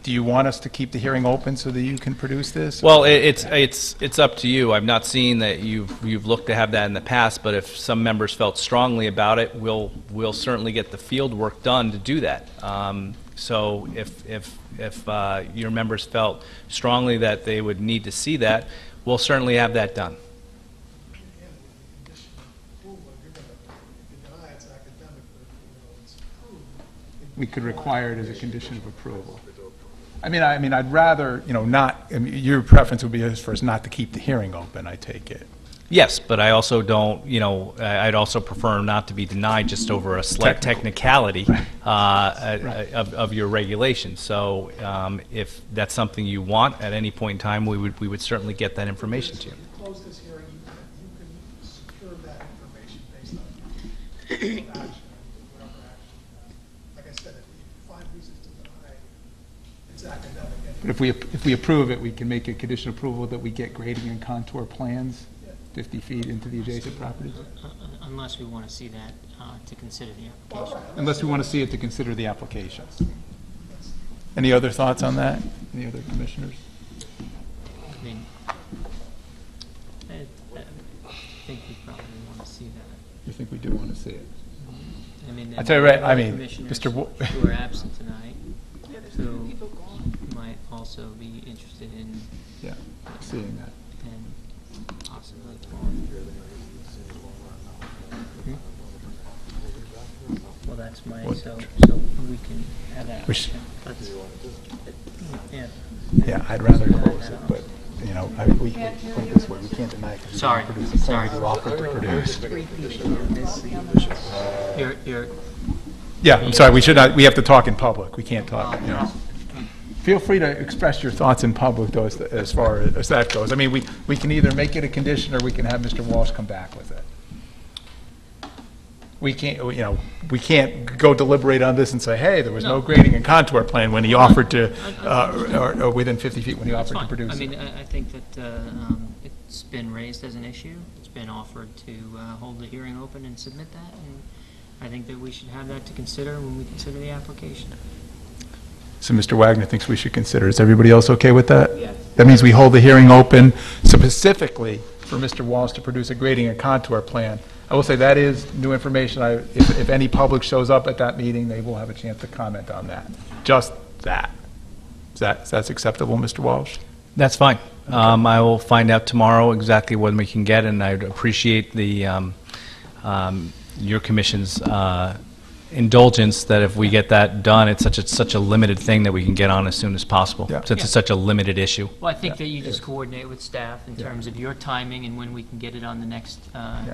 Do you want us to keep the hearing open so that you can produce this? Well, it's up to you. I've not seen that you've looked to have that in the past, but if some members felt strongly about it, we'll certainly get the field work done to do that. So if your members felt strongly that they would need to see that, we'll certainly have that done. We could require it as a condition of approval. I mean, I'd rather, not. Your preference would be for us not to keep the hearing open, I take it. Yes, but I also don't, I'd also prefer not to be denied just over a slight technicality of your regulation. So if that's something you want at any point in time, we would certainly get that information to you. Close this hearing, you can secure that information based on action, whatever action. Like I said, if we find reasons to deny, it's academic. But if we approve it, we can make a condition of approval that we get grading and contour plans 50 feet into the adjacent property? Unless we want to see that to consider the application. Unless we want to see it to consider the application. Any other thoughts on that? Any other commissioners? I mean, I think we probably want to see that. You think we do want to see it? I mean, I tell you right, Mr. who are absent tonight, who might also be interested in seeing that. And possibly. Well, that's my so we can have that. Yeah, I'd rather close it, but we can't put it this way. We can't deny it. Sorry. You offered to produce. Yeah, I'm sorry. We should not. We have to talk in public. We can't talk. Feel free to express your thoughts in public, though, as far as that goes. I mean, we can either make it a condition, or we can have Mr. Walsh come back with it. We can't, we can't go deliberate on this and say, hey, there was no grading and contour plan when he offered to, or within 50 feet when he offered to produce it. I mean, I think that it It's been raised as an issue. It's been offered to hold the hearing open and submit that, and I think that we should have that to consider when we consider the application. So Mr. Wagner thinks we should consider. Is everybody else okay with that? Yes. That means we hold the hearing open specifically for Mr. Walsh to produce a grading and contour plan. I will say that is new information. If any public shows up at that meeting, they will have a chance to comment on that. Just that. That's acceptable, Mr. Walsh? That's fine. I will find out tomorrow exactly when we can get, and I'd appreciate the your commission's indulgence that if we get that done, it's such a limited thing that we can get on as soon as possible, since it's such a limited issue. Well, I think that you just coordinate with staff in terms of your timing and when we can get it on the next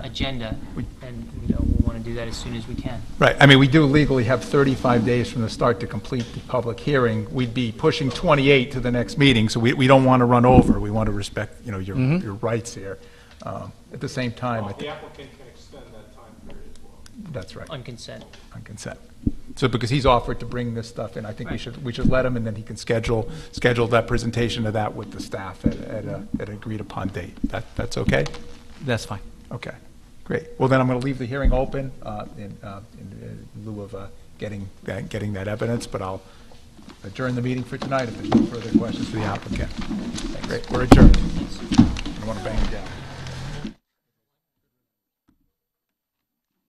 agenda, and we'll want to do that as soon as we can. Right. I mean, we do legally have 35 days from the start to complete the public hearing. We'd be pushing 28 to the next meeting, so we don't want to run over. We want to respect, your rights here. At the same time, I The think applicant can extend that time period as well. that's right. On consent. On consent. So because he's offered to bring this stuff in, I think we should let him, and then he can schedule that presentation of that with the staff at an agreed upon date. That's okay? That's fine. Okay, great. Well, then I'm going to leave the hearing open in lieu of getting that evidence, but I'll adjourn the meeting for tonight if there's no further questions for the applicant. Great, we're adjourned. I don't want to bang it down.